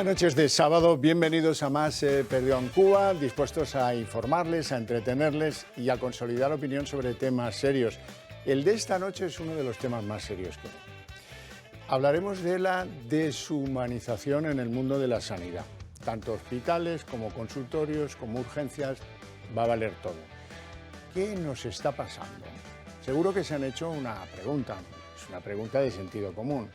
Buenas noches de sábado, bienvenidos a Más Perdió en Cuba, dispuestos a informarles, a entretenerles y a consolidar opinión sobre temas serios. El de esta noche es uno de los temas más serios que hay. Hablaremos de la deshumanización en el mundo de la sanidad. Tanto hospitales como consultorios, como urgencias, va a valer todo. ¿Qué nos está pasando? Seguro que se han hecho una pregunta, es una pregunta de sentido común.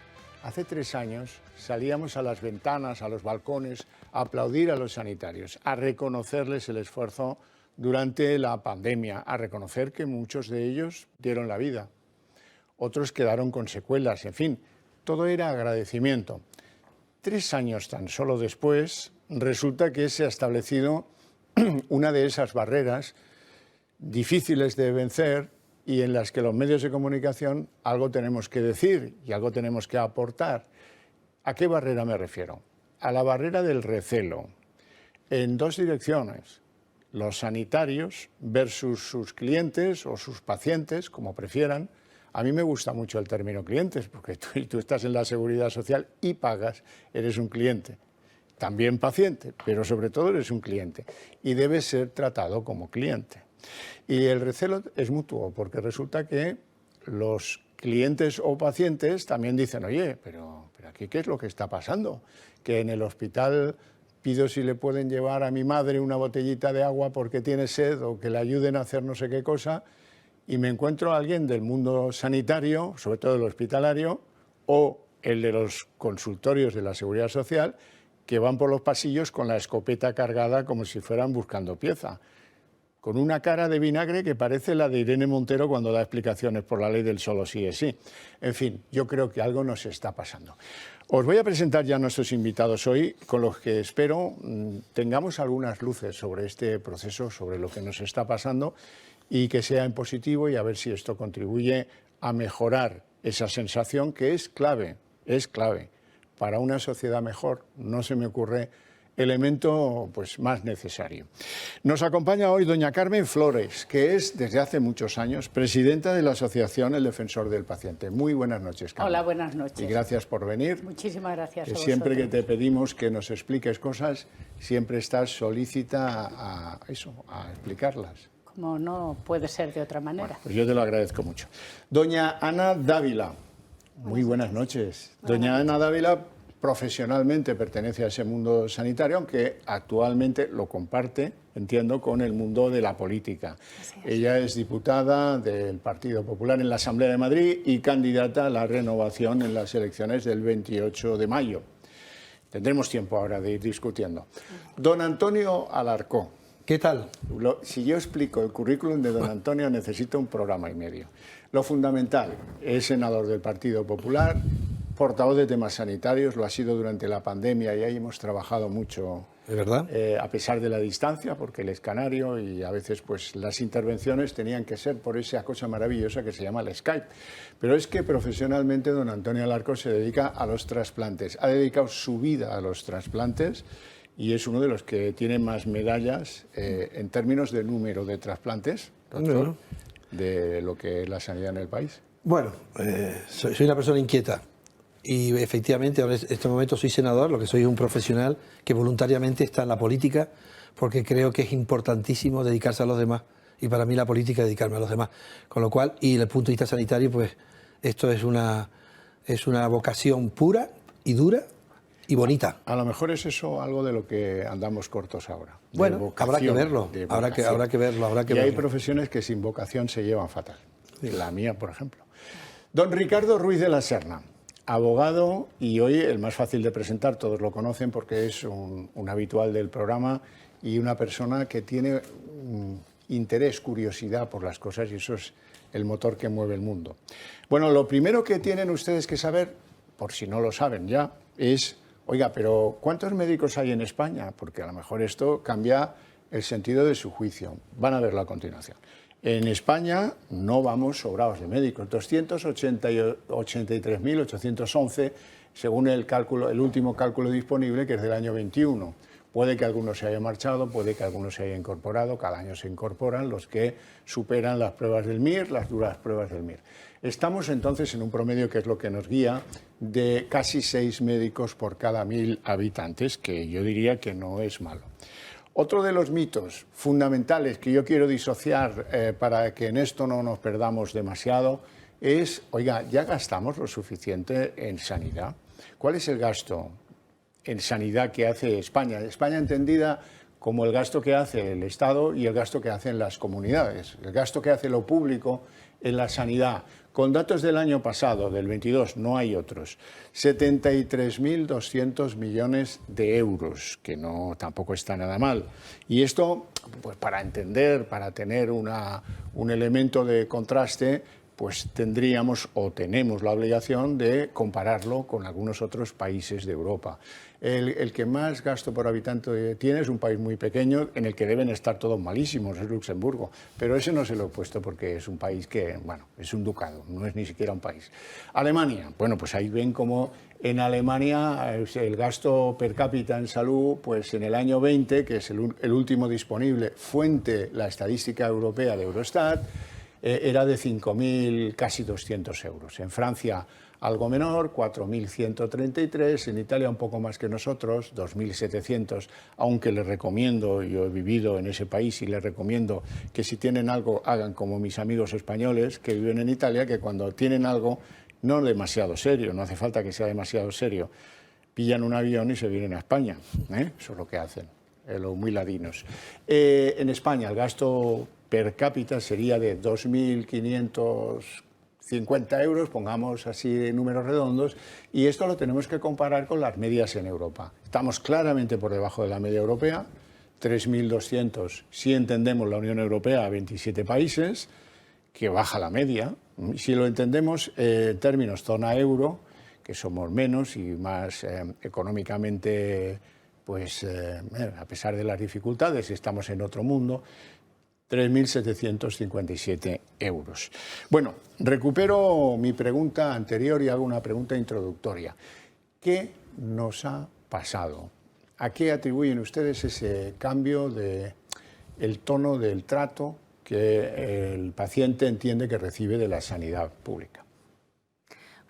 Hace 3 años salíamos a las ventanas, a los balcones, a aplaudir a los sanitarios, a reconocerles el esfuerzo durante la pandemia, a reconocer que muchos de ellos dieron la vida. Otros quedaron con secuelas, en fin, todo era agradecimiento. 3 años tan solo después, resulta que se ha establecido una de esas barreras difíciles de vencer y en las que los medios de comunicación algo tenemos que decir y algo tenemos que aportar. ¿A qué barrera me refiero? A la barrera del recelo, en 2 direcciones. Los sanitarios versus sus clientes o sus pacientes, como prefieran. A mí me gusta mucho el término clientes, porque tú estás en la seguridad social y pagas, eres un cliente. También paciente, pero sobre todo eres un cliente y debes ser tratado como cliente. Y el recelo es mutuo, porque resulta que los clientes o pacientes también dicen, oye, pero aquí ¿qué es lo que está pasando? Que en el hospital pido si le pueden llevar a mi madre una botellita de agua porque tiene sed o que le ayuden a hacer no sé qué cosa y me encuentro a alguien del mundo sanitario, sobre todo el hospitalario, o el de los consultorios de la Seguridad Social, que van por los pasillos con la escopeta cargada como si fueran buscando pieza, con una cara de vinagre que parece la de Irene Montero cuando da explicaciones por la ley del solo sí es sí. En fin, yo creo que algo nos está pasando. Os voy a presentar ya a nuestros invitados hoy, con los que espero tengamos algunas luces sobre este proceso, sobre lo que nos está pasando y que sea en positivo y a ver si esto contribuye a mejorar esa sensación que es clave para una sociedad mejor. No se me ocurre elemento pues, más necesario. Nos acompaña hoy doña Carmen Flores, que es desde hace muchos años presidenta de la asociación El Defensor del Paciente. Muy buenas noches, Carmen. Hola, buenas noches. Y gracias por venir. Muchísimas gracias a Siempre que vosotros. te pedimos que nos expliques cosas, siempre estás solícita a explicarlas. Como no puede ser de otra manera. Bueno, pues yo te lo agradezco mucho. Doña Ana Dávila. Muy buenas noches. Doña Ana Dávila profesionalmente pertenece a ese mundo sanitario, aunque actualmente lo comparte, entiendo, con el mundo de la política. Ella es diputada del Partido Popular en la Asamblea de Madrid y candidata a la renovación en las elecciones del 28 de mayo. Tendremos tiempo ahora de ir discutiendo. Don Antonio Alarcó. ¿Qué tal? Si yo explico el currículum de don Antonio, necesito un programa y medio. Lo fundamental, es senador del Partido Popular, portavoz de temas sanitarios, lo ha sido durante la pandemia y ahí hemos trabajado mucho. ¿De verdad? A pesar de la distancia, porque él es canario y a veces pues, las intervenciones tenían que ser por esa cosa maravillosa que se llama el Skype. Pero es que profesionalmente don Antonio Alarcó se dedica a los trasplantes, ha dedicado su vida a los trasplantes y es uno de los que tiene más medallas en términos de número de trasplantes, doctor, de lo que es la sanidad en el país. Bueno, soy una persona inquieta. Y efectivamente, ahora en este momento soy senador, lo que soy es un profesional que voluntariamente está en la política, porque creo que es importantísimo dedicarse a los demás. Y para mí la política es dedicarme a los demás. Con lo cual, y desde el punto de vista sanitario, pues esto es una vocación pura y dura y bonita. A lo mejor es eso algo de lo que andamos cortos ahora. Bueno, habrá que verlo, habrá que verlo. Y hay profesiones que sin vocación se llevan fatal. Sí. La mía, por ejemplo. Don Ricardo Ruiz de la Serna. Abogado y hoy el más fácil de presentar, todos lo conocen porque es un habitual del programa y una persona que tiene interés, curiosidad por las cosas y eso es el motor que mueve el mundo. Bueno, lo primero que tienen ustedes que saber, por si no lo saben ya, es, oiga, pero ¿cuántos médicos hay en España? Porque a lo mejor esto cambia el sentido de su juicio. Van a verlo a continuación. En España no vamos sobrados de médicos, 283.811 según el último cálculo disponible, que es del año 21. Puede que algunos se haya marchado, puede que algunos se haya incorporado, cada año se incorporan los que superan las pruebas del MIR, las duras pruebas del MIR. Estamos entonces en un promedio, que es lo que nos guía, de casi 6 médicos por cada 1000 habitantes, que yo diría que no es malo. Otro de los mitos fundamentales que yo quiero disociar para que en esto no nos perdamos demasiado es, oiga, ¿ya gastamos lo suficiente en sanidad? ¿Cuál es el gasto en sanidad que hace España? España entendida como el gasto que hace el Estado y el gasto que hacen las comunidades, el gasto que hace lo público en la sanidad. Con datos del año pasado, del 22, no hay otros, 73.200 millones de euros, que no tampoco está nada mal. Y esto, pues para entender, para tener un elemento de contraste, pues tendríamos o tenemos la obligación de compararlo con algunos otros países de Europa. El que más gasto por habitante tiene es un país muy pequeño en el que deben estar todos malísimos, es Luxemburgo, pero ese no se lo he puesto porque es un país que, bueno, es un ducado, no es ni siquiera un país. Alemania, bueno, pues ahí ven como en Alemania el gasto per cápita en salud, pues en el año 20, que es el último disponible, fuente la estadística europea de Eurostat, era de 5.000, casi 200 euros. En Francia algo menor, 4.133, en Italia un poco más que nosotros, 2.700, aunque les recomiendo, yo he vivido en ese país y les recomiendo que si tienen algo hagan como mis amigos españoles que viven en Italia, que cuando tienen algo no demasiado serio, no hace falta que sea demasiado serio, pillan un avión y se vienen a España, eso es lo que hacen, los muy ladinos. En España el gasto per cápita sería de 2.550 euros, pongamos así de números redondos, y esto lo tenemos que comparar con las medias en Europa. Estamos claramente por debajo de la media europea, 3.200 si entendemos la Unión Europea a 27 países, que baja la media. Si lo entendemos en términos zona euro, que somos menos y más económicamente, pues a pesar de las dificultades, estamos en otro mundo, 3.757 euros. Bueno, recupero mi pregunta anterior y hago una pregunta introductoria. ¿Qué nos ha pasado? ¿A qué atribuyen ustedes ese cambio del tono del trato que el paciente entiende que recibe de la sanidad pública?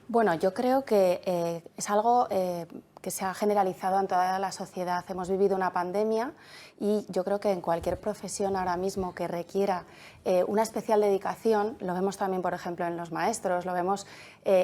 Bueno, yo creo que es algo que se ha generalizado en toda la sociedad. Hemos vivido una pandemia y yo creo que en cualquier profesión ahora mismo que requiera una especial dedicación, lo vemos también, por ejemplo, en los maestros, lo vemos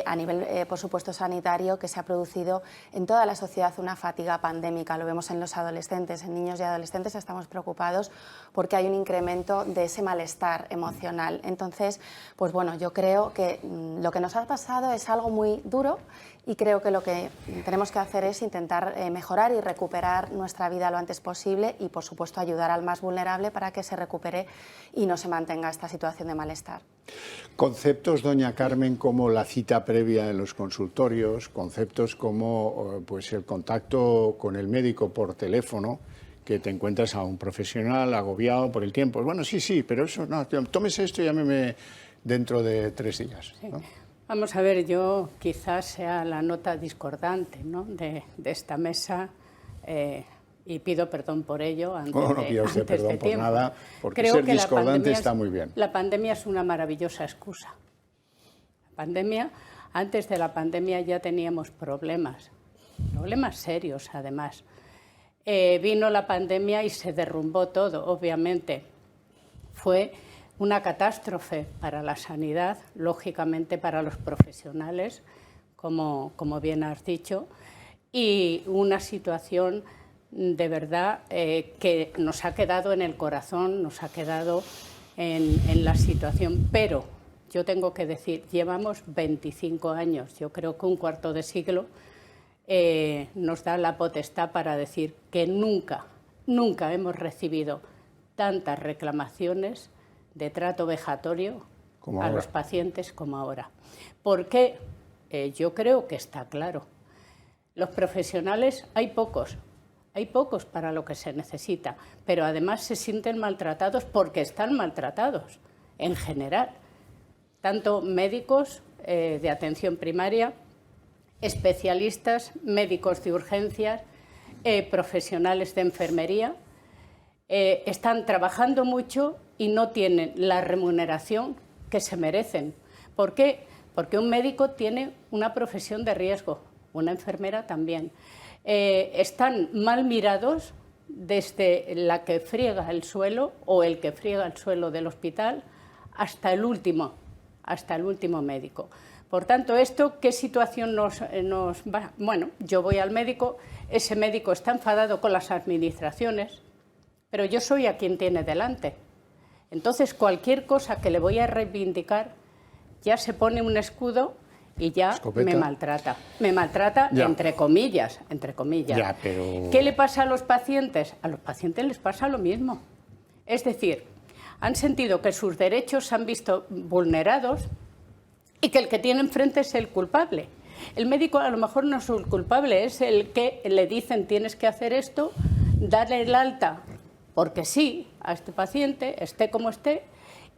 a nivel, por supuesto, sanitario, que se ha producido en toda la sociedad una fatiga pandémica. Lo vemos en los adolescentes, en niños y adolescentes estamos preocupados porque hay un incremento de ese malestar emocional. Entonces, pues bueno, yo creo que lo que nos ha pasado es algo muy duro y creo que lo que tenemos que hacer es intentar mejorar y recuperar nuestra vida lo antes posible y, por supuesto, ayudar al más vulnerable para que se recupere y no se mantenga esta situación de malestar. Conceptos, doña Carmen, como la cita previa en los consultorios, conceptos como pues el contacto con el médico por teléfono, que te encuentras a un profesional agobiado por el tiempo. Bueno, sí, pero eso no, tómese esto y llámeme dentro de 3 días, ¿no? Sí. Vamos a ver, yo quizás sea la nota discordante, ¿no?, de esta mesa y pido perdón por ello antes no pida usted perdón por nada, porque creo ser que discordante está muy bien. La pandemia es una maravillosa excusa. Antes de la pandemia ya teníamos problemas serios además. Vino la pandemia y se derrumbó todo, obviamente. Fue una catástrofe para la sanidad, lógicamente para los profesionales, como bien has dicho, y una situación de verdad que nos ha quedado en el corazón, nos ha quedado en la situación. Pero yo tengo que decir, llevamos 25 años, yo creo que un cuarto de siglo, nos da la potestad para decir que nunca hemos recibido tantas reclamaciones de trato vejatorio a los pacientes como ahora. ¿Por qué? Yo creo que está claro. Los profesionales hay pocos para lo que se necesita, pero además se sienten maltratados porque están maltratados en general. Tanto médicos de atención primaria, especialistas, médicos de urgencias, profesionales de enfermería están trabajando mucho y no tienen la remuneración que se merecen. ¿Por qué? Porque un médico tiene una profesión de riesgo, una enfermera también. Están mal mirados desde la que friega el suelo o el que friega el suelo del hospital hasta el último médico. Por tanto, ¿esto qué situación nos va? Bueno, yo voy al médico, ese médico está enfadado con las administraciones, pero yo soy a quien tiene delante. Entonces, cualquier cosa que le voy a reivindicar, ya se pone un escudo y ya Escopeta. me maltrata. Me maltrata Ya. entre comillas, entre comillas. Ya, pero... ¿Qué le pasa a los pacientes? A los pacientes les pasa lo mismo. Es decir, han sentido que sus derechos se han visto vulnerados y que el que tiene enfrente es el culpable. El médico a lo mejor no es el culpable, es el que le dicen tienes que hacer esto, darle el alta, porque sí, a este paciente, esté como esté,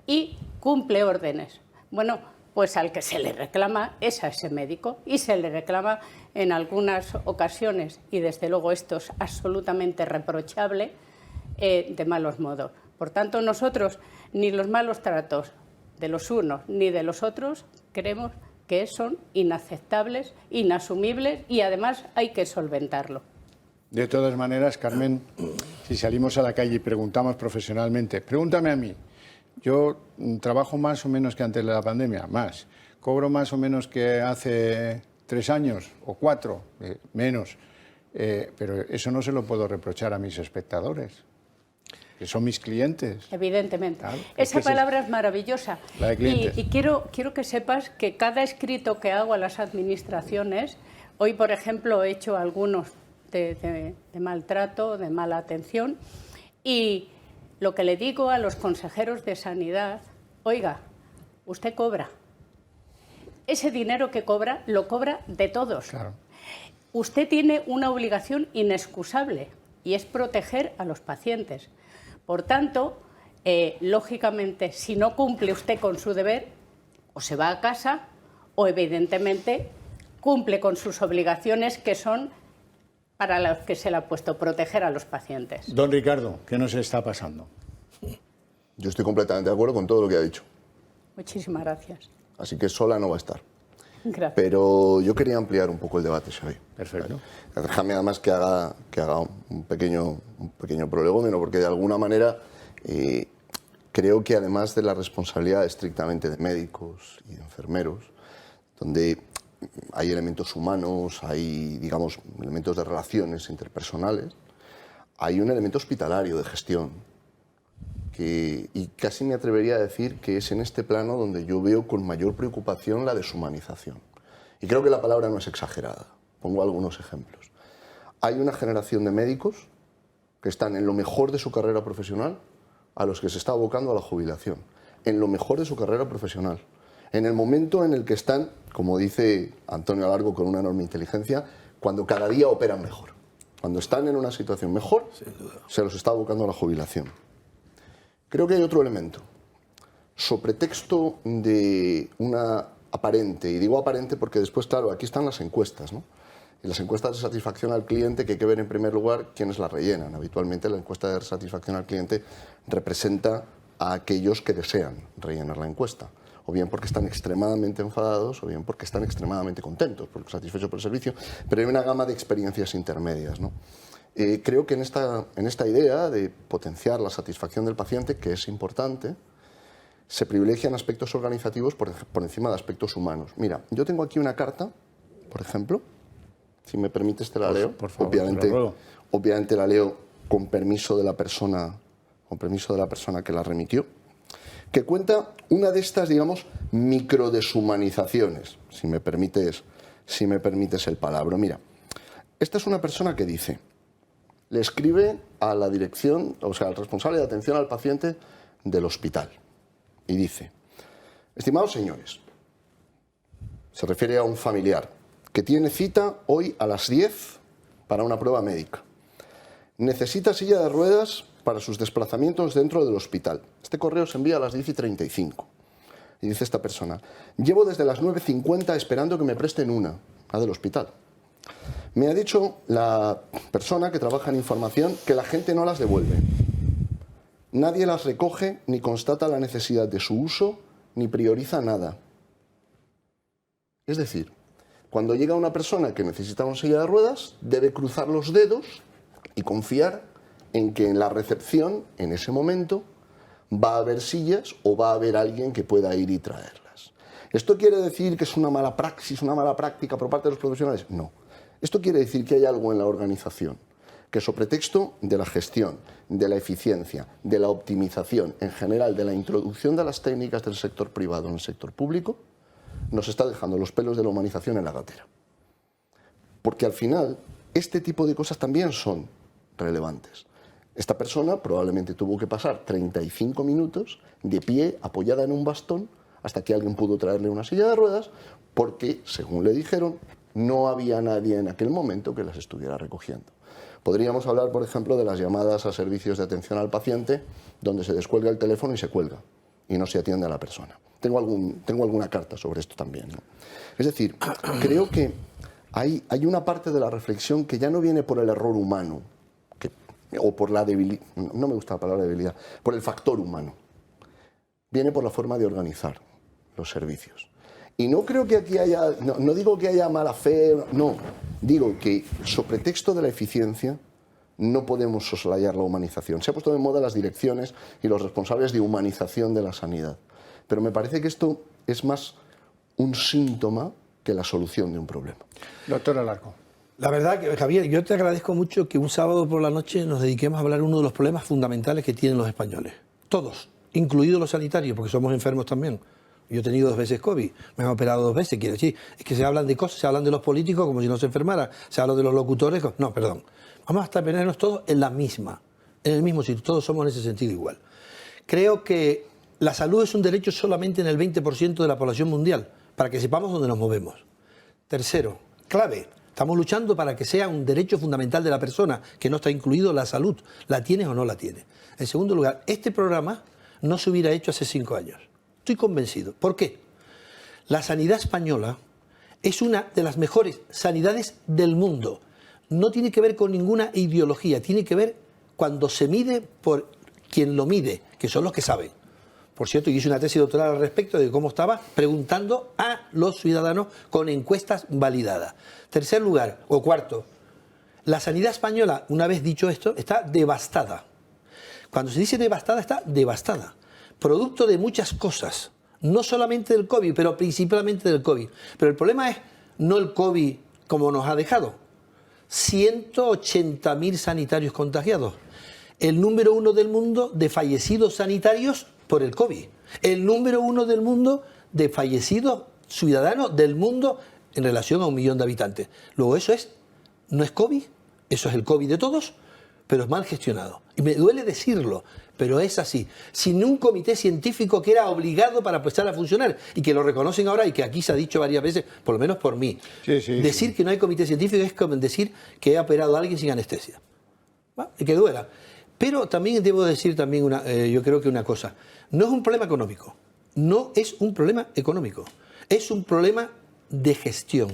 y cumple órdenes. Bueno, pues al que se le reclama es a ese médico y se le reclama en algunas ocasiones, y desde luego esto es absolutamente reprochable, de malos modos. Por tanto, nosotros ni los malos tratos de los unos ni de los otros creemos que son inaceptables, inasumibles y además hay que solventarlo. De todas maneras, Carmen, si salimos a la calle y preguntamos profesionalmente, pregúntame a mí, yo trabajo más o menos que antes de la pandemia, más, cobro más o menos que hace 3 años o 4, menos, pero eso no se lo puedo reprochar a mis espectadores, que son mis clientes. Evidentemente. Claro, esa palabra es maravillosa. La de clientes. Y quiero que sepas que cada escrito que hago a las administraciones, hoy por ejemplo he hecho algunos de maltrato, de mala atención, y lo que le digo a los consejeros de sanidad, oiga, usted cobra. Ese dinero que cobra, lo cobra de todos. Claro. Usted tiene una obligación inexcusable y es proteger a los pacientes. Por tanto, lógicamente, si no cumple usted con su deber, o se va a casa o evidentemente cumple con sus obligaciones que son para las que se le ha puesto, proteger a los pacientes. Don Ricardo, ¿qué nos está pasando? Yo estoy completamente de acuerdo con todo lo que ha dicho. Muchísimas gracias. Así que sola no va a estar. Gracias. Pero yo quería ampliar un poco el debate, Xavi. Perfecto. Déjame además que haga un pequeño prolegómeno, porque de alguna manera creo que además de la responsabilidad estrictamente de médicos y de enfermeros, donde hay elementos humanos, hay, digamos, elementos de relaciones interpersonales, hay un elemento hospitalario de gestión, y casi me atrevería a decir que es en este plano donde yo veo con mayor preocupación la deshumanización. Y creo que la palabra no es exagerada. Pongo algunos ejemplos. Hay una generación de médicos que están en lo mejor de su carrera profesional a los que se está abocando a la jubilación. En lo mejor de su carrera profesional. En el momento en el que están, como dice Antonio Alargo con una enorme inteligencia, cuando cada día operan mejor. Cuando están en una situación mejor, se los está abocando a la jubilación. Creo que hay otro elemento. So pretexto de una aparente, y digo aparente porque después, claro, aquí están las encuestas, ¿no? Y las encuestas de satisfacción al cliente, que hay que ver en primer lugar quiénes las rellenan. Habitualmente la encuesta de satisfacción al cliente representa a aquellos que desean rellenar la encuesta. O bien porque están extremadamente enfadados, o bien porque están extremadamente contentos, porque satisfechos por el servicio. Pero hay una gama de experiencias intermedias, ¿no? Creo que en esta idea de potenciar la satisfacción del paciente, que es importante, se privilegian aspectos organizativos por encima de aspectos humanos. Mira, yo tengo aquí una carta, por ejemplo, si me permites te la leo. Por favor, obviamente la leo con permiso de la persona que la remitió, que cuenta una de estas, digamos, microdeshumanizaciones, si me permites el palabra. Mira, esta es una persona que dice, le escribe a la dirección, o sea, al responsable de atención al paciente del hospital, y dice, estimados señores, se refiere a un familiar que tiene cita hoy a las 10 para una prueba médica. Necesita silla de ruedas para sus desplazamientos dentro del hospital. Este correo se envía a las 10:35. Y dice esta persona, llevo desde las 9:50 esperando que me presten una, la del hospital. Me ha dicho la persona que trabaja en información que la gente no las devuelve. Nadie las recoge ni constata la necesidad de su uso ni prioriza nada. Es decir, cuando llega una persona que necesita una silla de ruedas, debe cruzar los dedos y confiar en que en la recepción, en ese momento, va a haber sillas o va a haber alguien que pueda ir y traerlas. ¿Esto quiere decir que es una mala praxis, una mala práctica por parte de los profesionales? No. Esto quiere decir que hay algo en la organización que, sobre pretexto de la gestión, de la eficiencia, de la optimización, en general de la introducción de las técnicas del sector privado en el sector público, nos está dejando los pelos de la humanización en la gatera. Porque al final, este tipo de cosas también son relevantes. Esta persona probablemente tuvo que pasar 35 minutos de pie, apoyada en un bastón, hasta que alguien pudo traerle una silla de ruedas, porque, según le dijeron, no había nadie en aquel momento que las estuviera recogiendo. Podríamos hablar, por ejemplo, de las llamadas a servicios de atención al paciente, donde se descuelga el teléfono y se cuelga, y no se atiende a la persona. Tengo alguna carta sobre esto también, ¿no? Es decir, creo que hay una parte de la reflexión que ya no viene por el error humano, o por la debilidad, no me gusta la palabra debilidad, por el factor humano. Viene por la forma de organizar los servicios. Y no creo que aquí haya, no digo que haya mala fe, no, digo que sobre pretexto de la eficiencia no podemos soslayar la humanización. Se ha puesto de moda las direcciones y los responsables de humanización de la sanidad, pero me parece que esto es más un síntoma que la solución de un problema. Doctor Alarcón. La verdad que, Javier, yo te agradezco mucho que un sábado por la noche nos dediquemos a hablar de uno de los problemas fundamentales que tienen los españoles. Todos, incluidos los sanitarios, porque somos enfermos también. Yo he tenido 2 veces COVID, me han operado 2 veces, quiero decir, es que se hablan de cosas, se hablan de los políticos como si no se enfermara, se habla de los locutores, no, perdón. Vamos a tenernos todos en la misma, en el mismo sitio, todos somos en ese sentido igual. Creo que la salud es un derecho solamente en el 20% de la población mundial, para que sepamos dónde nos movemos. Tercero, clave. Estamos luchando para que sea un derecho fundamental de la persona, que no está incluido la salud. ¿La tienes o no la tienes? En segundo lugar, este programa no se hubiera hecho hace 5 años. Estoy convencido. ¿Por qué? La sanidad española es una de las mejores sanidades del mundo. No tiene que ver con ninguna ideología, tiene que ver cuando se mide por quien lo mide, que son los que saben. Por cierto, yo hice una tesis doctoral al respecto de cómo estaba, preguntando a los ciudadanos con encuestas validadas. Tercer lugar, o cuarto, la sanidad española, una vez dicho esto, está devastada. Cuando se dice devastada, está devastada. Producto de muchas cosas, no solamente del COVID, pero principalmente del COVID. Pero el problema es no el COVID como nos ha dejado. 180.000 sanitarios contagiados. El número 1 del mundo de fallecidos sanitarios por el COVID. El número 1 del mundo de fallecidos ciudadanos del mundo en relación a 1 millón de habitantes. Luego eso no es COVID, eso es el COVID de todos, pero es mal gestionado. Y me duele decirlo, pero es así. Sin un comité científico que era obligado para empezar a funcionar y que lo reconocen ahora y que aquí se ha dicho varias veces, por lo menos por mí. Decir que no hay comité científico es como decir que ha operado a alguien sin anestesia. ¿Va? Y que duela. Pero también debo decir también yo creo que una cosa. No es un problema económico. No es un problema económico. Es un problema de gestión,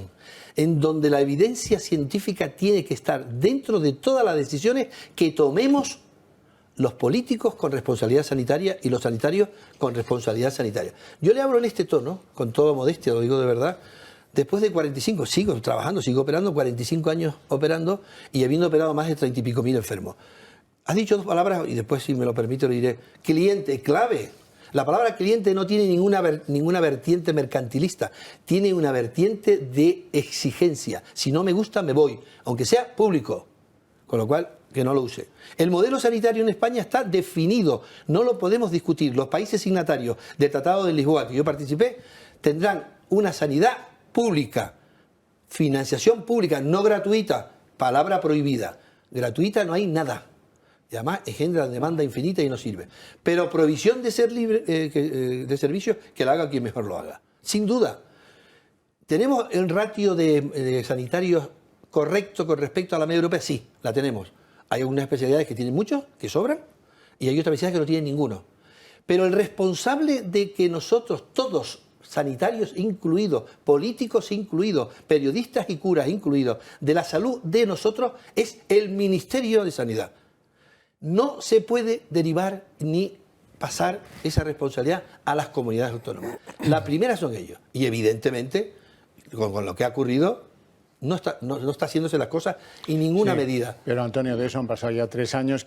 en donde la evidencia científica tiene que estar dentro de todas las decisiones que tomemos los políticos con responsabilidad sanitaria y los sanitarios con responsabilidad sanitaria. Yo le hablo en este tono, con toda modestia, lo digo de verdad, después de 45, sigo trabajando, sigo operando, 45 años operando y habiendo operado más de 30 y pico mil enfermos. Has dicho 2 palabras y después, si me lo permite, lo diré. Cliente, clave. La palabra cliente no tiene ninguna vertiente mercantilista, tiene una vertiente de exigencia. Si no me gusta, me voy, aunque sea público. Con lo cual, que no lo use. El modelo sanitario en España está definido, no lo podemos discutir. Los países signatarios del Tratado de Lisboa, que yo participé, tendrán una sanidad pública, financiación pública, no gratuita, palabra prohibida. Gratuita no hay nada. Y además engendra demanda infinita y no sirve. Pero provisión de ser libre de servicios, que la haga quien mejor lo haga. Sin duda. ¿Tenemos el ratio de sanitarios correcto con respecto a la media europea? Sí, la tenemos. Hay algunas especialidades que tienen muchos, que sobran, y hay otras especialidades que no tienen ninguno. Pero el responsable de que nosotros todos sanitarios incluidos, políticos incluidos, periodistas y curas incluidos, de la salud de nosotros es el Ministerio de Sanidad. No se puede derivar ni pasar esa responsabilidad a las comunidades autónomas. La primera son ellos. Y evidentemente, con lo que ha ocurrido, no está haciéndose las cosas en ninguna medida. Pero Antonio, de eso han pasado ya 3 años.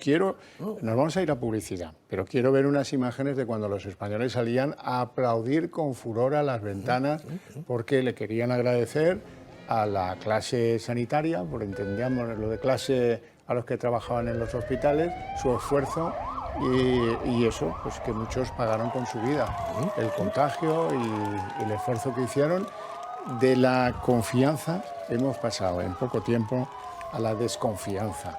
Nos vamos a ir a publicidad, pero quiero ver unas imágenes de cuando los españoles salían a aplaudir con furor a las ventanas porque le querían agradecer a la clase sanitaria, porque entendíamos lo de clase a los que trabajaban en los hospitales, su esfuerzo. Y eso, pues que muchos pagaron con su vida, el contagio y el esfuerzo que hicieron. De la confianza hemos pasado en poco tiempo a la desconfianza.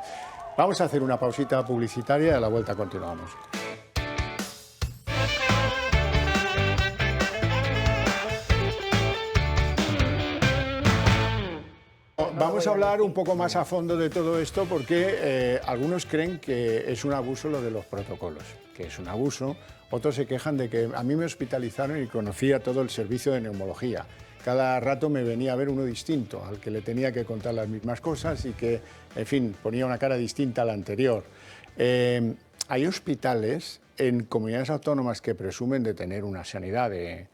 Vamos a hacer una pausita publicitaria y a la vuelta continuamos. Vamos a hablar un poco más a fondo de todo esto porque algunos creen que es un abuso lo de los protocolos, que es un abuso. Otros se quejan de que a mí me hospitalizaron y conocía todo el servicio de neumología. Cada rato me venía a ver uno distinto, al que le tenía que contar las mismas cosas y que, en fin, ponía una cara distinta a la anterior. Hay hospitales en comunidades autónomas que presumen de tener una sanidad de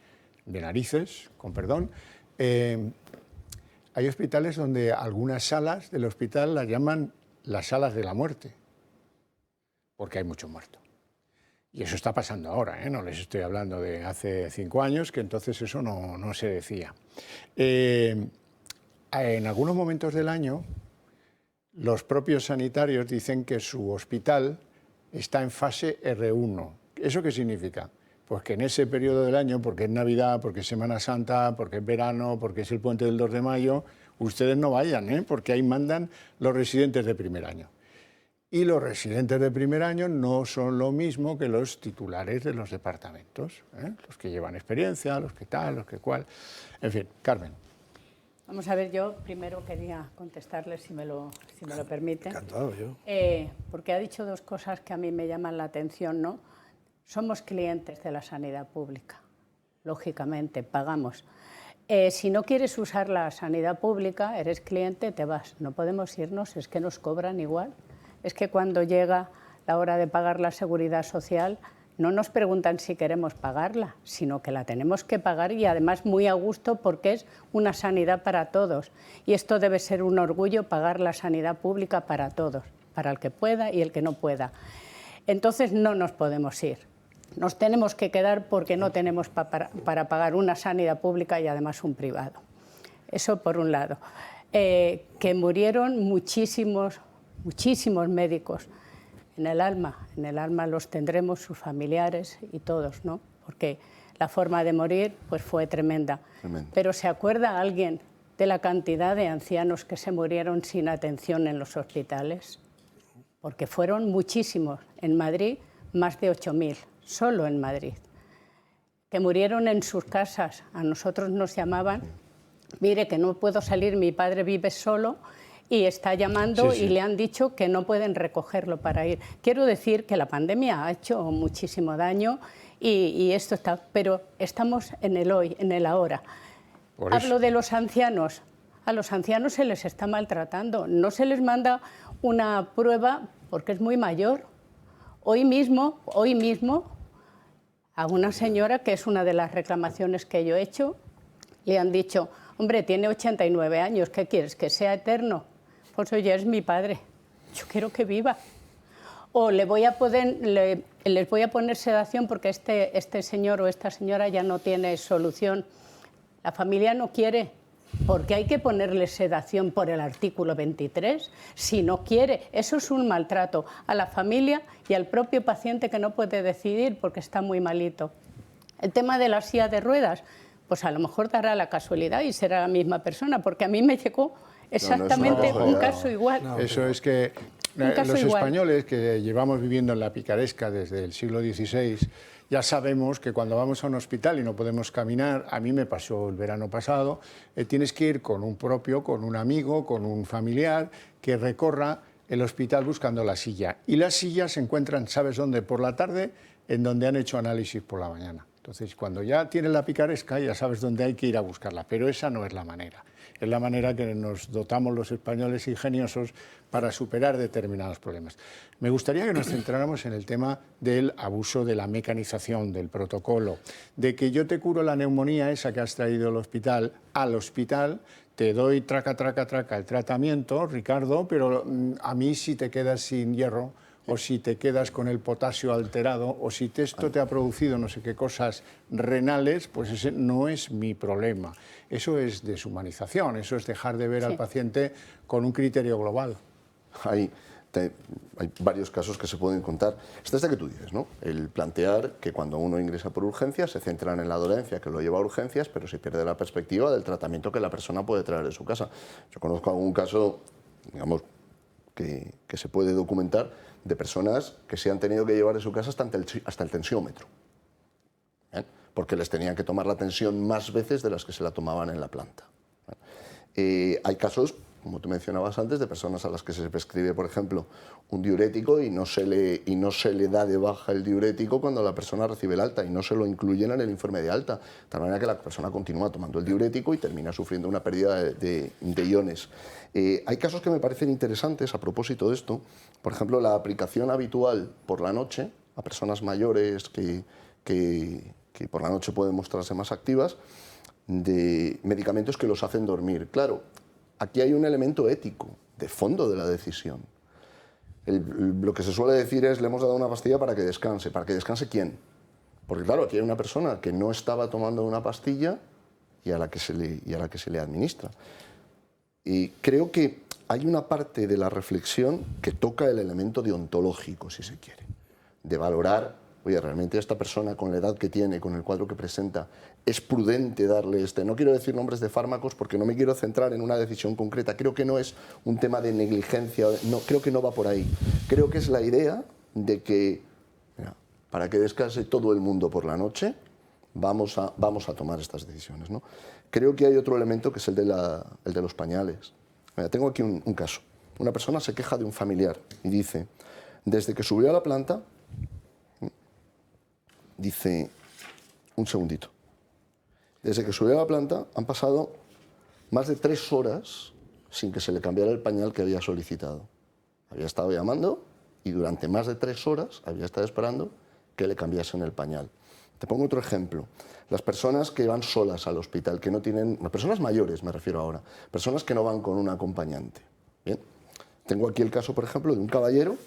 narices, con perdón. Hay hospitales donde algunas salas del hospital las llaman las salas de la muerte, porque hay mucho muerto. Y eso está pasando ahora, ¿eh? No les estoy hablando de hace 5 años, que entonces eso no se decía. En algunos momentos del año, los propios sanitarios dicen que su hospital está en fase R1. ¿Eso qué significa? Pues que en ese periodo del año, porque es Navidad, porque es Semana Santa, porque es verano, porque es el puente del 2 de mayo, ustedes no vayan, ¿eh? Porque ahí mandan los residentes de primer año. Y los residentes de primer año no son lo mismo que los titulares de los departamentos, ¿eh? Los que llevan experiencia, los que tal, los que cual. En fin, Carmen. Vamos a ver, yo primero quería contestarle, si me lo permite. Encantado, yo. Porque ha dicho 2 cosas que a mí me llaman la atención, ¿no? Somos clientes de la sanidad pública, lógicamente, pagamos. Si no quieres usar la sanidad pública, eres cliente, te vas. No podemos irnos, es que nos cobran igual. Es que cuando llega la hora de pagar la seguridad social, no nos preguntan si queremos pagarla, sino que la tenemos que pagar y además muy a gusto porque es una sanidad para todos. Y esto debe ser un orgullo, pagar la sanidad pública para todos, para el que pueda y el que no pueda. Entonces no nos podemos ir. Nos tenemos que quedar porque no tenemos para pagar una sanidad pública y además un privado. Eso por un lado. Que murieron muchísimos médicos. En el alma los tendremos, sus familiares y todos, ¿no? Porque la forma de morir pues fue tremenda. Pero ¿se acuerda alguien de la cantidad de ancianos que se murieron sin atención en los hospitales? Porque fueron muchísimos. En Madrid, más de 8.000, solo en Madrid. Que murieron en sus casas. A nosotros nos llamaban, mire que no puedo salir, mi padre vive solo y está llamando y le han dicho que no pueden recogerlo para ir. Quiero decir que la pandemia ha hecho muchísimo daño y esto está, pero estamos en el hoy, en el ahora. Hablo de los ancianos. A los ancianos se les está maltratando. No se les manda una prueba porque es muy mayor. Hoy mismo, a una señora, que es una de las reclamaciones que yo he hecho, le han dicho, hombre, tiene 89 años, ¿qué quieres, que sea eterno? Pues oye, es mi padre, yo quiero que viva. O les voy a poner sedación porque este señor o esta señora ya no tiene solución. La familia no quiere, porque hay que ponerle sedación por el artículo 23. Si no quiere, eso es un maltrato a la familia y al propio paciente que no puede decidir porque está muy malito. El tema de la silla de ruedas, pues a lo mejor dará la casualidad y será la misma persona, porque a mí me llegó exactamente un caso igual. Eso es que los españoles que llevamos viviendo en la picaresca desde el siglo XVI, ya sabemos que cuando vamos a un hospital y no podemos caminar, a mí me pasó el verano pasado, tienes que ir con un propio, con un amigo, con un familiar que recorra el hospital buscando la silla. Y las sillas se encuentran, ¿sabes dónde? Por la tarde, en donde han hecho análisis por la mañana. Entonces, cuando ya tienes la picaresca, ya sabes dónde hay que ir a buscarla, pero esa no es la manera. Es la manera que nos dotamos los españoles ingeniosos para superar determinados problemas. Me gustaría que nos centráramos en el tema del abuso de la mecanización, del protocolo, de que yo te curo la neumonía esa que has traído al hospital, te doy traca el tratamiento, Ricardo, pero a mí si te quedas sin hierro, o si te quedas con el potasio alterado, o si esto te ha producido no sé qué cosas renales, pues ese no es mi problema. Eso es deshumanización, eso es dejar de ver al paciente con un criterio global. Hay varios casos que se pueden contar. Este es el que tú dices, ¿no? El plantear que cuando uno ingresa por urgencias se centran en la dolencia que lo lleva a urgencias, pero se pierde la perspectiva del tratamiento que la persona puede traer de su casa. Yo conozco algún caso, digamos, que se puede documentar, de personas que se han tenido que llevar de su casa hasta el tensiómetro, ¿bien? Porque les tenían que tomar la tensión más veces de las que se la tomaban en la planta. Hay casos, como tú mencionabas antes, de personas a las que se prescribe, por ejemplo, un diurético y no se le da de baja el diurético cuando la persona recibe el alta y no se lo incluyen en el informe de alta, de tal manera que la persona continúa tomando el diurético y termina sufriendo una pérdida de iones. Hay casos que me parecen interesantes a propósito de esto. Por ejemplo, la aplicación habitual por la noche a personas mayores que por la noche pueden mostrarse más activas, de medicamentos que los hacen dormir. Claro, aquí hay un elemento ético de fondo de la decisión. Lo que se suele decir es, le hemos dado una pastilla para que descanse. ¿Para que descanse quién? Porque claro, aquí hay una persona que no estaba tomando una pastilla y a la que se le administra. Y creo que hay una parte de la reflexión que toca el elemento deontológico, si se quiere, de valorar, oye, realmente esta persona con la edad que tiene, con el cuadro que presenta, es prudente darle no quiero decir nombres de fármacos porque no me quiero centrar en una decisión concreta, creo que no es un tema de negligencia, no, creo que no va por ahí, creo que es la idea de que, mira, para que descanse todo el mundo por la noche, vamos a tomar estas decisiones, ¿no? Creo que hay otro elemento que es el de los pañales. Mira, tengo aquí un caso. Una persona se queja de un familiar y dice, desde que subió a la planta, dice, un segundito, desde que subió a la planta han pasado más de 3 horas sin que se le cambiara el pañal que había solicitado. Había estado llamando y durante más de 3 horas había estado esperando que le cambiasen el pañal. Te pongo otro ejemplo. Las personas que van solas al hospital, que no tienen, personas mayores me refiero ahora, personas que no van con un acompañante. Bien. Tengo aquí el caso, por ejemplo, de un caballero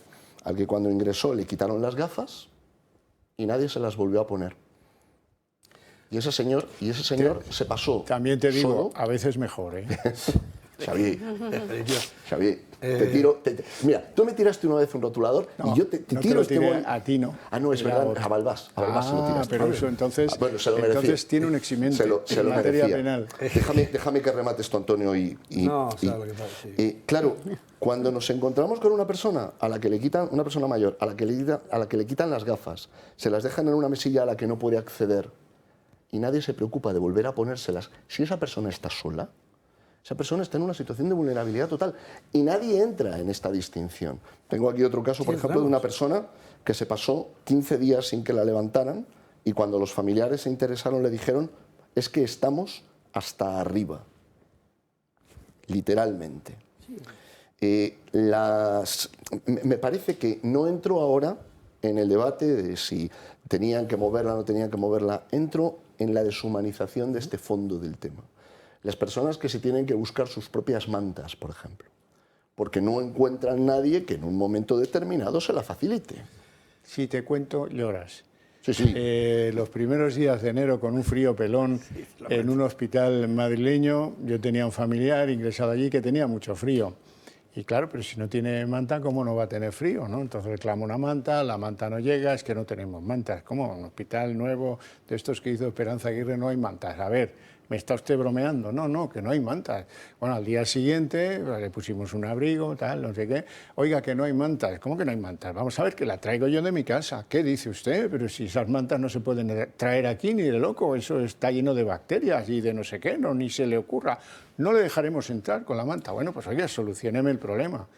al que cuando ingresó le quitaron las gafas y nadie se las volvió a poner. Y ese señor se pasó. También te digo, solo. a veces mejor, ¿eh? Xavier, te tiro. Mira, tú me tiraste una vez un rotulador y yo te tiro este boli. A ti no. Ah, no, es verdad, a Balbás se lo tiraste. Pero eso entonces, bueno, se lo merecía. Entonces tiene un eximente se lo en materia merecía. penal. Déjame que remate esto, Antonio. No, sabes lo que pasa, sí. Claro, cuando nos encontramos con una persona a la que le quitan, una persona mayor, a la que le quitan las gafas, se las dejan en una mesilla a la que no puede acceder y nadie se preocupa de volver a ponérselas, si esa persona está sola, esa persona está en una situación de vulnerabilidad total y nadie entra en esta distinción. Tengo aquí otro caso, por ejemplo, de una persona que se pasó 15 días sin que la levantaran y cuando los familiares se interesaron le dijeron, es que estamos hasta arriba, literalmente. Me parece que no entro ahora en el debate de si tenían que moverla o no tenían que moverla, entro en la deshumanización de este fondo del tema. Las personas que se tienen que buscar sus propias mantas, por ejemplo, porque no encuentran nadie que en un momento determinado se la facilite. Si te cuento, lloras. Sí. Los primeros días de enero, con un frío pelón, en un hospital madrileño, yo tenía un familiar ingresado allí que tenía mucho frío. Y claro, pero si no tiene manta, ¿cómo no va a tener frío, no? Entonces reclamo una manta, la manta no llega, es que no tenemos mantas. ¿Cómo? Un hospital nuevo de estos que hizo Esperanza Aguirre no hay mantas. A ver, ¿me está usted bromeando? No, que no hay mantas. Bueno, al día siguiente le pusimos un abrigo, tal, no sé qué. Oiga, que no hay mantas. ¿Cómo que no hay mantas? Vamos a ver, que la traigo yo de mi casa. ¿Qué dice usted? Pero si esas mantas no se pueden traer aquí ni de loco, eso está lleno de bacterias y de no sé qué, no, ni se le ocurra. No le dejaremos entrar con la manta. Bueno, pues oiga, solucióneme el problema.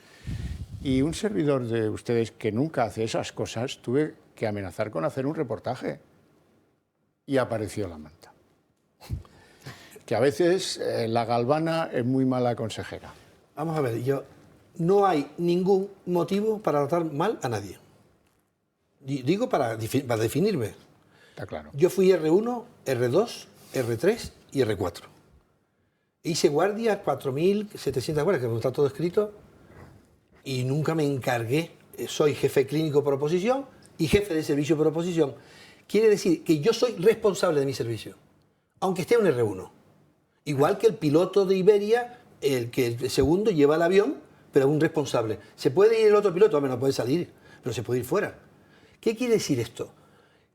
Y un servidor de ustedes que nunca hace esas cosas, tuve que amenazar con hacer un reportaje. y apareció la manta. Que a veces la galvana es muy mala consejera. Vamos a ver, no hay ningún motivo para tratar mal a nadie. Digo para definirme. Está claro. Yo fui R1, R2, R3 y R4. Hice guardia 4.700 guardias, que está todo escrito, y nunca me encargué. Soy jefe clínico por oposición y jefe de servicio por oposición. Quiere decir que yo soy responsable de mi servicio, aunque esté un R1. Igual que el piloto de Iberia, el segundo lleva el avión, pero es un responsable. ¿Se puede ir el otro piloto? Hombre, no puede salir, pero se puede ir fuera. ¿Qué quiere decir esto?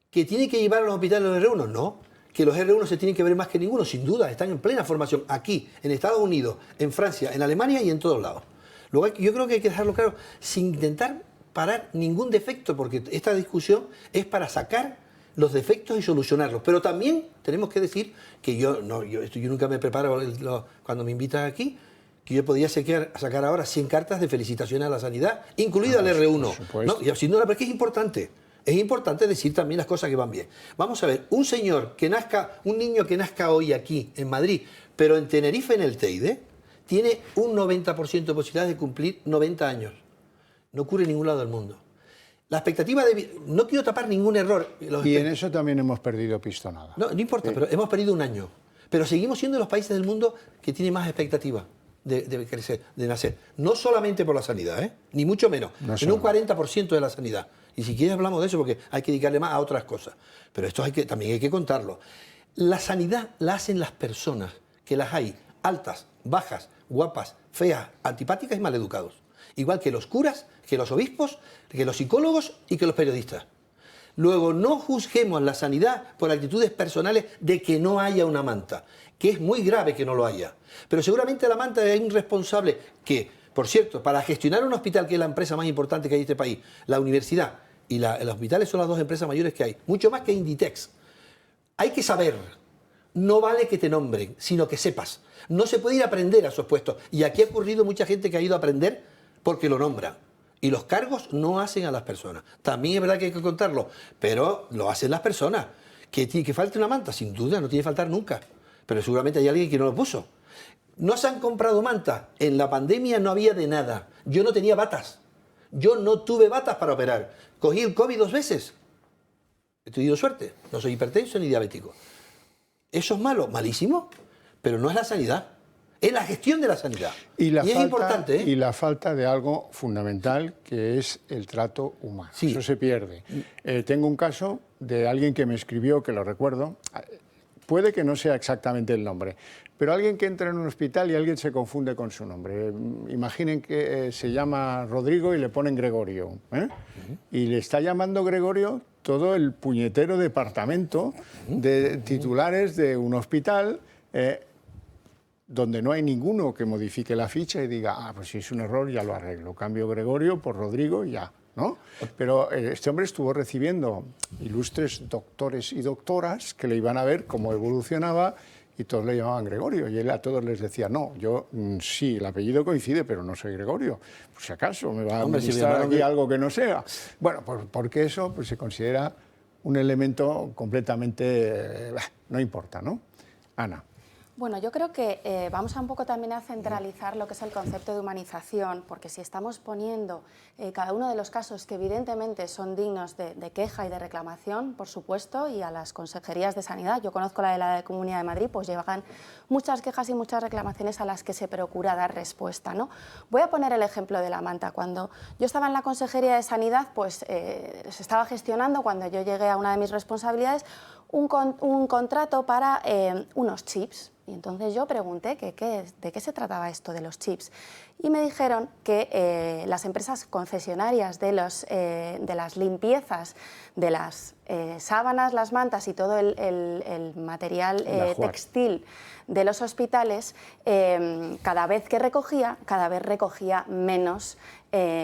¿Que tiene que llevar a los hospitales los R1? No. ¿Que los R1 se tienen que ver más que ninguno? Sin duda, están en plena formación aquí, en Estados Unidos, en Francia, en Alemania y en todos lados. Luego, yo creo que hay que dejarlo claro, sin intentar parar ningún defecto, porque esta discusión es para sacar los defectos y solucionarlos. Pero también tenemos que decir que yo nunca me preparo cuando me invitan aquí, que yo podía sacar ahora 100 cartas de felicitaciones a la sanidad, incluido al R1. ¿No? Y sin duda, porque es importante. Es importante decir también las cosas que van bien. Vamos a ver, un niño que nazca hoy aquí, en Madrid, pero en Tenerife, en el Teide, tiene un 90% de posibilidades de cumplir 90 años. No ocurre en ningún lado del mundo. La expectativa de vida... No quiero tapar ningún error. Y en eso también hemos perdido pistonada. No importa, pero hemos perdido un año. Pero seguimos siendo los países del mundo que tienen más expectativa de crecer, de nacer. No solamente por la sanidad, ni mucho menos. No en un 40% de la sanidad. Y si quieres hablamos de eso porque hay que dedicarle más a otras cosas. Pero esto también hay que contarlo. La sanidad la hacen las personas, que las hay altas, bajas, guapas, feas, antipáticas y maleducados. Igual que los curas, que los obispos, que los psicólogos y que los periodistas. Luego, no juzguemos la sanidad por actitudes personales de que no haya una manta, que es muy grave que no lo haya. Pero seguramente la manta es un responsable que, por cierto, para gestionar un hospital, que es la empresa más importante que hay en este país, la universidad y los hospitales son las dos empresas mayores que hay, mucho más que Inditex. Hay que saber, no vale que te nombren, sino que sepas. No se puede ir a aprender a esos puestos. Y aquí ha ocurrido mucha gente que ha ido a aprender porque lo nombran. Y los cargos no hacen a las personas. También es verdad que hay que contarlo, pero lo hacen las personas. Que falte una manta, sin duda, no tiene que faltar nunca. Pero seguramente hay alguien que no lo puso. No se han comprado mantas. En la pandemia no había de nada. Yo no tenía batas. Yo no tuve batas para operar. Cogí el COVID 2 veces. He tenido suerte. No soy hipertenso ni diabético. ¿Eso es malo? Malísimo. Pero no es la sanidad. Es la gestión de la sanidad. Y es importante. Y la falta de algo fundamental, que es el trato humano. Sí. Eso se pierde. Tengo un caso de alguien que me escribió, que lo recuerdo. Puede que no sea exactamente el nombre, pero alguien que entra en un hospital y alguien se confunde con su nombre. Imaginen que se llama Rodrigo y le ponen Gregorio. Y le está llamando Gregorio todo el puñetero departamento de titulares de un hospital, donde no hay ninguno que modifique la ficha y diga, pues si es un error ya lo arreglo, cambio Gregorio por Rodrigo y ya, ¿no? Pero este hombre estuvo recibiendo ilustres doctores y doctoras que le iban a ver cómo evolucionaba y todos le llamaban Gregorio y él a todos les decía, no, yo sí, el apellido coincide, pero no soy Gregorio, por si acaso me va a administrar aquí algo que no sea. Bueno, porque eso pues, se considera un elemento completamente... no importa, ¿no? Ana. Bueno, yo creo que vamos a un poco también a centralizar lo que es el concepto de humanización, porque si estamos poniendo cada uno de los casos que evidentemente son dignos de queja y de reclamación, por supuesto, y a las consejerías de sanidad, yo conozco la de la Comunidad de Madrid, pues llevan muchas quejas y muchas reclamaciones a las que se procura dar respuesta, ¿no? Voy a poner el ejemplo de la manta. Cuando yo estaba en la Consejería de Sanidad, pues se estaba gestionando, cuando yo llegué a una de mis responsabilidades, un contrato para unos chips. Y entonces yo pregunté de qué se trataba esto de los chips. Y me dijeron que las empresas concesionarias de las limpiezas de las sábanas, las mantas y todo el material textil de los hospitales, cada vez recogía menos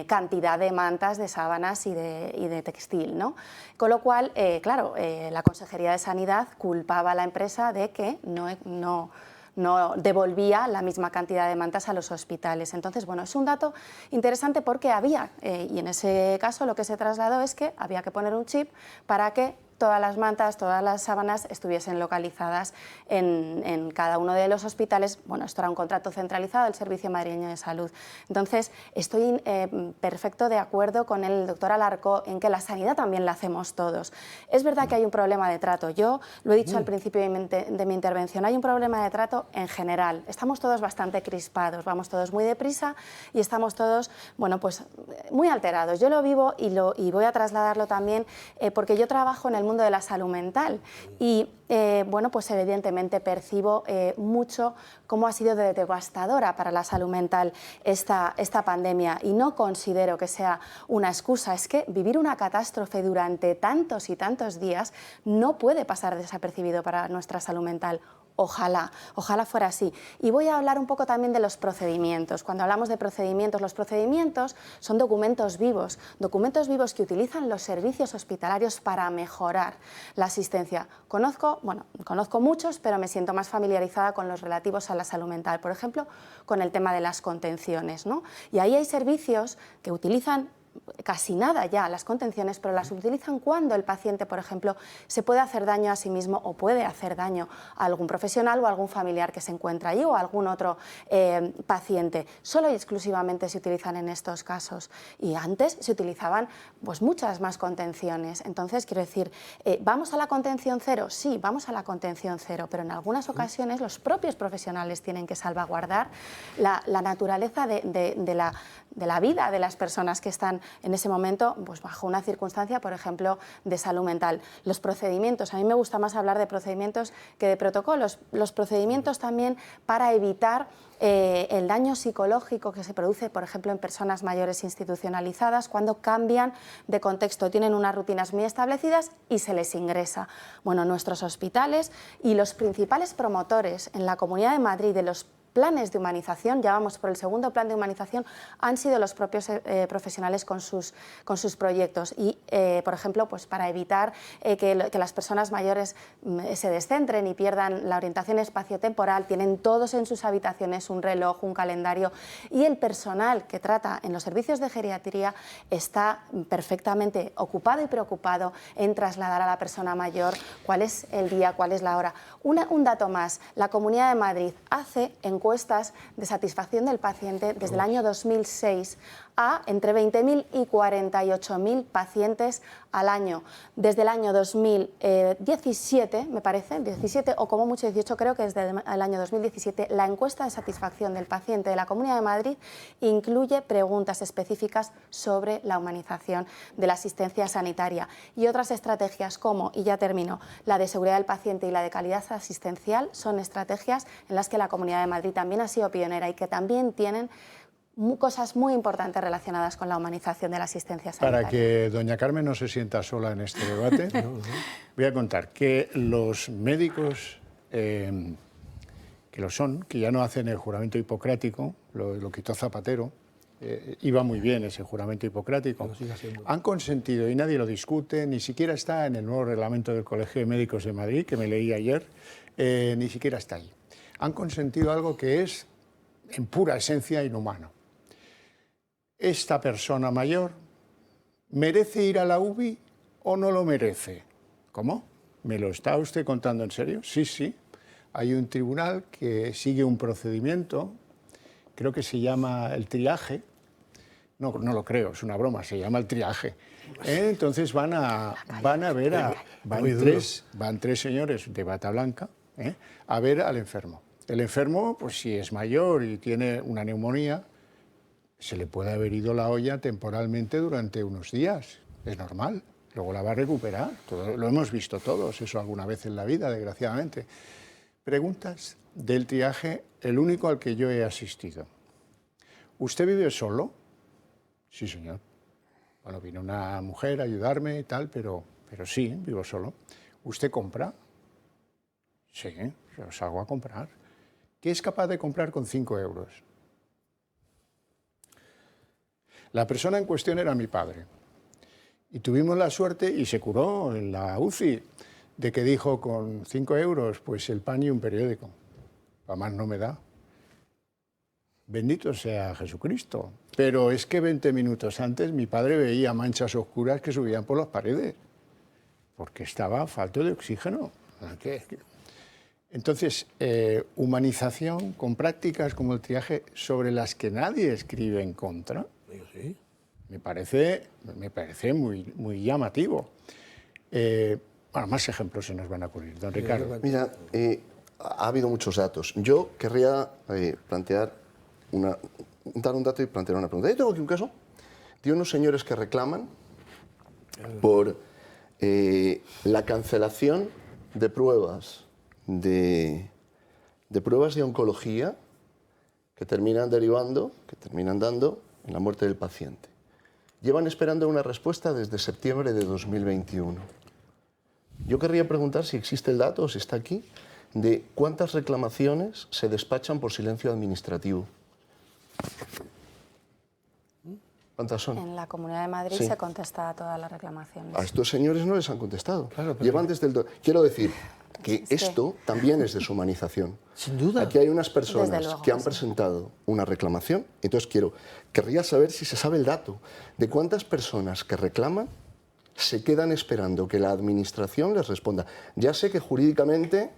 cantidad de mantas, de sábanas y de textil, ¿no? Con lo cual, claro, la Consejería de Sanidad culpaba a la empresa de que no devolvía la misma cantidad de mantas a los hospitales. Entonces, bueno, es un dato interesante porque había, y en ese caso lo que se trasladó es que había que poner un chip para que todas las mantas, todas las sábanas estuviesen localizadas en cada uno de los hospitales. Bueno, esto era un contrato centralizado del Servicio Madrileño de Salud. Entonces, estoy perfecto de acuerdo con el doctor Alarcó en que la sanidad también la hacemos todos. Es verdad que hay un problema de trato. Yo lo he dicho al principio de mi intervención, hay un problema de trato en general. Estamos todos bastante crispados, vamos todos muy deprisa y estamos todos, bueno, pues muy alterados. Yo lo vivo y voy a trasladarlo también porque yo trabajo en el mundo de la salud mental y bueno, pues evidentemente percibo mucho cómo ha sido devastadora para la salud mental esta pandemia y no considero que sea una excusa. Es que vivir una catástrofe durante tantos y tantos días no puede pasar desapercibido para nuestra salud mental. Ojalá, ojalá fuera así. Y voy a hablar un poco también de los procedimientos. Cuando hablamos de procedimientos, los procedimientos son documentos vivos que utilizan los servicios hospitalarios para mejorar la asistencia. Conozco muchos, pero me siento más familiarizada con los relativos a la salud mental, por ejemplo, con el tema de las contenciones, ¿no? Y ahí hay servicios que utilizan casi nada ya las contenciones, pero las utilizan cuando el paciente, por ejemplo, se puede hacer daño a sí mismo o puede hacer daño a algún profesional o a algún familiar que se encuentra allí o a algún otro paciente. Solo y exclusivamente se utilizan en estos casos y antes se utilizaban pues muchas más contenciones. Entonces, quiero decir, ¿vamos a la contención cero? Sí, vamos a la contención cero, pero en algunas ocasiones los propios profesionales tienen que salvaguardar la naturaleza de la vida de las personas que están en ese momento pues bajo una circunstancia, por ejemplo, de salud mental. Los procedimientos, a mí me gusta más hablar de procedimientos que de protocolos. Los procedimientos también para evitar el daño psicológico que se produce, por ejemplo, en personas mayores institucionalizadas cuando cambian de contexto, tienen unas rutinas muy establecidas y se les ingresa. Bueno, nuestros hospitales y los principales promotores en la Comunidad de Madrid de los planes de humanización, ya vamos por el segundo plan de humanización, han sido los propios profesionales con sus proyectos y, por ejemplo, pues para evitar que las personas mayores se descentren y pierdan la orientación espaciotemporal, tienen todos en sus habitaciones un reloj, un calendario y el personal que trata en los servicios de geriatría está perfectamente ocupado y preocupado en trasladar a la persona mayor cuál es el día, cuál es la hora. Un dato más, la Comunidad de Madrid hace encuestas de satisfacción del paciente desde el año 2006 a entre 20.000 y 48.000 pacientes al año. Desde el año 2017, me parece, 17 o como mucho 18, creo que desde el año 2017, la encuesta de satisfacción del paciente de la Comunidad de Madrid incluye preguntas específicas sobre la humanización de la asistencia sanitaria y otras estrategias como, y ya termino, la de seguridad del paciente y la de calidad asistencial son estrategias en las que la Comunidad de Madrid también ha sido pionera y que también tienen cosas muy importantes relacionadas con la humanización de la asistencia sanitaria. Para que doña Carmen no se sienta sola en este debate, voy a contar que los médicos que lo son, que ya no hacen el juramento hipocrático, lo quitó Zapatero, iba muy bien ese juramento hipocrático, han consentido, y nadie lo discute, ni siquiera está en el nuevo reglamento del Colegio de Médicos de Madrid, que me leí ayer, ni siquiera está ahí. Han consentido algo que es, en pura esencia, inhumano. ¿Esta persona mayor merece ir a la UBI o no lo merece? ¿Cómo? ¿Me lo está usted contando en serio? Sí, sí. Hay un tribunal que sigue un procedimiento, creo que se llama el triaje. No lo creo, es una broma, se llama el triaje. Entonces van a ver van tres señores de bata blanca a ver al enfermo. El enfermo, pues si es mayor y tiene una neumonía, se le puede haber ido la olla temporalmente durante unos días, es normal, luego la va a recuperar, lo hemos visto todos, eso alguna vez en la vida, desgraciadamente. Preguntas del triaje, el único al que yo he asistido. ¿Usted vive solo? Sí, señor. Bueno, vino una mujer a ayudarme y tal, pero sí, vivo solo. ¿Usted compra? Sí, yo salgo a comprar. ¿Qué es capaz de comprar con 5 euros? La persona en cuestión era mi padre. Y tuvimos la suerte, y se curó en la UCI, de que dijo con 5 euros, pues el pan y un periódico. Para más no me da. Bendito sea Jesucristo. Pero es que 20 minutos antes mi padre veía manchas oscuras que subían por las paredes. porque estaba falto de oxígeno. Entonces, humanización con prácticas como el triaje sobre las que nadie escribe en contra, Sí. me parece muy, muy llamativo. Bueno, más ejemplos se nos van a ocurrir, don Ricardo. Mira, ha habido muchos datos. Yo querría dar un dato y plantear una pregunta. Yo tengo aquí un caso de unos señores que reclaman por la cancelación de pruebas de pruebas de oncología que terminan dando en la muerte del paciente. Llevan esperando una respuesta desde septiembre de 2021. Yo querría preguntar si existe el dato, o si está aquí, de cuántas reclamaciones se despachan por silencio administrativo. ¿Cuántas son? En la Comunidad de Madrid Sí. se contesta a todas las reclamaciones. A estos señores no les han contestado. Claro, pero- Llevan desde el... Quiero decir que Es que- esto también es deshumanización. Sin duda. Aquí hay unas Desde personas luego, que han sí. presentado una reclamación. Entonces querría saber si se sabe el dato de cuántas personas que reclaman se quedan esperando que la administración les responda. Ya sé que jurídicamente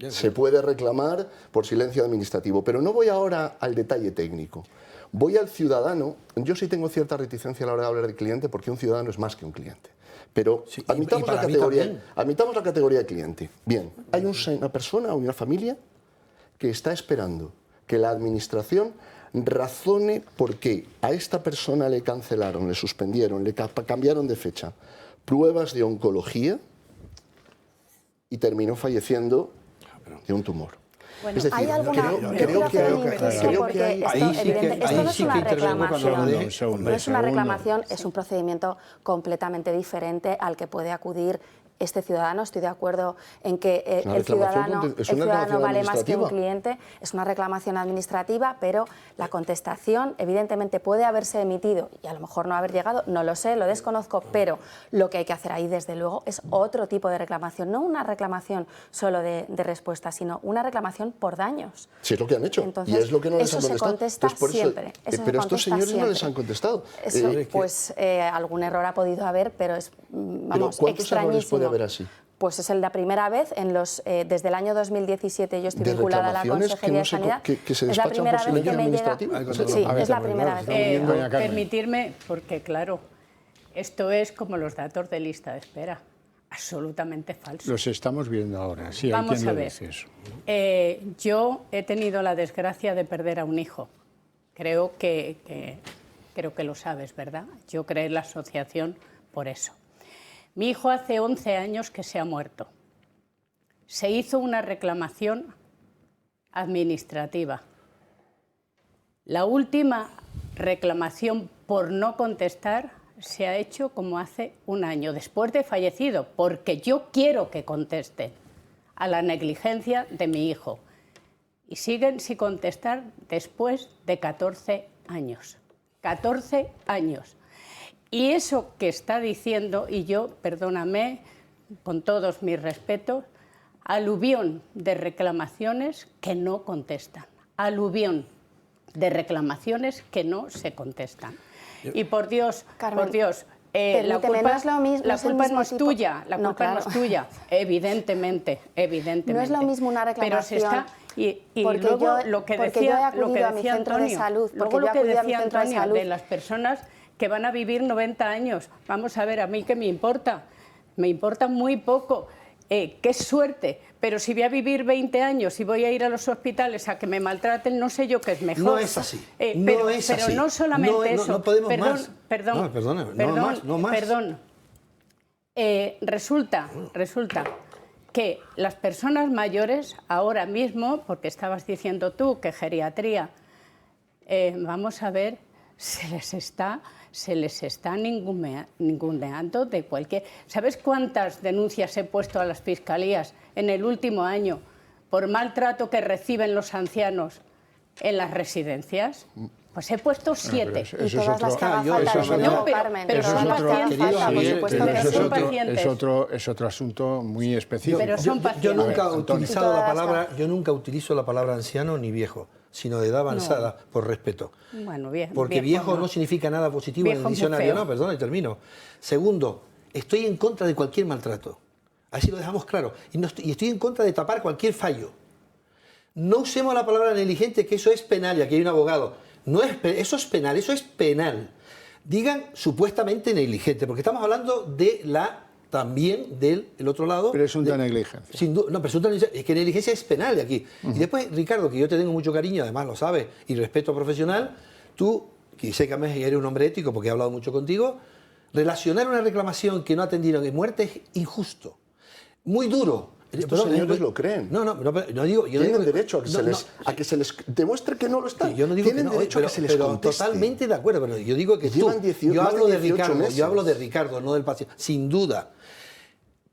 se puede reclamar por silencio administrativo, pero no voy ahora al detalle técnico. Voy al ciudadano. Yo sí tengo cierta reticencia a la hora de hablar del cliente, porque un ciudadano es más que un cliente. Pero Sí, admitamos, y para la mí categoría, también. admitamos la categoría de cliente. Bien, hay una persona o una familia que está esperando que la administración razone por qué a esta persona le cancelaron, le suspendieron, le cambiaron de fecha pruebas de oncología y terminó falleciendo de un tumor. Bueno, es decir, ¿Hay alguna, creo yo que quiero hacer hay- un inciso creo que porque hay- esto, ahí sí que- evidente, esto ahí no es sí una que intervengo cuando reclamación, hablo de- Un segundo, no es una segundo. reclamación, es un procedimiento completamente diferente al que puede acudir este ciudadano. Estoy de acuerdo en que Una el reclamación ciudadano, es una reclamación vale más que un administrativa. cliente, es una reclamación administrativa, pero la contestación evidentemente puede haberse emitido y a lo mejor no haber llegado, no lo sé, lo desconozco, pero lo que hay que hacer ahí desde luego es otro tipo de reclamación, no una reclamación solo de respuesta, sino una reclamación por daños. Si es lo que han hecho. Entonces, y es lo que no les eso han se contestado. contesta Entonces, por eso- siempre. Eso se pero estos contesta señores no les siempre. han contestado. Eso, Eh, pues algún error ha podido haber, pero es vamos, ¿cuántos errores puede extrañísimo. haber así? Pues es la primera vez desde el año 2017 yo estoy ¿De vinculada a la reclamaciones que Consejería no de se co- Sanidad. que se Es la despachan primera por vez que silencio me llega. administrativo? Sí, A ver, es la pero primera claro, vez. estamos viendo doña Carmen. Permitirme, porque claro, esto es como los datos de lista de espera, absolutamente falso. Los estamos viendo ahora, sí, hay Vamos quien a lo ver. dice eso. Yo he tenido la desgracia de perder a un hijo. Creo que lo sabes, ¿verdad? Yo creé la asociación por eso. Mi hijo hace 11 años que se ha muerto. Se hizo una reclamación administrativa. La última reclamación por no contestar se ha hecho como hace un año, después de fallecido, porque yo quiero que contesten a la negligencia de mi hijo. Y siguen sin contestar después de 14 años. 14 años. Y eso que está diciendo, y yo, perdóname, con todos mis respetos, aluvión de reclamaciones que no contestan. Aluvión de reclamaciones que no se contestan. Y por Dios, Carmen, la permíteme, culpa, no es lo mismo, no la es el culpa mismo no es tipo- tuya, la No, culpa no claro. es tuya, evidentemente. No es lo mismo una Pero se reclamación, está, y porque luego yo- lo que porque decía, yo he lo acudido que a mi decía centro de Antonio, salud, porque luego yo lo he que acudido a mi decía centro de Antonio salud. de las personas que van a vivir 90 años. Vamos a ver, a mí qué me importa muy poco. Qué suerte, pero si voy a vivir 20 años y voy a ir a los hospitales a que me maltraten, no sé yo qué es mejor. No es así. Pero, No es así. pero no solamente No, eso. no podemos perdón, más. Perdón, No, perdona, no perdón, más, no más. perdón. Resulta que las personas mayores ahora mismo, porque estabas diciendo tú que geriatría, vamos a ver, se les está ninguneando de cualquier... ¿Sabes cuántas denuncias he puesto a las fiscalías en el último año por maltrato que reciben los ancianos en las residencias? Pues he puesto 7. Eso Y es todas las otro- que haga yo- falta, eso desde es luego, otro- Carmen. pero todas son las que hagan pacientes, falta, por querido, supuesto pero que eso sí. son pacientes. Es otro asunto muy específico. Pero son Yo pacientes. nunca he A ver, Antonio. utilizado la Todas las palabra, yo nunca utilizo la palabra anciano ni viejo, sino de edad avanzada, por respeto. Bueno, bien. Porque viejo no significa nada positivo en Viejo el muy diccionario. feo. No, perdón, y termino. Segundo, estoy en contra de cualquier maltrato. Así lo dejamos claro. Y estoy en contra de tapar cualquier fallo. No usemos la palabra negligente, que eso es penal, y aquí hay un abogado. No es, eso es penal, eso es penal. Digan supuestamente negligente, porque estamos hablando de también del otro lado. Presunta negligencia. Sin duda, no, presunta negligencia, es que negligencia es penal de aquí. Y después, Ricardo, que yo te tengo mucho cariño, además lo sabes, y respeto profesional, tú, que sé que además eres un hombre ético porque he hablado mucho contigo, relacionar una reclamación que no atendieron en muerte es injusto. Muy duro. Estos señores lo creen. No digo... Tienen derecho a que se les demuestre que no lo están. Sí, yo no digo Tienen derecho a que se les conteste. Totalmente de acuerdo, pero yo digo que Llevan 18 yo hablo de meses. Ricardo, no del paciente. Sin duda.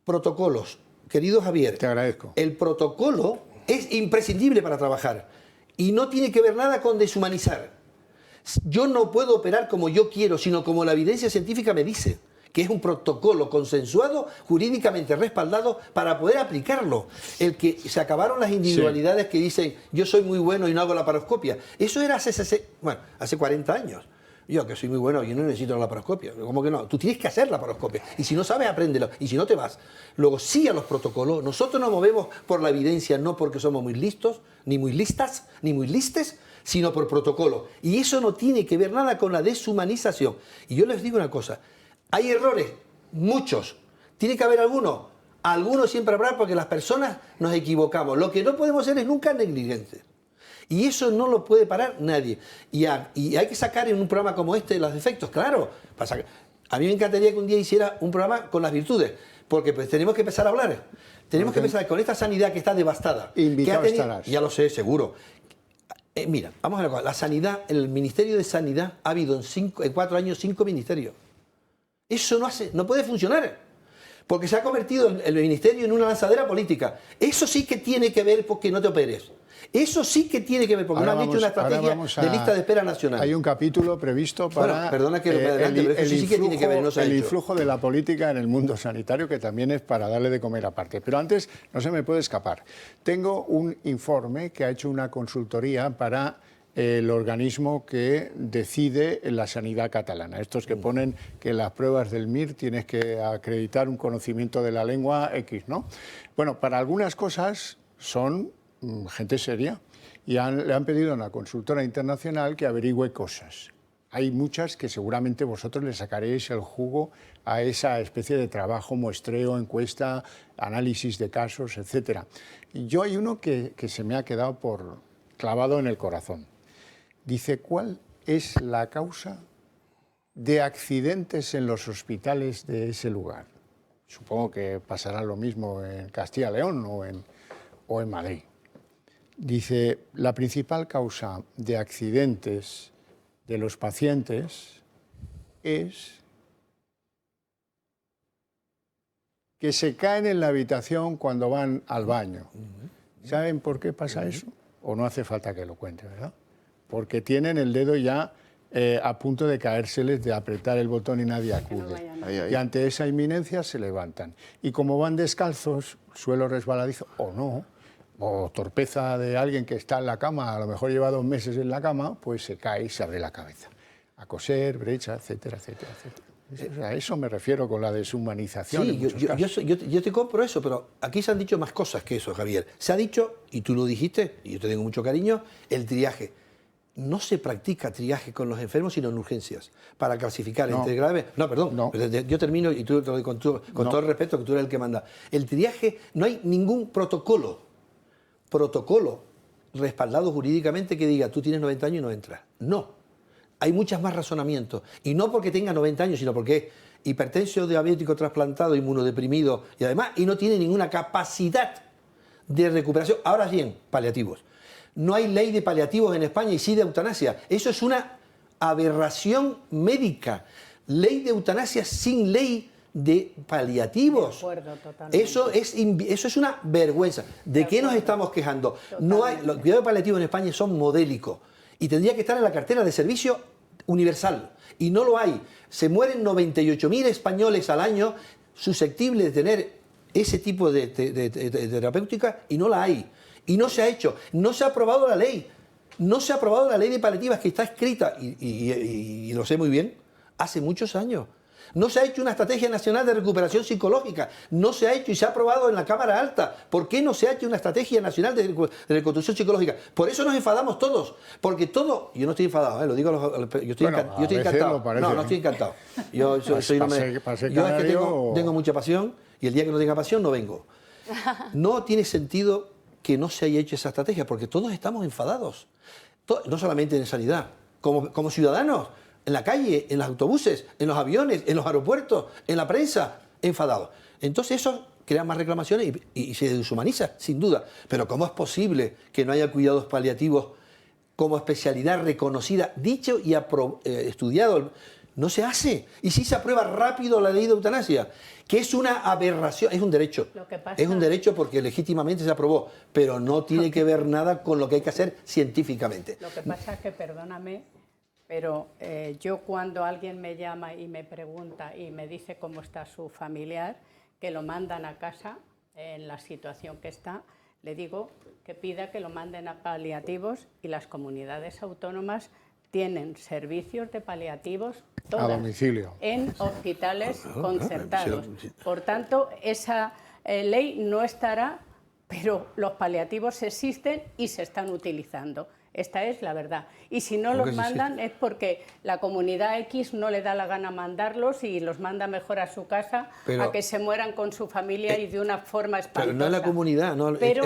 Protocolos. Querido Javier, te agradezco. El protocolo es imprescindible para trabajar y no tiene que ver nada con deshumanizar. Yo no puedo operar como yo quiero, sino como la evidencia científica me dice, que es un protocolo consensuado, jurídicamente respaldado, para poder aplicarlo. El que se acabaron las individualidades que dicen, yo soy muy bueno y no hago la laparoscopia. Eso era hace 40 años. Yo, que soy muy bueno, yo no necesito la laparoscopia. ¿Cómo que no? Tú tienes que hacer la laparoscopia. Y si no sabes, apréndelo. Y si no, te vas. Luego, sí a los protocolos. Nosotros nos movemos por la evidencia, no porque somos muy listos, ni muy listas, ni muy listes, sino por protocolo. Y eso no tiene que ver nada con la deshumanización. Y yo les digo una cosa. Hay errores, muchos. ¿Tiene que haber algunos? Algunos siempre habrá, porque las personas nos equivocamos. Lo que no podemos ser es nunca negligentes. Y eso no lo puede parar nadie. Y hay que sacar en un programa como este los defectos, claro. A mí me encantaría que un día hiciera un programa con las virtudes, porque pues tenemos que empezar a hablar. Tenemos que empezar con esta sanidad que está devastada. Invitado estarás. Ya lo sé, seguro. Mira, vamos a ver, la sanidad, el Ministerio de Sanidad ha habido en 4 años 5 ministerios. Eso no puede funcionar, porque se ha convertido el ministerio en una lanzadera política. Eso sí que tiene que ver porque no te operes. Eso sí que tiene que ver, porque no han hecho una estrategia de lista de espera nacional. Hay un capítulo previsto para bueno, perdona que lo adelante, pero eso sí que tiene que ver, no se ha hecho. El influjo de la política en el mundo sanitario, que también es para darle de comer aparte. Pero antes, no se me puede escapar. Tengo un informe que ha hecho una consultoría para el organismo que decide en la sanidad catalana. Estos que ponen que en las pruebas del MIR tienes que acreditar un conocimiento de la lengua X, ¿no? Bueno, para algunas cosas son gente seria y le han pedido a una consultora internacional que averigüe cosas. Hay muchas que seguramente vosotros le sacaréis el jugo a esa especie de trabajo, muestreo, encuesta, análisis de casos, etc. Y yo hay uno que se me ha quedado clavado en el corazón. Dice, ¿cuál es la causa de accidentes en los hospitales de ese lugar? Supongo que pasará lo mismo en Castilla y León o en Madrid. Dice, la principal causa de accidentes de los pacientes es que se caen en la habitación cuando van al baño. ¿Saben por qué pasa eso? O no hace falta que lo cuente, ¿verdad? Porque tienen el dedo ya a punto de caérseles de apretar el botón y nadie acude. Y ante esa inminencia se levantan. Y como van descalzos, suelo resbaladizo o no, o torpeza de alguien que está en la cama, a lo mejor lleva 2 meses en la cama, pues se cae y se abre la cabeza. A coser, brecha, etcétera, etcétera, etcétera. A eso me refiero con la deshumanización. Sí, yo te compro eso, pero aquí se han dicho más cosas que eso, Javier. Se ha dicho, y tú lo dijiste, y yo te tengo mucho cariño, el triaje. No se practica triaje con los enfermos, sino en urgencias, para clasificar entre graves... No, perdón, no. Yo termino y tú con todo el respeto, que tú eres el que manda. El triaje, no hay ningún protocolo respaldado jurídicamente que diga, tú tienes 90 años y no entras. No. Hay muchas más razonamientos. Y no porque tenga 90 años, sino porque es hipertenso, diabético, trasplantado, inmunodeprimido, y además, y no tiene ninguna capacidad de recuperación. Ahora bien, paliativos. No hay ley de paliativos en España y sí de eutanasia. Eso es una aberración médica. Ley de eutanasia sin ley de paliativos. De acuerdo, totalmente. Eso es una vergüenza. ¿De qué nos estamos quejando? No hay, los cuidados paliativos en España son modélicos y tendría que estar en la cartera de servicio universal. Y no lo hay. Se mueren 98.000 españoles al año susceptibles de tener ese tipo de terapéutica y no la hay. Y no se ha hecho. No se ha aprobado la ley. No se ha aprobado la ley de paliativas que está escrita, y lo sé muy bien, hace muchos años. No se ha hecho una estrategia nacional de recuperación psicológica. No se ha hecho y se ha aprobado en la Cámara Alta. ¿Por qué no se ha hecho una estrategia nacional de reconstrucción psicológica? Por eso nos enfadamos todos. Porque todo... Yo no estoy enfadado, lo digo yo estoy, yo estoy encantado. No estoy encantado. Yo soy un hombre... Yo es que tengo mucha pasión y el día que no tenga pasión no vengo. No tiene sentido que no se haya hecho esa estrategia porque todos estamos enfadados. No solamente en sanidad. Como ciudadanos, en la calle, en los autobuses, en los aviones, en los aeropuertos, en la prensa, enfadados. Entonces eso crea más reclamaciones y se deshumaniza, sin duda. Pero ¿cómo es posible que no haya cuidados paliativos como especialidad reconocida, dicho y estudiado? No se hace. Y si se aprueba rápido la ley de eutanasia, que es una aberración, es un derecho. Es un derecho porque legítimamente se aprobó, pero no tiene que ver nada con lo que hay que hacer científicamente. Lo que pasa es que, perdóname, pero yo cuando alguien me llama y me pregunta y me dice cómo está su familiar, que lo mandan a casa en la situación que está, le digo que pida que lo manden a paliativos y las comunidades autónomas tienen servicios de paliativos todas, a domicilio, en hospitales concertados. Por tanto, esa ley no estará, pero los paliativos existen y se están utilizando. Esta es la verdad. Y si no los mandan es porque la comunidad X no le da la gana mandarlos y los manda mejor a su casa a que se mueran con su familia y de una forma espantosa. Pero no es la comunidad, no, pero,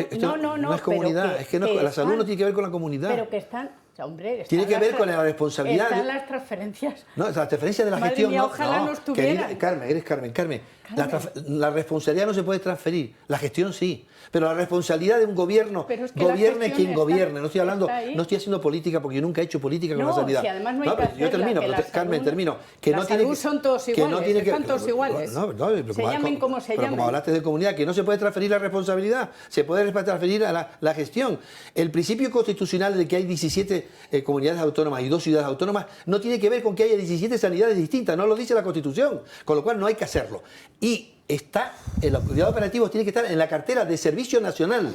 no es comunidad, es que la salud no tiene que ver con la comunidad. Pero que están... Hombre, tiene que ver con la responsabilidad. Están las transferencias. No, las transferencias de la gestión. Mía, ojalá no estuvieran. Carmen. La responsabilidad no se puede transferir, la gestión sí. Pero la responsabilidad de un gobierno, gobierne quien gobierne. No estoy hablando, no estoy haciendo política porque yo nunca he hecho política con la sanidad. Si además no hay que yo termino, Carmen, termino. Que la salud son todos iguales, están todos iguales. Se llamen como se llamen. Como hablaste de comunidad, que no se puede transferir la responsabilidad, se puede transferir a la gestión. El principio constitucional de que hay 17 comunidades autónomas y 2 ciudades autónomas no tiene que ver con que haya 17 sanidades distintas, no lo dice la Constitución, con lo cual no hay que hacerlo. Y los cuidados operativos tienen que estar en la cartera de Servicio Nacional.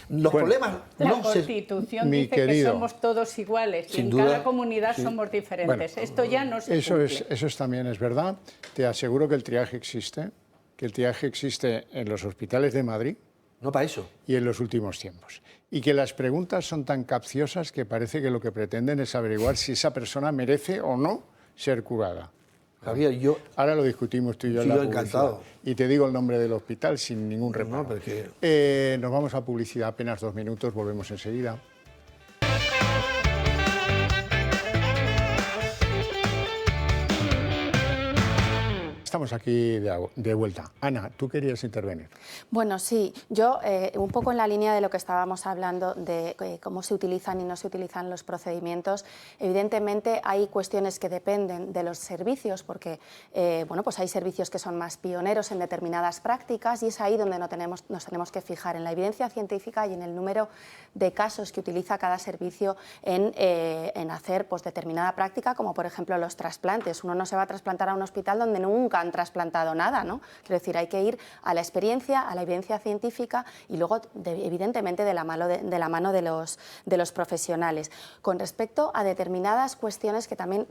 Los problemas la Constitución dice que somos todos iguales y en cada comunidad somos diferentes. Esto ya no se cumple. Eso también es verdad. Te aseguro que el triaje existe, en los hospitales de Madrid. No para eso. Y en los últimos tiempos. Y que las preguntas son tan capciosas que parece que lo que pretenden es averiguar si esa persona merece o no ser curada. Javier, ahora lo discutimos tú y yo en la publicidad. Encantado. Y te digo el nombre del hospital sin ningún reparo. No, porque... nos vamos a publicidad, apenas 2 minutos, volvemos enseguida. Estamos aquí de vuelta. Ana, tú querías intervenir. Bueno, sí, yo un poco en la línea de lo que estábamos hablando de cómo se utilizan y no se utilizan los procedimientos. Evidentemente hay cuestiones que dependen de los servicios porque bueno, pues hay servicios que son más pioneros en determinadas prácticas y es ahí donde nos tenemos que fijar en la evidencia científica y en el número de casos que utiliza cada servicio en hacer pues, determinada práctica, como por ejemplo los trasplantes. Uno no se va a trasplantar a un hospital donde nunca han trasplantado nada, ¿no? Quiero decir, hay que ir a la experiencia, a la evidencia científica y luego, evidentemente, de la mano de los profesionales. Con respecto a determinadas cuestiones que también,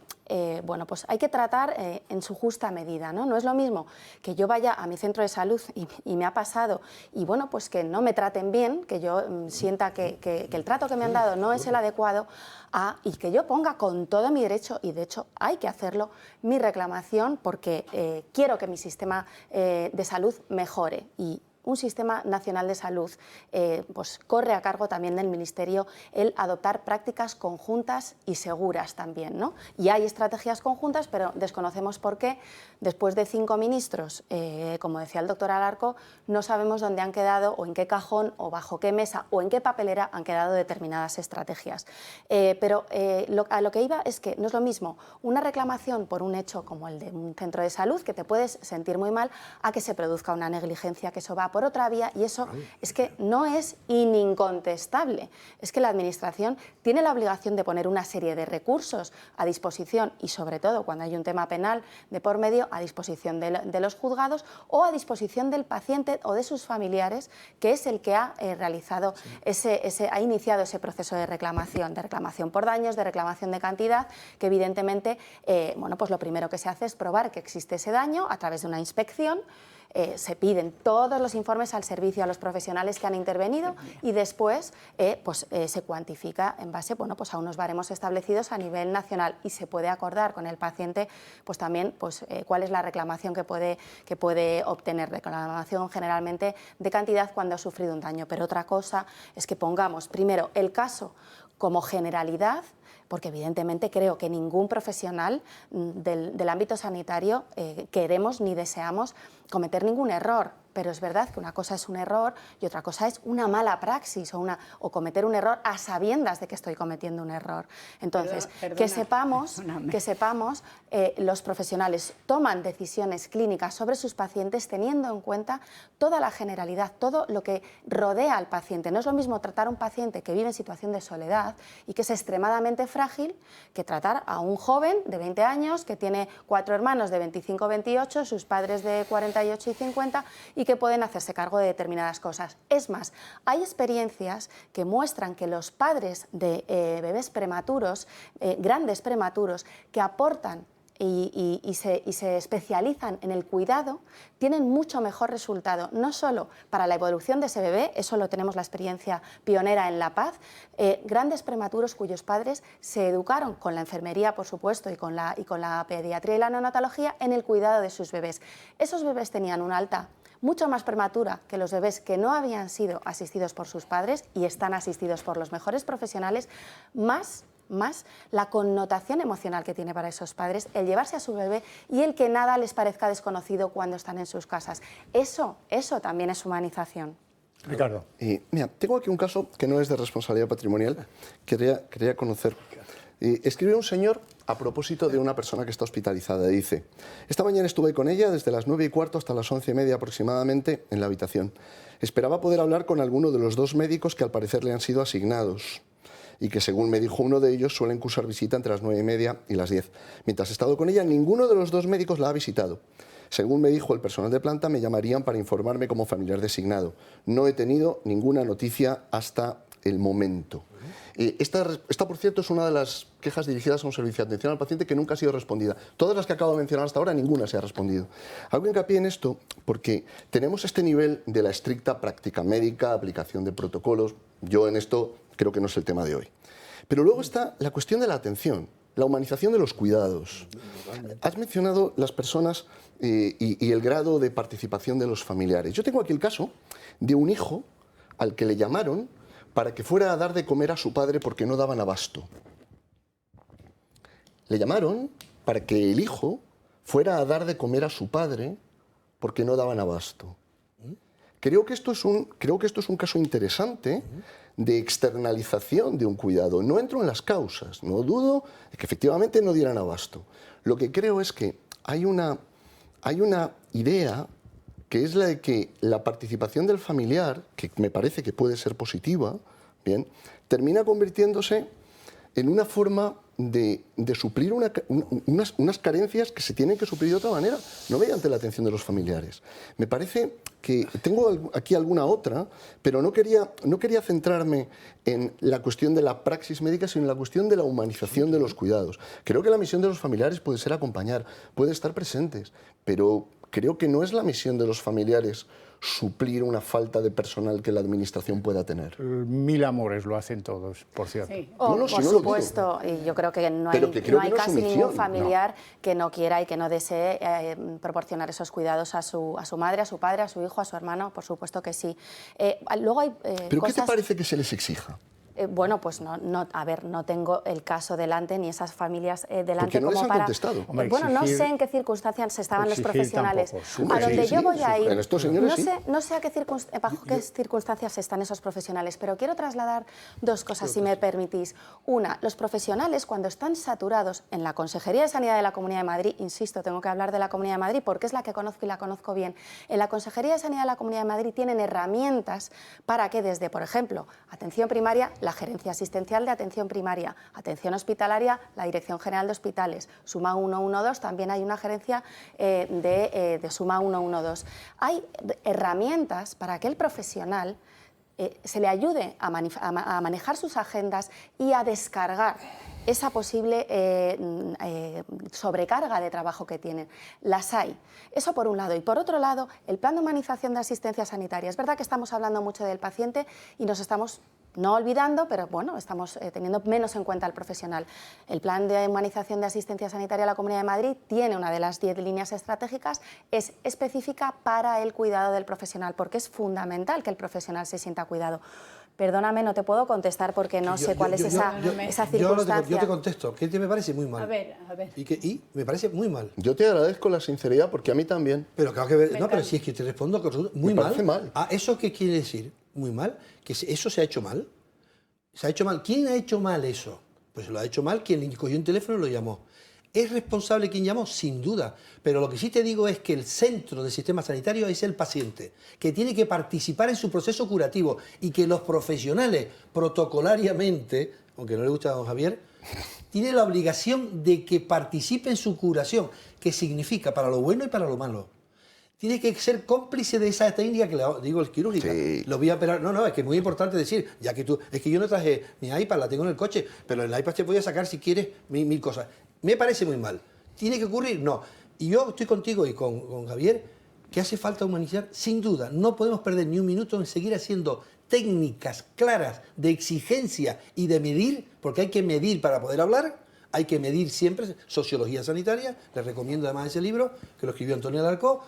bueno, pues hay que tratar en su justa medida, ¿no? No es lo mismo que yo vaya a mi centro de salud y me ha pasado y, bueno, pues que no me traten bien, que yo sienta que el trato que me han dado no es el adecuado y que yo ponga con todo mi derecho, y de hecho hay que hacerlo, mi reclamación porque quiero que mi sistema de salud mejore y un sistema nacional de salud pues corre a cargo también del Ministerio el adoptar prácticas conjuntas y seguras también, ¿no? Y hay estrategias conjuntas, pero desconocemos por qué, después de 5 ministros, como decía el doctor Alarco, no sabemos dónde han quedado o en qué cajón o bajo qué mesa o en qué papelera han quedado determinadas estrategias. Pero a lo que iba es que no es lo mismo una reclamación por un hecho como el de un centro de salud, que te puedes sentir muy mal, a que se produzca una negligencia, que eso va por otra vía y eso es que no es incontestable. Es que la Administración tiene la obligación de poner una serie de recursos a disposición y sobre todo cuando hay un tema penal de por medio a disposición de los juzgados o a disposición del paciente o de sus familiares, que es el que ha realizado ha iniciado ese proceso de reclamación por daños, de reclamación de cantidad, que evidentemente bueno, pues lo primero que se hace es probar que existe ese daño a través de una inspección. Se piden todos los informes al servicio a los profesionales que han intervenido y después se cuantifica en base pues a unos baremos establecidos a nivel nacional y se puede acordar con el paciente pues también cuál es la reclamación que puede obtener. Reclamación generalmente de cantidad cuando ha sufrido un daño, pero otra cosa es que pongamos primero el caso como generalidad, porque evidentemente creo que ningún profesional del ámbito sanitario queremos ni deseamos cometer ningún error, pero es verdad que una cosa es un error y otra cosa es una mala praxis o cometer un error a sabiendas de que estoy cometiendo un error. Entonces, que sepamos los profesionales toman decisiones clínicas sobre sus pacientes teniendo en cuenta toda la generalidad, todo lo que rodea al paciente. No es lo mismo tratar a un paciente que vive en situación de soledad y que es extremadamente frágil que tratar a un joven de 20 años que tiene 4 hermanos de 25 o 28, sus padres de 48 y 50 y que pueden hacerse cargo de determinadas cosas. Es más, hay experiencias que muestran que los padres de bebés prematuros, grandes prematuros, que aportan y se especializan en el cuidado, tienen mucho mejor resultado, no solo para la evolución de ese bebé, eso lo tenemos la experiencia pionera en La Paz, grandes prematuros cuyos padres se educaron con la enfermería, por supuesto, y con la pediatría y la neonatología en el cuidado de sus bebés. Esos bebés tenían una alta mucho más prematura que los bebés que no habían sido asistidos por sus padres y están asistidos por los mejores profesionales, más la connotación emocional que tiene para esos padres el llevarse a su bebé y el que nada les parezca desconocido cuando están en sus casas. Eso también es humanización. Ricardo. Mira, tengo aquí un caso que no es de responsabilidad patrimonial, quería conocer. Escribe un señor a propósito de una persona que está hospitalizada. Dice: esta mañana estuve con ella desde las 9:15 hasta las 11:30 aproximadamente en la habitación. Esperaba poder hablar con alguno de los 2 médicos que al parecer le han sido asignados y que, según me dijo uno de ellos, suelen cursar visita entre las 9:30 y las 10. Mientras he estado con ella, ninguno de los 2 médicos la ha visitado. Según me dijo el personal de planta, me llamarían para informarme como familiar designado. No he tenido ninguna noticia hasta el momento. Esta, por cierto, es una de las quejas dirigidas a un servicio de atención al paciente que nunca ha sido respondida. Todas las que acabo de mencionar hasta ahora, ninguna se ha respondido. Hago hincapié en esto porque tenemos este nivel de la estricta práctica médica, aplicación de protocolos. Yo en esto creo que no es el tema de hoy. Pero luego está la cuestión de la atención, la humanización de los cuidados. Has mencionado las personas y el grado de participación de los familiares. Yo tengo aquí el caso de un hijo al que le llamaron para que fuera a dar de comer a su padre porque no daban abasto. Le llamaron para que el hijo fuera a dar de comer a su padre porque no daban abasto. Creo que esto es un caso interesante de externalización de un cuidado. No entro en las causas, no dudo de que efectivamente no dieran abasto. Lo que creo es que hay una idea que es la de que la participación del familiar, que me parece que puede ser positiva, bien, termina convirtiéndose en una forma de suplir unas carencias que se tienen que suplir de otra manera, no mediante la atención de los familiares. Me parece que tengo aquí alguna otra, pero no quería centrarme en la cuestión de la praxis médica, sino en la cuestión de la humanización de los cuidados. Creo que la misión de los familiares puede ser acompañar, puede estar presentes, pero creo que no es la misión de los familiares suplir una falta de personal que la administración pueda tener. Mil amores lo hacen todos, por cierto. Sí. Por supuesto, y yo creo que no hay casi ningún familiar que no quiera y que no desee proporcionar esos cuidados a su madre, a su padre, a su hijo, a su hermano, por supuesto que sí. Luego hay ¿Pero qué te parece que se les exija? Bueno, pues a ver, no tengo el caso delante ni esas familias delante. Porque no como les han para... contestado. Hombre, bueno, no exigir- sé en qué circunstancias estaban los exigir profesionales. tampoco. A donde Sí, yo voy a ir, en estos señores sí. no sé bajo qué circunstancias están esos profesionales, pero quiero trasladar dos cosas, si me permitís. Una, los profesionales cuando están saturados en la Consejería de Sanidad de la Comunidad de Madrid, insisto, tengo que hablar de la Comunidad de Madrid porque es la que conozco y la conozco bien, en la Consejería de Sanidad de la Comunidad de Madrid tienen herramientas para que desde, por ejemplo, atención primaria, la gerencia asistencial de atención primaria, atención hospitalaria, la Dirección General de Hospitales, Suma 112, también hay una gerencia de Suma 112. Hay herramientas para que el profesional se le ayude a manejar sus agendas y a descargar esa posible sobrecarga de trabajo que tienen. Las hay. Eso por un lado. Y por otro lado, el plan de humanización de asistencia sanitaria. Es verdad que estamos hablando mucho del paciente y nos estamos no olvidando, pero bueno, estamos teniendo menos en cuenta al profesional. El plan de humanización de asistencia sanitaria de la Comunidad de Madrid tiene una de las 10 líneas estratégicas, es específica para el cuidado del profesional, porque es fundamental que el profesional se sienta cuidado. Perdóname, no te puedo contestar porque no sé cuál es esa circunstancia. Yo te contesto, que me parece muy mal. A ver. Y me parece muy mal. Yo te agradezco la sinceridad porque a mí también. Pero claro que ver, no, pero si es que te respondo muy Me mal. parece mal. Ah, ¿eso qué quiere decir? Muy mal. Que eso se ha hecho mal. Se ha hecho mal. ¿Quién ha hecho mal eso? Pues lo ha hecho mal quien le cogió un teléfono y lo llamó. ¿Es responsable quien llamó? Sin duda. Pero lo que sí te digo es que el centro del sistema sanitario es el paciente, que tiene que participar en su proceso curativo y que los profesionales, protocolariamente, aunque no le gusta a don Javier, tienen la obligación de que participe en su curación, que significa para lo bueno y para lo malo. Tiene que ser cómplice de esa técnica que le digo, el quirúrgica. Sí. Lo voy a operar. No, es que es muy importante decir, ya que tú, es que yo no traje mi iPad, la tengo en el coche, pero en el iPad te voy a sacar si quieres mil cosas. Me parece muy mal. ¿Tiene que ocurrir? No. Y yo estoy contigo y con Javier, que hace falta humanizar, sin duda. No podemos perder ni un minuto en seguir haciendo técnicas claras de exigencia y de medir, porque hay que medir para poder hablar. Hay que medir siempre sociología sanitaria. Les recomiendo además ese libro, que lo escribió Antonio Alarcó.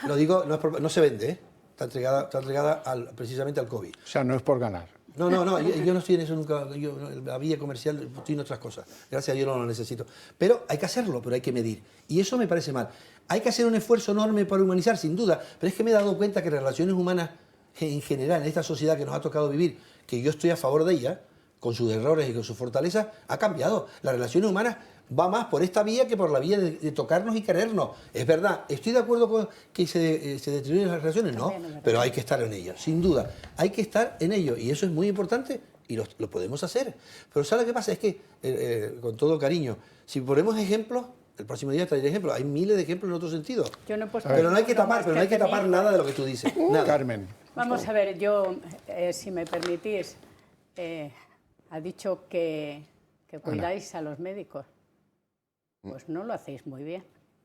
Lo digo, no se vende, está entregada precisamente al COVID. O sea, no es por ganar. No, yo no estoy en eso nunca. La vía comercial estoy en otras cosas. Gracias a Dios no lo necesito. Pero hay que hacerlo, pero hay que medir. Y eso me parece mal. Hay que hacer un esfuerzo enorme para humanizar, sin duda. Pero es que me he dado cuenta que las relaciones humanas en general, en esta sociedad que nos ha tocado vivir, que yo estoy a favor de ella, con sus errores y con sus fortalezas, ha cambiado. Las relaciones humanas va más por esta vía que por la vía de tocarnos y querernos. Es verdad, estoy de acuerdo con que se deterioren las relaciones, no, pero hay que estar en ello, sin duda. Hay que estar en ello y eso es muy importante y lo podemos hacer. Pero ¿sabes lo que pasa? Es que, con todo cariño, si ponemos ejemplos, el próximo día traeré ejemplos, hay miles de ejemplos en otro sentido. Yo no he puesto Pero no hay que ninguno tapar, más que nada de lo que tú dices. Nada. Carmen. Vamos a ver, yo, si me permitís, ha dicho que cuidáis a los médicos. Pues no lo hacéis muy bien.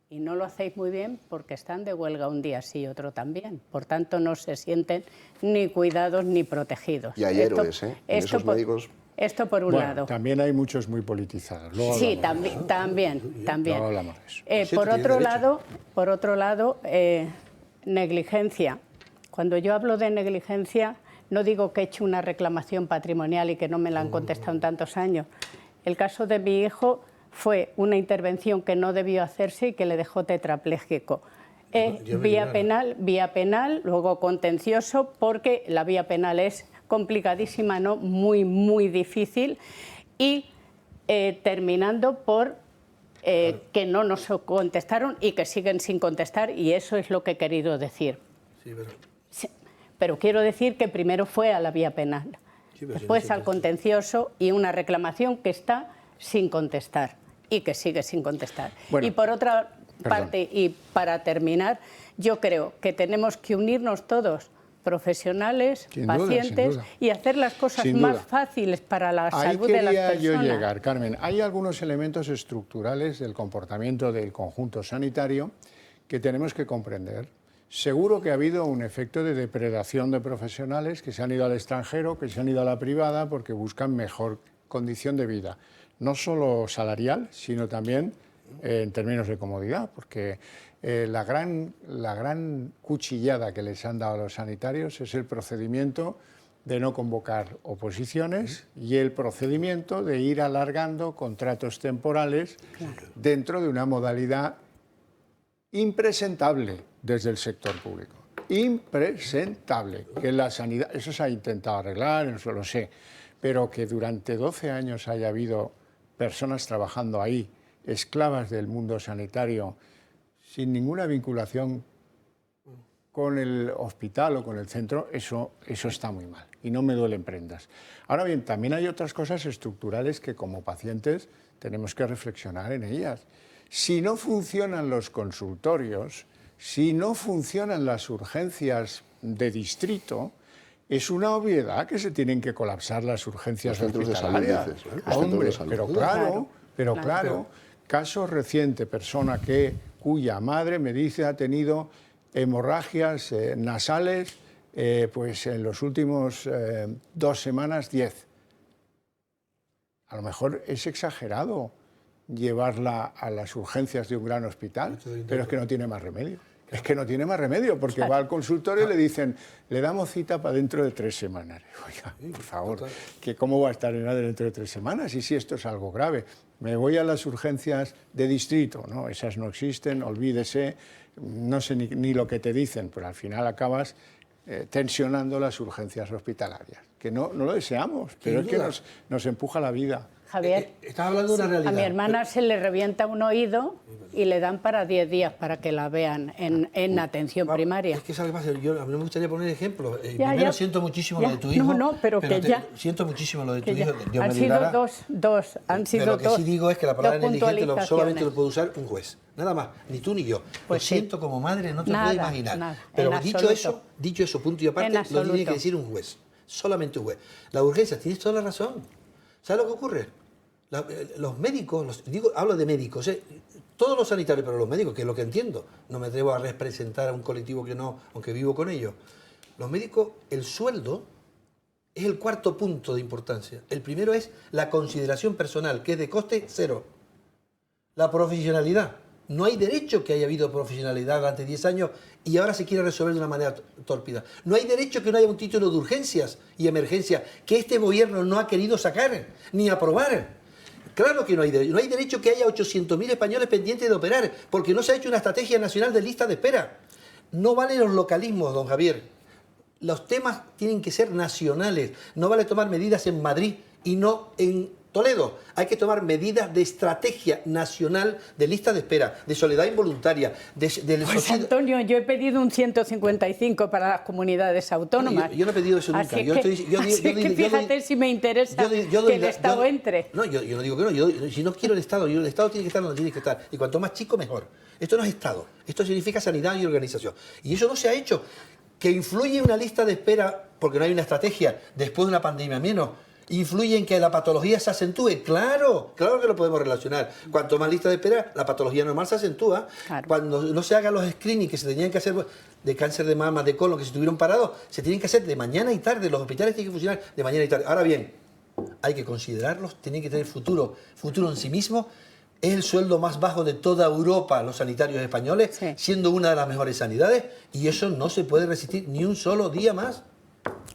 Y no lo hacéis muy bien porque están de huelga un día sí y otro también. Por tanto, no se sienten ni cuidados ni protegidos. Y hay héroes, ¿eh? En esos médicos. Esto por un lado. También hay muchos muy politizados. Luego Sí, hablamos también. Luego hablamos de eso. Por otro lado, negligencia. Cuando yo hablo de negligencia, no digo que he hecho una reclamación patrimonial y que no me la han contestado en tantos años. El caso de mi hijo fue una intervención que no debió hacerse y que le dejó tetrapléjico. Vía penal, luego contencioso, porque la vía penal es complicadísima, ¿no? Muy difícil, y terminando por que no nos contestaron y que siguen sin contestar, y eso es lo que he querido decir. Pero quiero decir que primero fue a la vía penal, después al contencioso y una reclamación que está sin contestar y que sigue sin contestar. Bueno, y por otra parte, y para terminar, yo creo que tenemos que unirnos todos, profesionales, pacientes, y hacer las cosas más fáciles para la salud de las personas. Ahí quería yo llegar, Carmen. Hay algunos elementos estructurales del comportamiento del conjunto sanitario que tenemos que comprender. Seguro que ha habido un efecto de depredación de profesionales que se han ido al extranjero, que se han ido a la privada porque buscan mejor condición de vida. No solo salarial, sino también en términos de comodidad, porque la gran cuchillada que les han dado a los sanitarios es el procedimiento de no convocar oposiciones y el procedimiento de ir alargando contratos temporales dentro de una modalidad impresentable desde el sector público. Impresentable. Que la sanidad, eso se ha intentado arreglar, eso lo sé, pero que durante 12 años haya habido personas trabajando ahí, esclavas del mundo sanitario, sin ninguna vinculación con el hospital o con el centro, eso está muy mal y no me duelen prendas. Ahora bien, también hay otras cosas estructurales que como pacientes tenemos que reflexionar en ellas. Si no funcionan los consultorios, si no funcionan las urgencias de distrito, es una obviedad que se tienen que colapsar las urgencias hospitalarias. Hombre, pero claro, caso reciente, persona cuya madre me dice ha tenido hemorragias nasales, pues en los últimos 2 semanas 10. A lo mejor es exagerado llevarla a las urgencias de un gran hospital, pero es que no tiene más remedio. Es que no tiene más remedio, porque va al consultorio y le dicen, le damos cita para dentro de 3 semanas. Oiga, por favor, ¿que ¿cómo va a estar en dentro de 3 semanas? Y si esto es algo grave. Me voy a las urgencias de distrito, no, esas no existen, olvídese, no sé ni lo que te dicen, pero al final acabas tensionando las urgencias hospitalarias, que no lo deseamos, pero es que nos empuja la vida. Javier, estás hablando de una realidad. A mi hermana se le revienta un oído y le dan para 10 días para que la vean en atención primaria. Es que ¿sabes qué pasa? A mí me gustaría poner ejemplos. Primero siento muchísimo lo de tu hijo. Pero que ya. Siento muchísimo lo de tu hijo. Han sido dos. Han sido lo que sí digo es que la palabra negligente solamente lo puede usar un juez. Nada más, ni tú ni yo. Pues lo siento como madre, no te puedo imaginar. Pero dicho eso, punto y aparte, lo tiene que decir un juez. Solamente un juez. La urgencia, tienes toda la razón. ¿Sabes lo que ocurre? Los médicos, hablo de médicos, todos los sanitarios, pero los médicos, que es lo que entiendo, no me atrevo a representar a un colectivo que no, aunque vivo con ellos. Los médicos, el sueldo es el 4.º punto de importancia. El primero es la consideración personal, que es de coste 0. La profesionalidad. No hay derecho que haya habido profesionalidad durante 10 años y ahora se quiere resolver de una manera tórpida. No hay derecho que no haya un título de urgencias y emergencia que este gobierno no ha querido sacar ni aprobar. Claro que no hay derecho. No hay derecho que haya 800.000 españoles pendientes de operar, porque no se ha hecho una estrategia nacional de lista de espera. No valen los localismos, don Javier. Los temas tienen que ser nacionales. No vale tomar medidas en Madrid y no en Toledo. Hay que tomar medidas de estrategia nacional de lista de espera, de soledad involuntaria, Pues Antonio, yo he pedido un 155 para las comunidades autónomas. Yo no he pedido eso nunca. Fíjate si me interesa que el Estado entre. No, yo no digo que no. Si no quiero el Estado, el Estado tiene que estar donde tiene que estar. Y cuanto más chico, mejor. Esto no es Estado. Esto significa sanidad y organización. Y eso no se ha hecho. Que influye una lista de espera, porque no hay una estrategia, después de una pandemia menos, influye en que la patología se acentúe. Claro que lo podemos relacionar. Cuanto más lista de espera, la patología normal se acentúa. Claro. Cuando no se hagan los screenings que se tenían que hacer de cáncer de mama, de colon, que se estuvieron parados, se tienen que hacer de mañana y tarde. Los hospitales tienen que funcionar de mañana y tarde. Ahora bien, hay que considerarlos, tienen que tener futuro en sí mismos. Es el sueldo más bajo de toda Europa, los sanitarios españoles, siendo una de las mejores sanidades, y eso no se puede resistir ni un solo día más.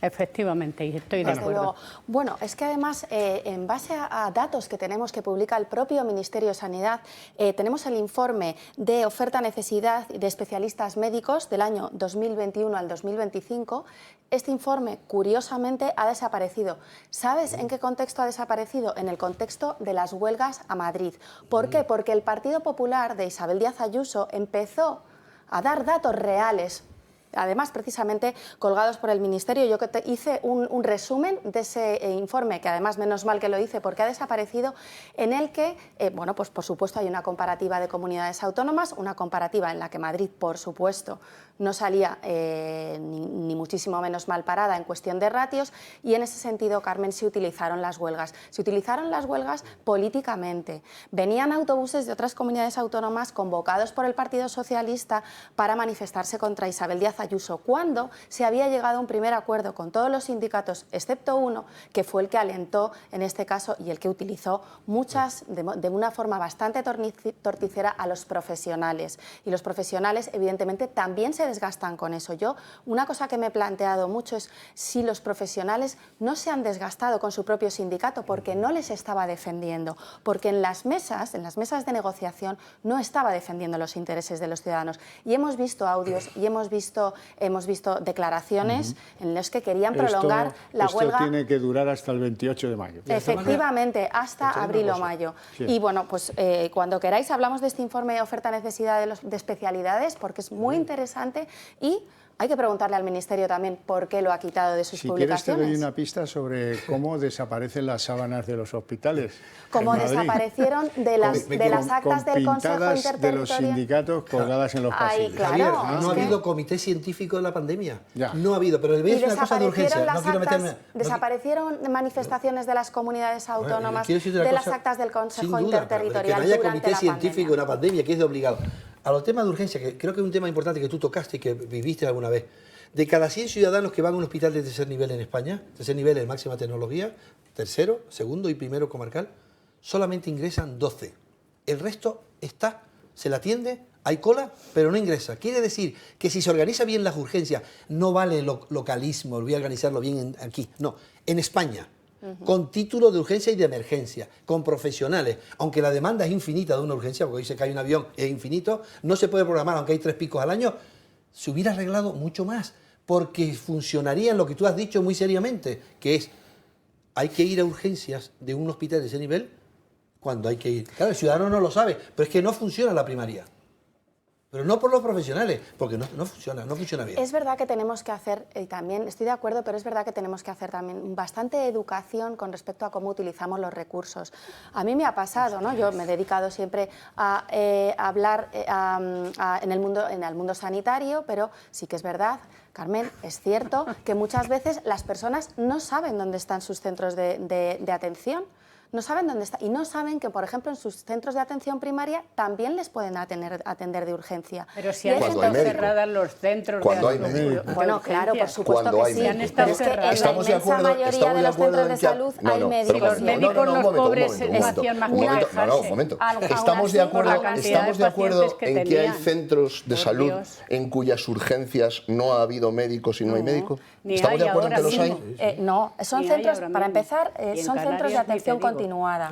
Efectivamente, y estoy de acuerdo. Luego, bueno, es que además, en base a datos que tenemos que publica el propio Ministerio de Sanidad, tenemos el informe de oferta-necesidad de especialistas médicos del año 2021 al 2025. Este informe, curiosamente, ha desaparecido. ¿Sabes en qué contexto ha desaparecido? En el contexto de las huelgas a Madrid. ¿Por qué? Porque el Partido Popular de Isabel Díaz Ayuso empezó a dar datos reales, además precisamente colgados por el Ministerio. Yo hice un resumen de ese informe, que además menos mal que lo hice porque ha desaparecido, en el que, bueno, pues por supuesto hay una comparativa de comunidades autónomas, una comparativa en la que Madrid, por supuesto, no salía ni muchísimo menos mal parada en cuestión de ratios, y en ese sentido, Carmen, se utilizaron las huelgas. Se utilizaron las huelgas políticamente. Venían autobuses de otras comunidades autónomas convocados por el Partido Socialista para manifestarse contra Isabel Díaz Ayuso, cuando se había llegado a un primer acuerdo con todos los sindicatos, excepto uno, que fue el que alentó en este caso y el que utilizó de una forma bastante torticera a los profesionales. Y los profesionales, evidentemente, también se desgastan con eso. Yo, una cosa que me he planteado mucho es si los profesionales no se han desgastado con su propio sindicato porque no les estaba defendiendo, porque en las mesas de negociación no estaba defendiendo los intereses de los ciudadanos. Y hemos visto audios y hemos visto declaraciones en las que querían prolongar la huelga. Esto tiene que durar hasta el 28 de mayo. Efectivamente, hasta abril o mayo. Sí. Y bueno, pues cuando queráis hablamos de este informe de oferta-necesidad de especialidades, porque es muy interesante y hay que preguntarle al Ministerio también por qué lo ha quitado de sus publicaciones. Si quieres te doy una pista sobre cómo desaparecen las sábanas de los hospitales. Cómo desaparecieron de las actas del Consejo Interterritorial. De los sindicatos colgadas en los pasillos. Claro, Javier, no ha habido comité científico de la pandemia. Ya. No ha habido, pero es una cosa de urgencia. No quiero meterme. Desaparecieron manifestaciones de las comunidades autónomas, Quiero decirte una de las cosa, actas del sin Consejo duda, Interterritorial que no haya durante comité la científico en pandemia. una pandemia, que es de obligado. A los temas de urgencia, que creo que es un tema importante que tú tocaste y que viviste alguna vez. De cada 100 ciudadanos que van a un hospital de tercer nivel en España, tercer nivel en máxima tecnología, tercero, segundo y primero comarcal, solamente ingresan 12. El resto se le atiende, hay cola, pero no ingresa. Quiere decir que si se organiza bien las urgencias, no vale localismo, voy a organizarlo bien aquí. No, en España, con título de urgencia y de emergencia, con profesionales, aunque la demanda es infinita de una urgencia, porque hoy se cae un avión, es infinito, no se puede programar, aunque hay 3 picos al año, se hubiera arreglado mucho más, porque funcionaría en lo que tú has dicho muy seriamente, que es, hay que ir a urgencias de un hospital de ese nivel cuando hay que ir. Claro, el ciudadano no lo sabe, pero es que no funciona la primaria. Pero no por los profesionales, porque no funciona bien. Es verdad que tenemos que hacer, y también estoy de acuerdo, pero es verdad que tenemos que hacer también bastante educación con respecto a cómo utilizamos los recursos. A mí me ha pasado, ¿no? Yo me he dedicado siempre a hablar en el mundo sanitario, pero sí que es verdad, Carmen, es cierto que muchas veces las personas no saben dónde están sus centros de atención. No saben dónde está y no saben que, por ejemplo, en sus centros de atención primaria también les pueden atender de urgencia. Pero si han estado cerradas los centros de atención. Bueno, claro, por supuesto que sí. Pero es que en la inmensa mayoría de los centros de salud hay médicos. Los médicos, los pobres, no hacían más que quejarse. Un momento. Estamos de acuerdo en que hay centros de salud en cuyas urgencias no ha habido médicos y no hay médicos. ¿Estamos de acuerdo en que los hay? No, son centros, para empezar, son centros de atención continuada.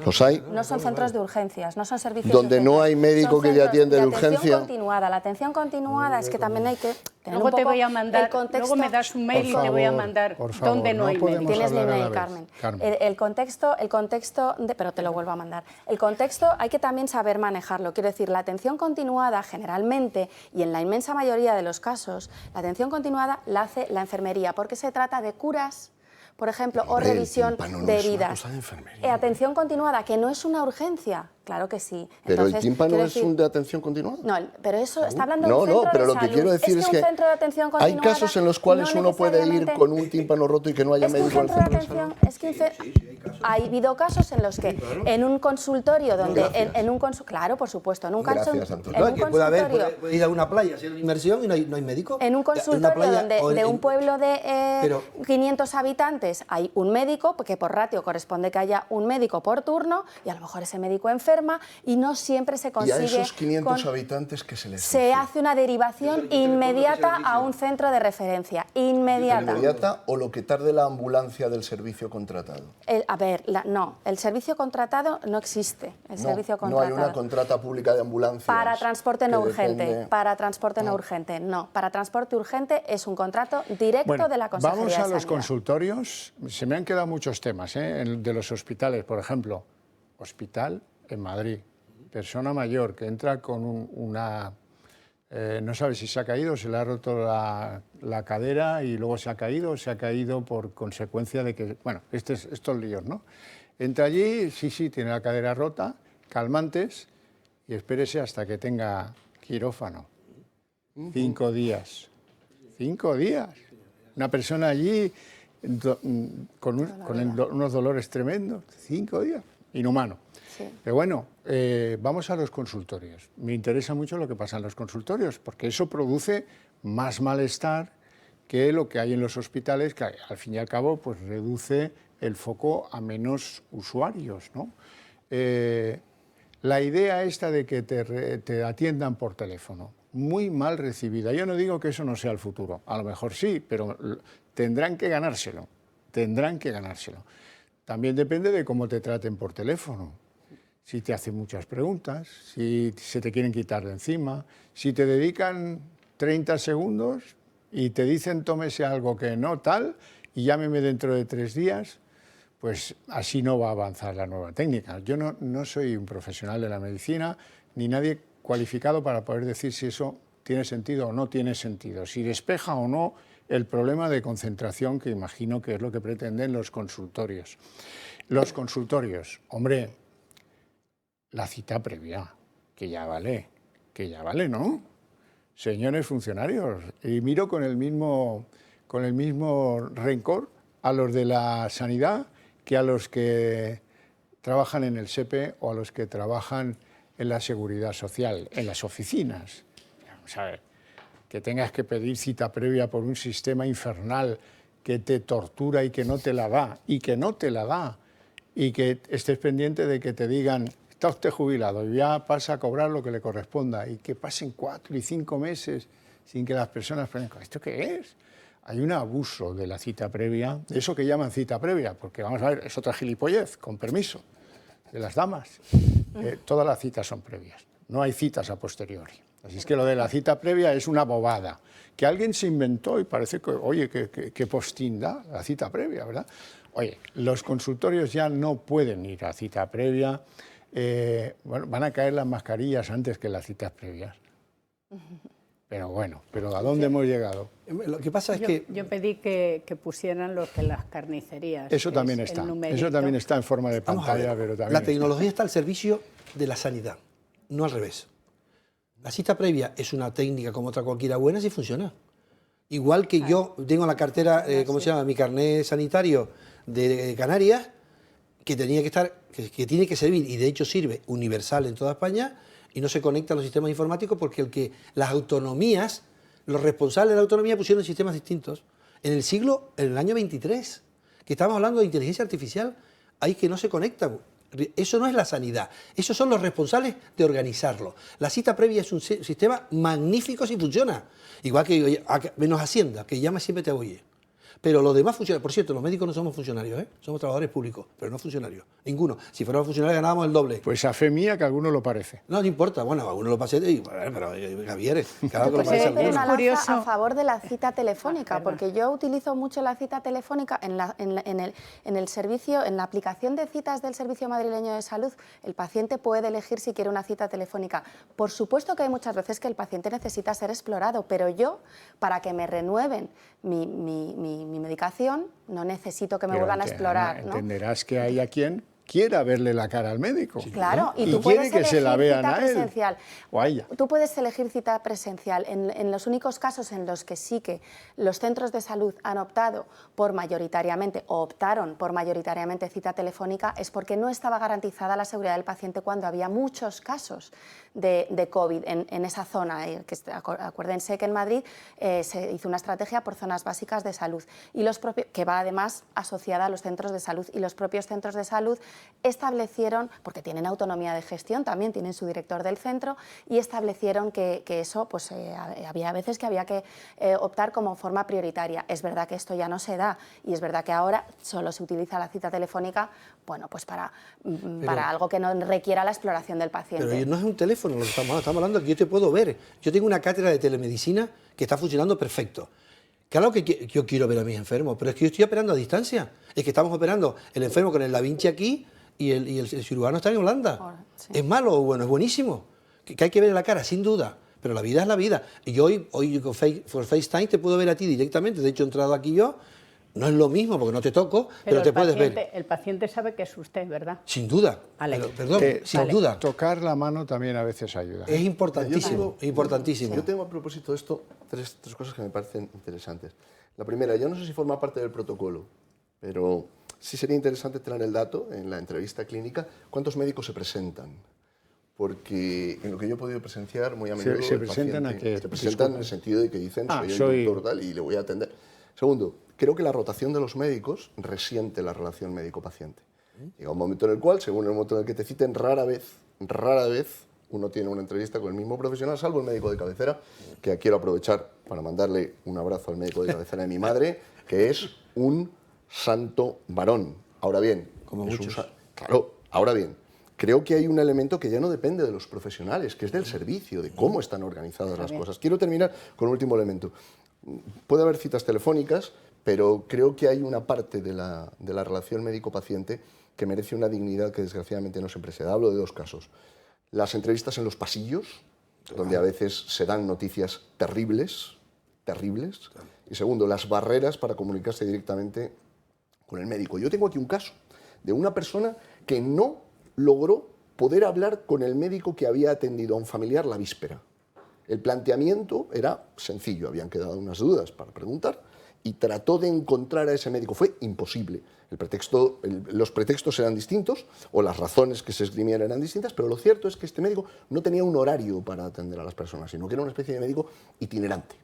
¿Los hay? No son centros de urgencias, no son servicios donde no hay médico que le atiende de urgencia. Atención continuada. La atención continuada es que también hay que tener luego un poco te voy a mandar, el contexto. luego me das un mail y te voy a mandar donde no hay médico. Tienes mi mail, Carmen. El contexto, pero te lo vuelvo a mandar. El contexto hay que también saber manejarlo. Quiero decir, la atención continuada generalmente y en la inmensa mayoría de los casos, la atención continuada la hace la enfermería porque se trata de curas, por ejemplo, o revisión de heridas. Atención continuada, que no es una urgencia. Claro que sí. Pero el tímpano es un de atención continuada. No, pero eso está hablando de un centro de salud. No, pero lo que quiero decir es que hay casos en los cuales uno puede ir con un tímpano roto y que no haya médico al centro de salud. Hay habido casos en los que en un consultorio donde claro, por supuesto, en un consultorio puede haber ir a una playa, hacer una inmersión y no hay médico. En un consultorio de un pueblo de 500 habitantes hay un médico, porque por ratio corresponde que haya un médico por turno y a lo mejor ese médico enferma y no siempre se consigue. Y a esos 500 habitantes que se les se hace una derivación inmediata a un centro de referencia. Inmediata o lo que tarde la ambulancia del servicio contratado. No, el servicio contratado no existe. No hay una contrata pública de ambulancias. Para transporte no urgente. Para transporte no urgente, no. Para transporte urgente es un contrato directo de la Consejería de Sanidad. Vamos a los consultorios. Se me han quedado muchos temas, de los hospitales, por ejemplo. Hospital en Madrid, persona mayor que entra con una... no sabe si se ha caído, se le ha roto la cadera y luego se ha caído por consecuencia de que... Bueno, estos líos, ¿no? Entra allí, sí, tiene la cadera rota, calmantes y espérese hasta que tenga quirófano. 5 días. 5 días. Una persona allí con unos dolores tremendos. 5 días. Inhumano. Sí. Pero bueno, vamos a los consultorios. Me interesa mucho lo que pasa en los consultorios, porque eso produce más malestar que lo que hay en los hospitales, que al fin y al cabo pues reduce el foco a menos usuarios, ¿no? La idea esta de que te atiendan por teléfono, muy mal recibida. Yo no digo que eso no sea el futuro, a lo mejor sí, pero tendrán que ganárselo, tendrán que ganárselo. También depende de cómo te traten por teléfono. Si te hacen muchas preguntas, si se te quieren quitar de encima, si te dedican 30 segundos y te dicen tómese algo que no tal y llámeme dentro de 3 días, pues así no va a avanzar la nueva técnica. Yo no soy un profesional de la medicina ni nadie cualificado para poder decir si eso tiene sentido o no tiene sentido, si despeja o no el problema de concentración que imagino que es lo que pretenden los consultorios. Los consultorios, hombre, la cita previa, que ya vale, ¿no? Señores funcionarios, y miro con el mismo rencor a los de la sanidad que a los que trabajan en el SEPE o a los que trabajan en la seguridad social, en las oficinas. Vamos a ver, que tengas que pedir cita previa por un sistema infernal que te tortura y que no te la da, y que estés pendiente de que te digan está usted jubilado y ya pasa a cobrar lo que le corresponda y que pasen 4 y 5 meses sin que las personas pregunten, ¿esto qué es? Hay un abuso de la cita previa, de eso que llaman cita previa, porque vamos a ver, es otra gilipollez, con permiso, de las damas. Todas las citas son previas, no hay citas a posteriori. Así es que lo de la cita previa es una bobada, que alguien se inventó y parece que, oye, que postín da la cita previa, ¿verdad? Oye, los consultorios ya no pueden ir a cita previa. Bueno, van a caer las mascarillas antes que las citas previas. Pero bueno, ¿pero a dónde hemos llegado? Lo que pasa es que... Yo pedí que pusieran los de las carnicerías. Eso también está. Eso también está en forma de pantalla, pero también la tecnología está al servicio de la sanidad, no al revés. La cita previa es una técnica como otra cualquiera buena si funciona. Igual que yo tengo la cartera, ¿cómo se llama? Mi carnet sanitario de Canarias, que tenía que estar, que tiene que servir, y de hecho sirve universal en toda España, y no se conecta a los sistemas informáticos porque las autonomías, los responsables de la autonomía pusieron sistemas distintos. En el año 23, que estamos hablando de inteligencia artificial, hay que no se conectan. Eso no es la sanidad, esos son los responsables de organizarlo. La cita previa es un sistema magnífico si funciona. Igual que menos Hacienda, que llama siempre te oye. Pero los demás funcionarios, por cierto, los médicos no somos funcionarios, somos trabajadores públicos, pero no funcionarios, ninguno. Si fuéramos funcionarios ganábamos el doble. Pues a fe mía que a alguno lo parece. No importa, bueno, a uno lo pasé, pero Javier, cada uno lo Pues parece. una lanza a favor de la cita telefónica, porque yo utilizo mucho la cita telefónica en el servicio, en la aplicación de citas del Servicio Madrileño de Salud. El paciente puede elegir si quiere una cita telefónica. Por supuesto que hay muchas veces que el paciente necesita ser explorado, pero yo, para que me renueven mi medicación, no necesito que me vuelvan a explorar, ¿no? Entenderás que hay a quien quiera verle la cara al médico. Sí, claro, y quiere tú puedes que se la elegir vean cita a él presencial. o a ella. Tú puedes elegir cita presencial. En los únicos casos en los que sí que los centros de salud han optado por mayoritariamente, o optaron por mayoritariamente cita telefónica, es porque no estaba garantizada la seguridad del paciente cuando había muchos casos de COVID en esa zona. Acuérdense que en Madrid se hizo una estrategia por zonas básicas de salud, y que va además asociada a los centros de salud, y los propios centros de salud establecieron, porque tienen autonomía de gestión, también tienen su director del centro, y establecieron que eso, pues había veces que había que optar como forma prioritaria. Es verdad que esto ya no se da, y es verdad que ahora solo se utiliza la cita telefónica, bueno, pues para algo que no requiera la exploración del paciente. Pero no es un teléfono lo que estamos hablando, que yo te puedo ver. Yo tengo una cátedra de telemedicina que está funcionando perfecto. Claro que yo quiero ver a mis enfermos, pero es que yo estoy operando a distancia. Es que estamos operando el enfermo con el Da Vinci aquí y el cirujano está en Holanda. Sí. ¿Es malo o bueno? Es buenísimo. Que hay que ver en la cara, sin duda. Pero la vida es la vida. Y yo hoy por FaceTime te puedo ver a ti directamente. De hecho, he entrado aquí yo. No es lo mismo porque no te toco, pero te puedes ver. El paciente sabe que es usted, ¿verdad? Sin duda. Vale. Perdón, sin duda. Tocar la mano también a veces ayuda. Es importantísimo, importantísimo. Yo tengo a propósito de esto tres cosas que me parecen interesantes. La primera, yo no sé si forma parte del protocolo, pero sí sería interesante tener el dato en la entrevista clínica, cuántos médicos se presentan. porque en lo que yo he podido presenciar muy a menudo Se el presentan paciente- a que... se presentan en el sentido de que dicen soy soy- el doctor tal y le voy a atender. Segundo, creo que la rotación de los médicos resiente la relación médico-paciente. Llega un momento en el cual, según el momento en el que te citen, rara vez uno tiene una entrevista con el mismo profesional, salvo el médico de cabecera, que quiero aprovechar para mandarle un abrazo al médico de cabecera de mi madre, que es un santo varón. Ahora bien, Como es muchos. claro, ahora bien, creo que hay un elemento que ya no depende de los profesionales, que es del servicio, de cómo están organizadas las cosas. Quiero terminar con un último elemento. Puede haber citas telefónicas, pero creo que hay una parte de la relación médico-paciente que merece una dignidad que desgraciadamente no siempre se da. Hablo de dos casos. Las entrevistas en los pasillos, donde a veces se dan noticias terribles. Y segundo, las barreras para comunicarse directamente con el médico. Yo tengo aquí un caso de una persona que no logró poder hablar con el médico que había atendido a un familiar la víspera. El planteamiento era sencillo, habían quedado unas dudas para preguntar y trató de encontrar a ese médico. Fue imposible. Los pretextos eran distintos o las razones que se esgrimían eran distintas, pero lo cierto es que este médico no tenía un horario para atender a las personas, sino que era una especie de médico itinerante.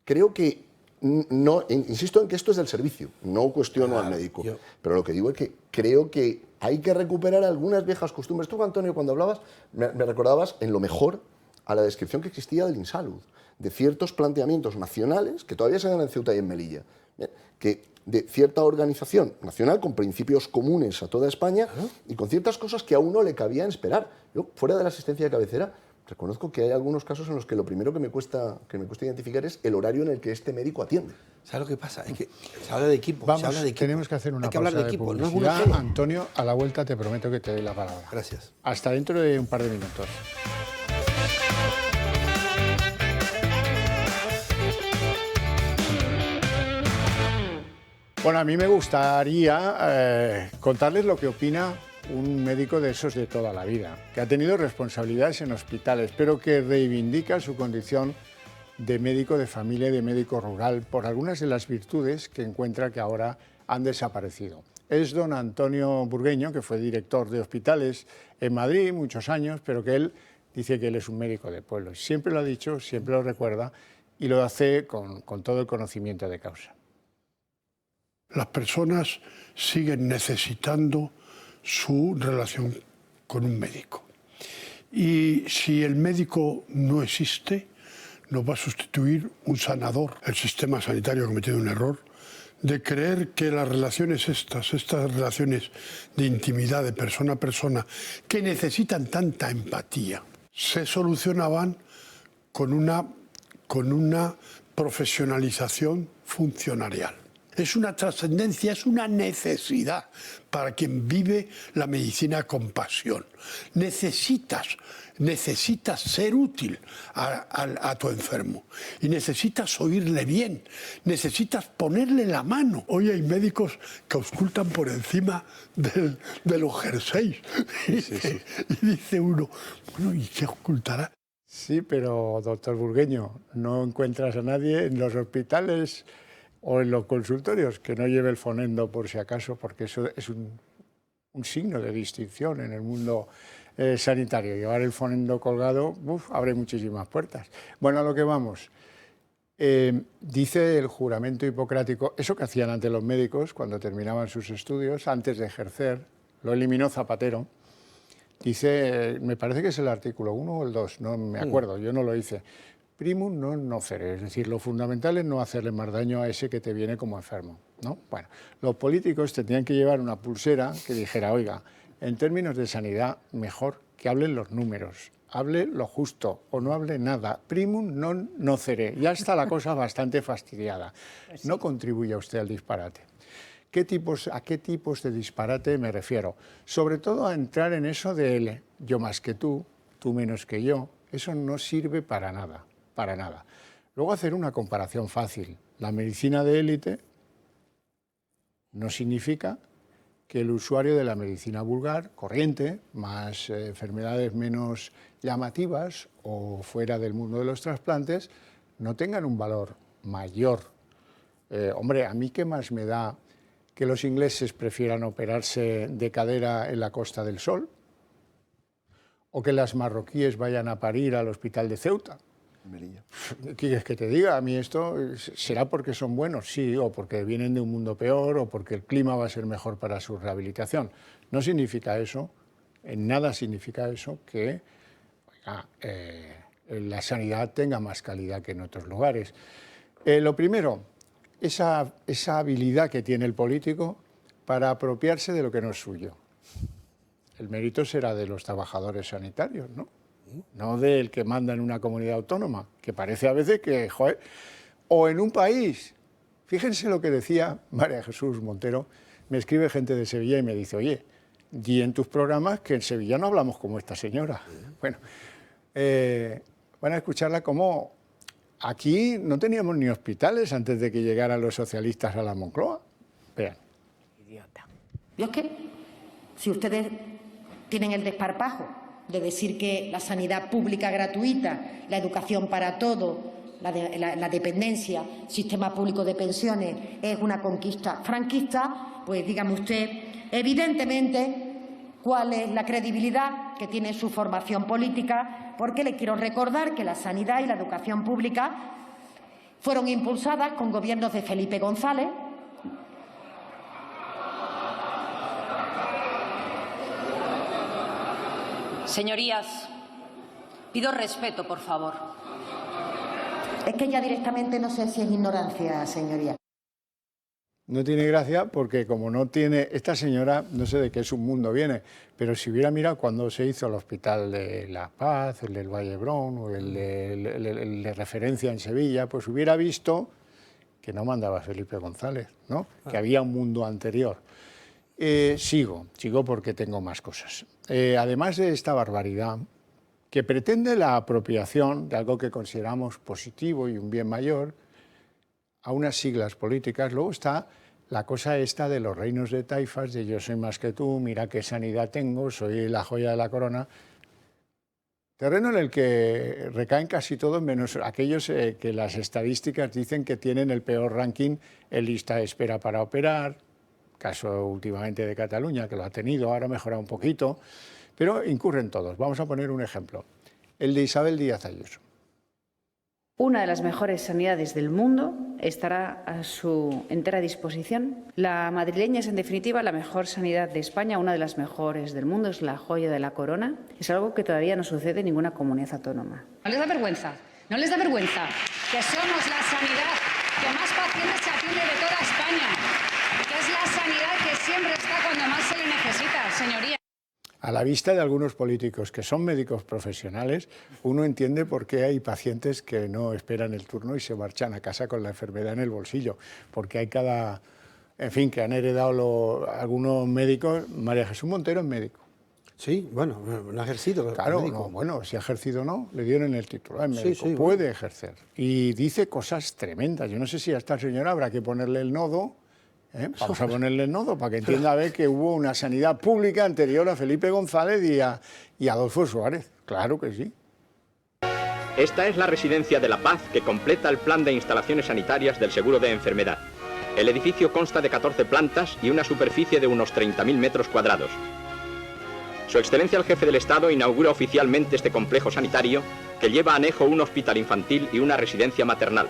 Creo que, insisto en que esto es del servicio, no cuestiono al médico, pero lo que digo es que creo que hay que recuperar algunas viejas costumbres. Tú, Antonio, cuando hablabas, me recordabas en lo mejor a la descripción que existía del Insalud, de ciertos planteamientos nacionales que todavía se dan en Ceuta y en Melilla, que de cierta organización nacional con principios comunes a toda España y con ciertas cosas que a uno le cabían esperar. Yo, fuera de la asistencia de cabecera, reconozco que hay algunos casos en los que lo primero que me cuesta identificar es el horario en el que este médico atiende. ¿Sabes lo que pasa? Es que se habla de equipo. Vamos, se habla de equipo. tenemos que hacer una Hay que hablar pausa de equipo, no es uno publicidad. solo. Antonio, a la vuelta te prometo que te doy la palabra. Gracias. Hasta dentro de un par de minutos. Bueno, a mí me gustaría contarles lo que opina un médico de esos de toda la vida, que ha tenido responsabilidades en hospitales, pero que reivindica su condición de médico de familia y de médico rural por algunas de las virtudes que encuentra que ahora han desaparecido. Es don Antonio Burgueño, que fue director de hospitales en Madrid muchos años, pero que él dice que él es un médico de pueblo. Siempre lo ha dicho, siempre lo recuerda y lo hace con todo el conocimiento de causa. Las personas siguen necesitando su relación con un médico. Y si el médico no existe, nos va a sustituir un sanador. El sistema sanitario ha cometido un error de creer que las relaciones estas relaciones de intimidad de persona a persona, que necesitan tanta empatía, se solucionaban con una profesionalización funcionarial. Es una trascendencia, es una necesidad para quien vive la medicina con pasión. Necesitas ser útil a tu enfermo y necesitas oírle bien, necesitas ponerle la mano. Hoy hay médicos que auscultan por encima de los jerseys. Sí. Y dice uno, bueno, ¿y qué auscultará? Sí, pero doctor Burgueño, no encuentras a nadie en los hospitales o en los consultorios que no lleve el fonendo por si acaso, porque eso es un signo de distinción en el mundo sanitario. Llevar el fonendo colgado abre muchísimas puertas. Bueno, a lo que vamos. Dice el juramento hipocrático, eso que hacían antes los médicos cuando terminaban sus estudios, antes de ejercer, lo eliminó Zapatero. Dice, me parece que es el artículo 1 o el 2, no me acuerdo, yo no lo hice. Primum non nocere, es decir, lo fundamental es no hacerle más daño a ese que te viene como enfermo, ¿no? Bueno, los políticos tenían que llevar una pulsera que dijera, oiga, en términos de sanidad, mejor que hablen los números, hable lo justo o no hable nada. Primum non nocere, ya está la cosa bastante fastidiada. No contribuye usted al disparate. ¿A qué tipos de disparate me refiero? Sobre todo a entrar en eso del yo más que tú menos que yo. Eso no sirve para nada. Para nada. Luego hacer una comparación fácil. La medicina de élite no significa que el usuario de la medicina vulgar, corriente, más enfermedades menos llamativas o fuera del mundo de los trasplantes, no tengan un valor mayor. Hombre, ¿a mí qué más me da que los ingleses prefieran operarse de cadera en la Costa del Sol? o que las marroquíes vayan a parir al hospital de Ceuta. Melilla. ¿Qué quieres que te diga? A mí esto será porque son buenos, sí, o porque vienen de un mundo peor, o porque el clima va a ser mejor para su rehabilitación. No significa eso, en nada significa eso que la sanidad tenga más calidad que en otros lugares. Lo primero, esa habilidad que tiene el político para apropiarse de lo que no es suyo. El mérito será de los trabajadores sanitarios, ¿no? No del que manda en una comunidad autónoma, que parece a veces que, joder, o en un país. Fíjense lo que decía María Jesús Montero, me escribe gente de Sevilla y me dice, oye, di en tus programas que en Sevilla no hablamos como esta señora. Bueno, van a escucharla como aquí no teníamos ni hospitales antes de que llegaran los socialistas a la Moncloa. Vean. Idiota. Yo es que, si ustedes tienen el desparpajo de decir que la sanidad pública gratuita, la educación para todo, la dependencia, sistema público de pensiones es una conquista franquista, pues dígame usted, evidentemente, cuál es la credibilidad que tiene su formación política, porque le quiero recordar que la sanidad y la educación pública fueron impulsadas con gobiernos de Felipe González. Señorías, pido respeto, por favor. Es que ya directamente no sé si es ignorancia, señoría. No tiene gracia porque como no tiene, esta señora no sé de qué submundo viene, pero si hubiera mirado cuando se hizo el Hospital de La Paz, el del Vallebrón o el de referencia en Sevilla, pues hubiera visto que no mandaba Felipe González, ¿no? Que había un mundo anterior. Sigo porque tengo más cosas. Además de esta barbaridad, que pretende la apropiación de algo que consideramos positivo y un bien mayor, a unas siglas políticas, luego está la cosa esta de los reinos de taifas, de yo soy más que tú, mira qué sanidad tengo, soy la joya de la corona. Terreno en el que recaen casi todos, menos aquellos que las estadísticas dicen que tienen el peor ranking en lista de espera para operar, caso últimamente de Cataluña, que lo ha tenido, ahora ha mejorado un poquito, pero incurren todos. Vamos a poner un ejemplo, el de Isabel Díaz Ayuso. Una de las mejores sanidades del mundo estará a su entera disposición. La madrileña es, en definitiva, la mejor sanidad de España, una de las mejores del mundo, es la joya de la corona. Es algo que todavía no sucede en ninguna comunidad autónoma. ¿No les da vergüenza? ¿No les da vergüenza que somos la sanidad que más pacientes se atiende de toda España? Que es la sanidad que siempre está cuando más se le necesita, señoría. A la vista de algunos políticos que son médicos profesionales, uno entiende por qué hay pacientes que no esperan el turno y se marchan a casa con la enfermedad en el bolsillo, porque hay en fin, que han heredado algunos médicos. María Jesús Montero es médico. Sí, bueno, no ha ejercido. Claro, no, bueno, si ha ejercido o no, le dieron el título, es médico, sí, puede ejercer. Y dice cosas tremendas. Yo no sé si a esta señora habrá que ponerle el nodo. Vamos a ponerle el nodo para que entienda a ver que hubo una sanidad pública anterior a Felipe González y a Adolfo Suárez. Claro que sí. Esta es la residencia de La Paz que completa el plan de instalaciones sanitarias del seguro de enfermedad. El edificio consta de 14 plantas y una superficie de unos 30.000 metros cuadrados. Su Excelencia el Jefe del Estado inaugura oficialmente este complejo sanitario que lleva anejo un hospital infantil y una residencia maternal.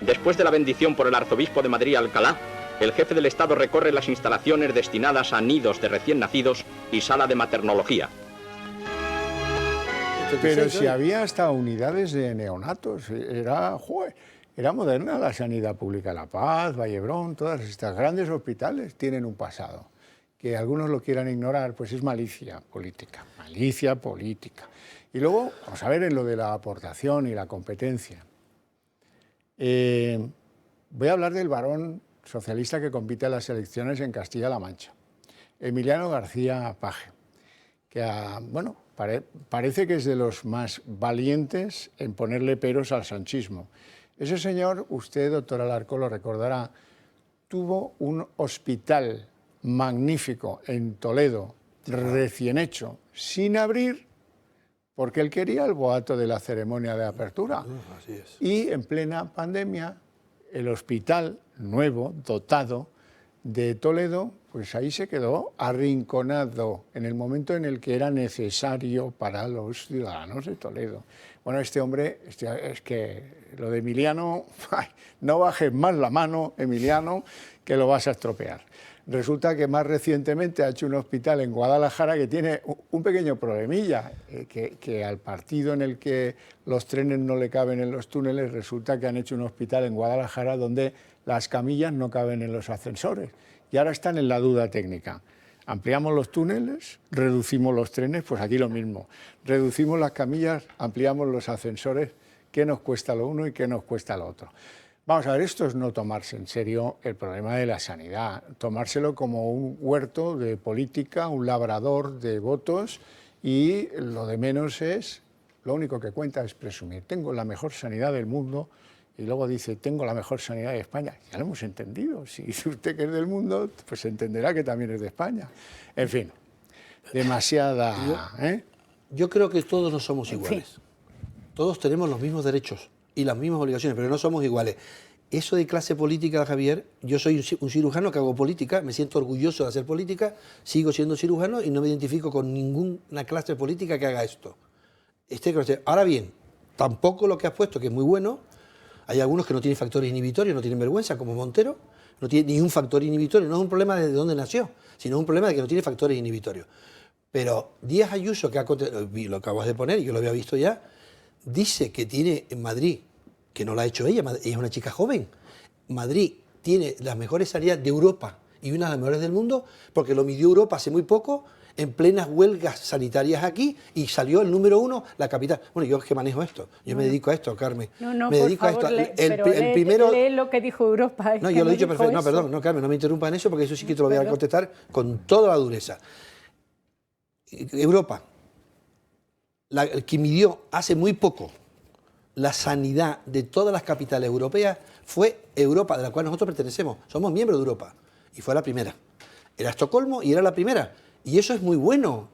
Después de la bendición por el Arzobispo de Madrid Alcalá, el Jefe del Estado recorre las instalaciones destinadas a nidos de recién nacidos y sala de maternología. Pero si había hasta unidades de neonatos, era moderna la sanidad pública. La Paz, Vallebrón, todas estas grandes hospitales tienen un pasado. Que algunos lo quieran ignorar, pues es malicia política. Malicia política. Y luego, vamos a ver en lo de la aportación y la competencia. Voy a hablar del varón socialista que compite a las elecciones en Castilla-La Mancha, Emiliano García Paje, que parece que es de los más valientes en ponerle peros al sanchismo. Ese señor, usted, doctor Alarco, lo recordará, tuvo un hospital magnífico en Toledo, recién hecho, sin abrir, porque él quería el boato de la ceremonia de apertura. Así es. Y en plena pandemia, el hospital nuevo, dotado, de Toledo, pues ahí se quedó arrinconado en el momento en el que era necesario para los ciudadanos de Toledo. Bueno, este hombre, es que lo de Emiliano, no bajes más la mano, Emiliano, que lo vas a estropear. Resulta que más recientemente ha hecho un hospital en Guadalajara que tiene un pequeño problemilla, que al partido en el que los trenes no le caben en los túneles, resulta que han hecho un hospital en Guadalajara donde las camillas no caben en los ascensores. Y ahora están en la duda técnica. Ampliamos los túneles, reducimos los trenes, pues aquí lo mismo. Reducimos las camillas, ampliamos los ascensores, ¿qué nos cuesta lo uno y qué nos cuesta lo otro? Vamos a ver, esto es no tomarse en serio el problema de la sanidad, tomárselo como un huerto de política, un labrador de votos, y lo de menos es, lo único que cuenta es presumir. Tengo la mejor sanidad del mundo, y luego dice, tengo la mejor sanidad de España. Ya lo hemos entendido. Si dice usted que es del mundo, pues entenderá que también es de España. En fin, demasiada... Yo creo que todos no somos iguales. Todos tenemos los mismos derechos y las mismas obligaciones, pero no somos iguales. Eso de clase política, Javier, yo soy un cirujano que hago política, me siento orgulloso de hacer política, sigo siendo cirujano y no me identifico con ninguna clase política que haga esto. Ahora bien, tampoco lo que has puesto, que es muy bueno, hay algunos que no tienen factores inhibitorios, no tienen vergüenza, como Montero, no tiene ni un factor inhibitorio, no es un problema de dónde nació, sino es un problema de que no tiene factores inhibitorios. Pero Díaz Ayuso, que lo acabas de poner, yo lo había visto ya, dice que tiene en Madrid, que no lo ha hecho ella es una chica joven, Madrid tiene las mejores sanidades de Europa y una de las mejores del mundo, porque lo midió Europa hace muy poco, en plenas huelgas sanitarias aquí, y salió el número 1, la capital. Bueno, yo es que manejo esto, yo me dedico a esto, Carmen. No, me dedico por favor, a esto. Lee lo que dijo Europa. No, yo lo he dicho perfecto. No, perdón, no, Carmen, no me interrumpa en eso, porque eso sí que te lo voy a contestar con toda la dureza. Europa, que midió hace muy poco la sanidad de todas las capitales europeas, fue Europa, de la cual nosotros pertenecemos. Somos miembros de Europa. Y fue la primera. Era Estocolmo y era la primera. Y eso es muy bueno.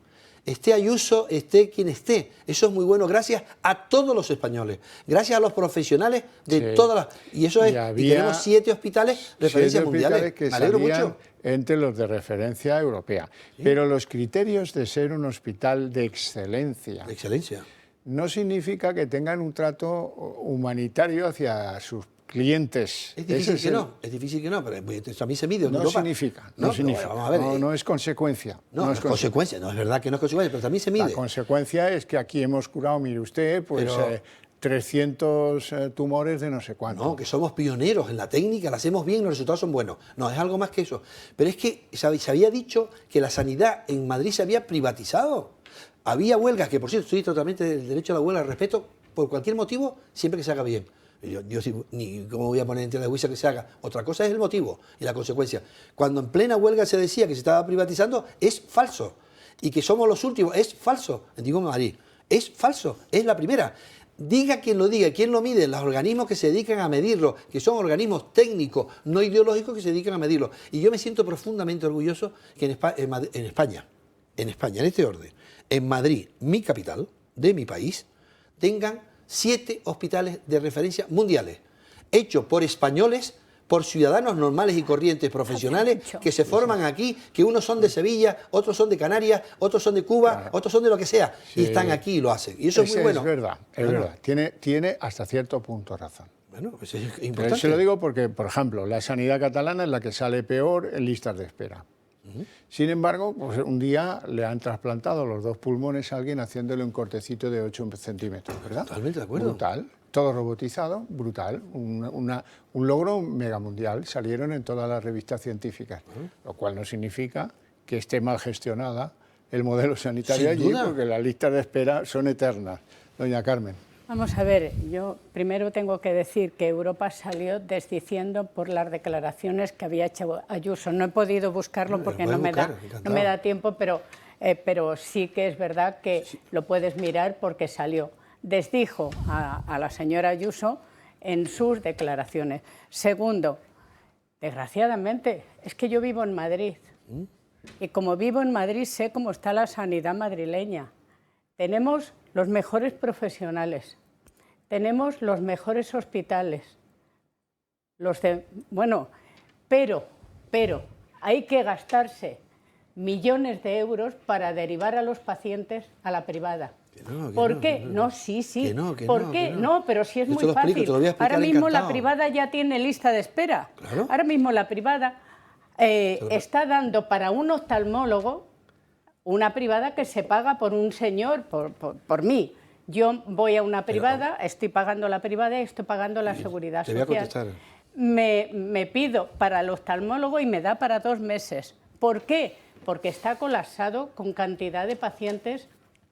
Esté Ayuso, esté quien esté. Eso es muy bueno gracias a todos los españoles. Gracias a los profesionales de todas las... Y eso es... Y tenemos 7 hospitales referencias mundiales. Que me alegro mucho. Entre los de referencia europea. ¿Sí? Pero los criterios de ser un hospital de excelencia... De excelencia. No significa que tengan un trato humanitario hacia sus clientes. Es difícil que no, es difícil que no, pero a mí se mide. No significa, no significa. Vamos a ver, no es consecuencia. No es consecuencia, no es verdad que no es consecuencia, pero también se mide. La consecuencia es que aquí hemos curado, mire usted, pues 300 tumores de no sé cuánto. No, que somos pioneros en la técnica, la hacemos bien, los resultados son buenos. No, es algo más que eso. Pero es que se había dicho que la sanidad en Madrid se había privatizado. Había huelgas, que por cierto estoy totalmente del derecho a la huelga, respeto por cualquier motivo, siempre que se haga bien. Yo ni cómo voy a poner en tela de juicio que se haga. Otra cosa es el motivo y la consecuencia. Cuando en plena huelga se decía que se estaba privatizando, es falso. Y que somos los últimos, es falso. Digo Madrid, es falso, es la primera. Diga quien lo diga, quien lo mide, los organismos que se dedican a medirlo, que son organismos técnicos, no ideológicos, que se dedican a medirlo. Y yo me siento profundamente orgulloso que en España, en este orden, en Madrid, mi capital, de mi país, tengan 7 hospitales de referencia mundiales, hechos por españoles, por ciudadanos normales y corrientes profesionales que se forman aquí, que unos son de Sevilla, otros son de Canarias, otros son de Cuba, otros son de lo que sea, y están aquí y lo hacen. Y eso es muy bueno. Es verdad, es verdad. Tiene hasta cierto punto razón. Bueno, pues es importante. Pero se lo digo porque, por ejemplo, la sanidad catalana es la que sale peor en listas de espera. Sin embargo, pues un día le han trasplantado los 2 pulmones a alguien haciéndole un cortecito de 8 centímetros, ¿verdad? Totalmente de acuerdo. Brutal, todo robotizado, brutal, un logro megamundial, salieron en todas las revistas científicas, lo cual no significa que esté mal gestionada el modelo sanitario allí, porque las listas de espera son eternas. Doña Carmen. Vamos a ver, yo primero tengo que decir que Europa salió desdiciendo por las declaraciones que había hecho Ayuso. No he podido buscarlo porque no me da tiempo, pero sí que es verdad que lo puedes mirar porque salió. Desdijo a la señora Ayuso en sus declaraciones. Segundo, desgraciadamente, es que yo vivo en Madrid y como vivo en Madrid sé cómo está la sanidad madrileña. Tenemos los mejores profesionales, tenemos los mejores hospitales, pero hay que gastarse millones de euros para derivar a los pacientes a la privada. ¿Por qué? No, sí. ¿Por qué? No, pero sí es muy fácil. Ahora mismo la privada ya tiene lista de espera. Claro. Ahora mismo la privada está dando para un oftalmólogo una privada que se paga por un señor, por mí. Yo voy a una privada, estoy pagando la privada y estoy pagando la seguridad social. Te voy a contestar. Me pido para el oftalmólogo y me da para 2 meses. ¿Por qué? Porque está colapsado con cantidad de pacientes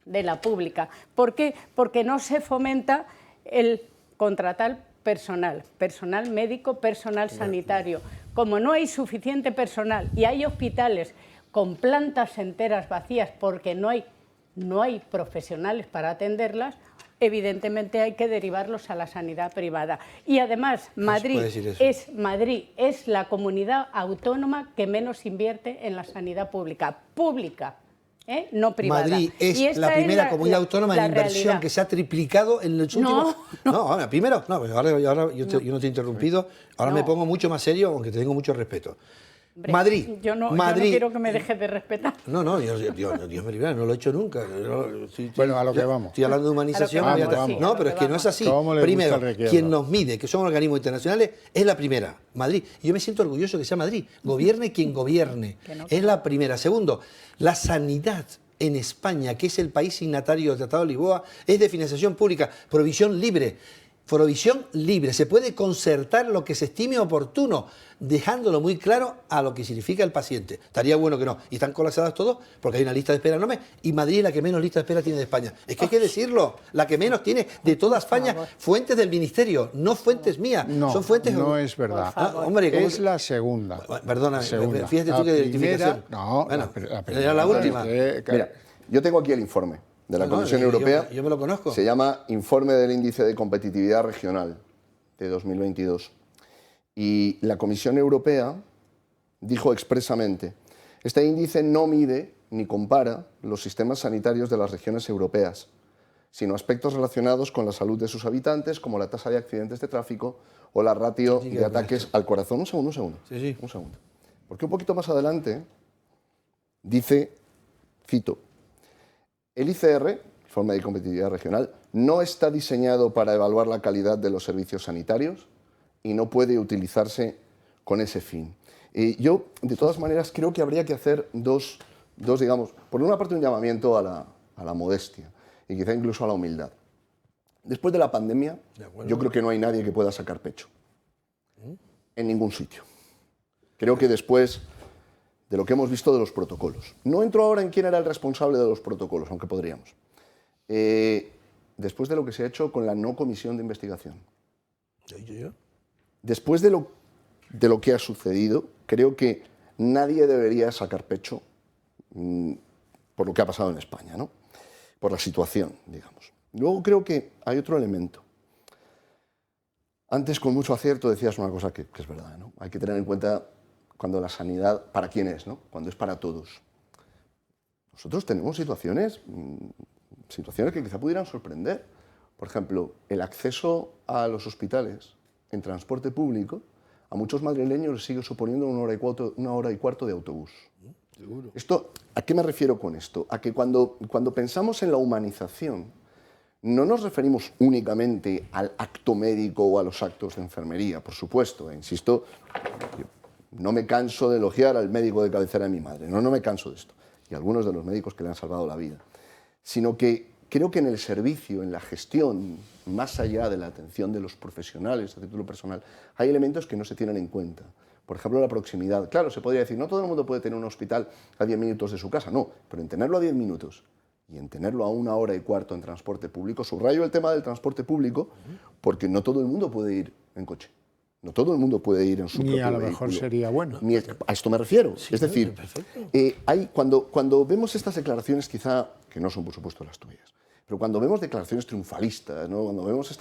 de la pública. ¿Por qué? Porque no se fomenta el contratar personal médico, personal sanitario. Como no hay suficiente personal y hay hospitales con plantas enteras vacías porque no hay profesionales para atenderlas, evidentemente hay que derivarlos a la sanidad privada. Y además, Madrid es la comunidad autónoma que menos invierte en la sanidad pública. No privada. Madrid es la primera comunidad autónoma en inversión realidad. Que se ha triplicado en los últimos... No, primero, no, ahora yo no te he interrumpido, ahora me pongo mucho más serio, aunque te tengo mucho respeto. Hombre, Madrid. Yo no quiero que me dejes de respetar. No, Dios me libre, no lo he hecho nunca. Bueno, a lo que vamos. Estoy hablando de humanización. Vamos. No, pero es que no es así. Primero, quien nos mide, que son organismos internacionales, es la primera, Madrid. Y yo me siento orgulloso que sea Madrid. Gobierne quien gobierne. Es la primera. Segundo, la sanidad en España, que es el país signatario del Tratado de Lisboa, es de financiación pública, provisión libre. Provisión libre, se puede concertar lo que se estime oportuno, dejándolo muy claro a lo que significa el paciente. Estaría bueno que no. Y están colapsadas todos porque hay una lista de espera enorme y Madrid es la que menos lista de espera tiene de España. Es que hay que decirlo, la que menos tiene de toda España. Fuentes del Ministerio, no fuentes mías. Son fuentes... No es verdad. Hombre, es la segunda. Perdona, fíjate tú que identificación. No, bueno, era la última. Mira, yo tengo aquí el informe de la Comisión Europea. Yo me lo conozco. Se llama Informe del Índice de Competitividad Regional de 2022. Y la Comisión Europea dijo expresamente, este índice no mide ni compara los sistemas sanitarios de las regiones europeas, sino aspectos relacionados con la salud de sus habitantes, como la tasa de accidentes de tráfico o la ratio de ataques al corazón. Un segundo. Un segundo. Porque un poquito más adelante dice, cito, el ICR, Informe de Competitividad Regional, no está diseñado para evaluar la calidad de los servicios sanitarios y no puede utilizarse con ese fin. Yo, de todas maneras, creo que habría que hacer dos digamos, por una parte un llamamiento a la modestia y quizá incluso a la humildad. Después de la pandemia, yo creo que no hay nadie que pueda sacar pecho. En ningún sitio. Creo que después de lo que hemos visto de los protocolos. No entro ahora en quién era el responsable de los protocolos, aunque podríamos. Después de lo que se ha hecho con la no comisión de investigación. Después de lo que ha sucedido, creo que nadie debería sacar pecho por lo que ha pasado en España, ¿no? Por la situación, digamos. Luego creo que hay otro elemento. Antes, con mucho acierto, decías una cosa que es verdad, ¿no? Hay que tener en cuenta cuando la sanidad, ¿para quién es, no? Cuando es para todos. Nosotros tenemos situaciones que quizá pudieran sorprender. Por ejemplo, el acceso a los hospitales en transporte público a muchos madrileños les sigue suponiendo una hora y cuarto de autobús. Seguro. ¿A qué me refiero con esto? A que cuando pensamos en la humanización, no nos referimos únicamente al acto médico o a los actos de enfermería, por supuesto, insisto, no me canso de elogiar al médico de cabecera de mi madre, no me canso de esto, y algunos de los médicos que le han salvado la vida, sino que creo que en el servicio, en la gestión, más allá de la atención de los profesionales a título personal, hay elementos que no se tienen en cuenta. Por ejemplo, la proximidad. Claro, se podría decir, no todo el mundo puede tener un hospital a 10 minutos de su casa, no, pero en tenerlo a 10 minutos y en tenerlo a 1 hora y cuarto en transporte público, subrayo el tema del transporte público, porque no todo el mundo puede ir en coche. No todo el mundo puede ir en su propio vehículo. Ni a lo mejor sería bueno. A esto me refiero. Sí, es decir, cuando vemos estas declaraciones, quizá, que no son por supuesto las tuyas, pero cuando vemos declaraciones triunfalistas, ¿no? Cuando vemos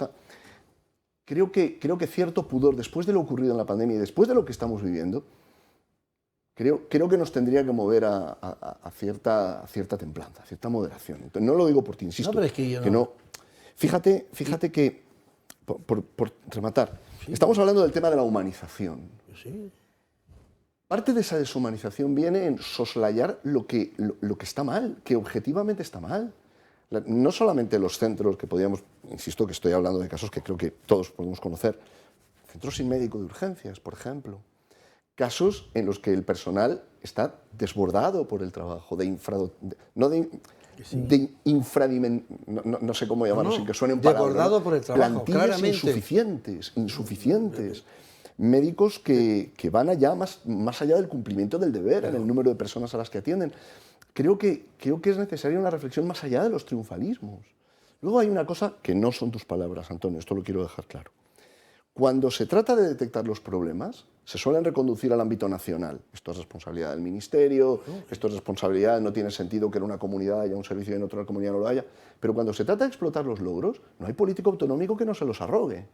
creo que cierto pudor, después de lo ocurrido en la pandemia y después de lo que estamos viviendo, creo que nos tendría que mover a cierta templanza, a cierta moderación. Entonces, no lo digo por ti, insisto. No, pero es que yo no. No. Fíjate que, por rematar, estamos hablando del tema de la humanización. Sí. Parte de esa deshumanización viene en soslayar lo que está mal, que objetivamente está mal. No solamente los centros que podíamos, insisto que estoy hablando de casos que creo que todos podemos conocer, centros sin médico de urgencias, por ejemplo. Casos en los que el personal está desbordado por el trabajo, no sé cómo llamarlo, sin que suene un palabra. Desbordado por el trabajo, plantillas claramente. insuficientes. Médicos que van allá más allá del cumplimiento del deber en el número de personas a las que atienden. Creo que es necesaria una reflexión más allá de los triunfalismos. Luego hay una cosa que no son tus palabras, Antonio, esto lo quiero dejar claro. Cuando se trata de detectar los problemas, se suelen reconducir al ámbito nacional. Esto es responsabilidad del ministerio, esto es responsabilidad, no tiene sentido que en una comunidad haya un servicio y en otra comunidad no lo haya. Pero cuando se trata de explotar los logros, no hay político autonómico que no se los arrogue.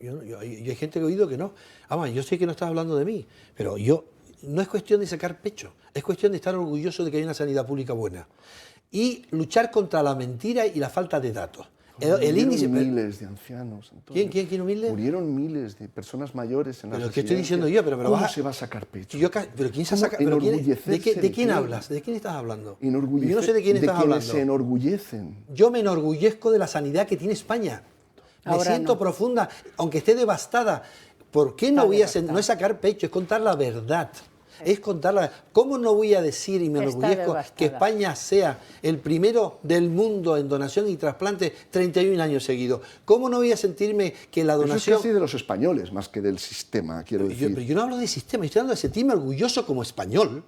Hay gente que he oído que no. Además, yo sé que no estás hablando de mí, pero no es cuestión de sacar pecho, es cuestión de estar orgulloso de que hay una sanidad pública buena y luchar contra la mentira y la falta de datos. El índice, miles de ancianos. Antonio. ¿Quién humilde? Murieron miles de personas mayores en las residencias. ¿Qué estoy diciendo yo? ¿Cómo se va a sacar pecho? ¿Pero quién se saca? ¿De quién hablas? ¿De quién estás hablando? Yo no sé de quién estás hablando. Se enorgullecen. Yo me enorgullezco de la sanidad que tiene España. Me siento profunda, aunque esté devastada. ¿Por qué no voy a no es sacar pecho, es contar la verdad? Es contarla. ¿Cómo no voy a decir, y me enorgullezco, que España sea el primero del mundo en donación y trasplante 31 años seguidos? ¿Cómo no voy a sentirme que la donación... Eso es casi de los españoles, más que del sistema, quiero decir. Pero yo no hablo de sistema, estoy hablando de sentirme orgulloso como español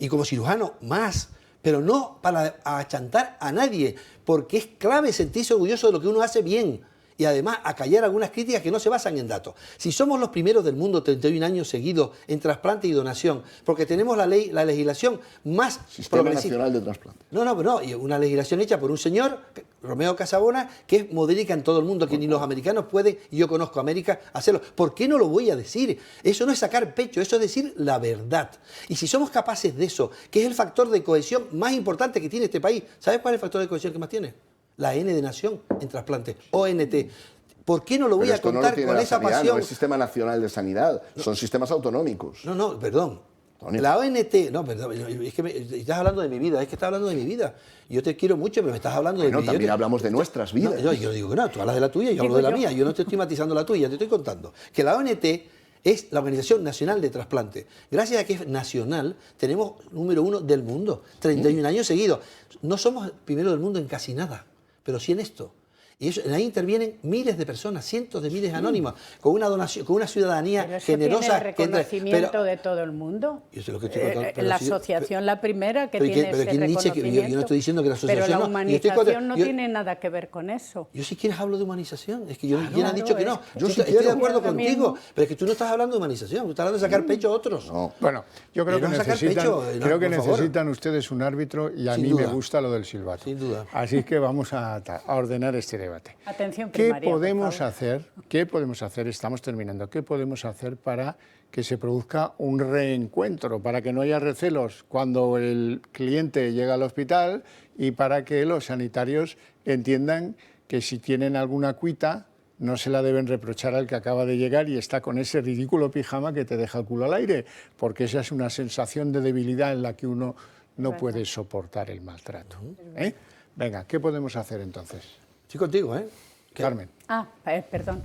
y como cirujano más, pero no para achantar a nadie, porque es clave sentirse orgulloso de lo que uno hace bien. Y además acallar algunas críticas que no se basan en datos. Si somos los primeros del mundo 31 años seguidos en trasplante y donación, porque tenemos la legislación más Sistema progresiva. Nacional de Trasplante. No, y una legislación hecha por un señor, Romeo Casabona, que es modélica en todo el mundo, que ni los americanos pueden, y yo conozco a América, hacerlo. ¿Por qué no lo voy a decir? Eso no es sacar pecho, eso es decir la verdad. Y si somos capaces de eso, que es el factor de cohesión más importante que tiene este país, ¿sabes cuál es el factor de cohesión que más tiene? La N de nación en trasplante, ONT. ¿Por qué no lo voy a contar con esa pasión? No es Sistema Nacional de Sanidad, son sistemas autonómicos. No, perdón. La ONT, no, perdón, es que estás hablando de mi vida, es que estás hablando de mi vida. Yo te quiero mucho, pero me estás hablando de mi vida. También hablamos de nuestras vidas. Yo digo que no, tú hablas de la tuya y yo hablo de la mía. Yo no te estoy matizando la tuya, te estoy contando. Que la ONT es la Organización Nacional de Trasplante. Gracias a que es nacional, tenemos número 1 del mundo, 31 años seguidos. No somos primero del mundo en casi nada, pero sí en esto. Y ahí intervienen miles de personas, cientos de miles anónimas, con una donación, con una ciudadanía pero eso generosa. ¿Tiene reconocimiento de todo el mundo? Yo sé lo que estoy contando, la asociación, la primera que tiene ese reconocimiento. Yo no estoy diciendo que la asociación pero la humanización no tiene nada que ver con eso. Yo si quieres hablo de humanización. Es que ¿quién ha dicho que no? Yo estoy de acuerdo contigo, pero es que tú no estás hablando de humanización, tú estás hablando de sacar pecho a otros. No. Bueno, yo creo que necesitan ustedes un árbitro y a mí me gusta lo del silbato. Sin duda. Así que vamos a ordenar este debate. Atención primaria, ¿Qué podemos hacer? Estamos terminando. ¿Qué podemos hacer para que se produzca un reencuentro, para que no haya recelos cuando el cliente llega al hospital y para que los sanitarios entiendan que si tienen alguna cuita no se la deben reprochar al que acaba de llegar y está con ese ridículo pijama que te deja el culo al aire, porque esa es una sensación de debilidad en la que uno no puede soportar el maltrato. Venga, ¿qué podemos hacer entonces? Estoy contigo, ¿eh? Carmen. Perdón.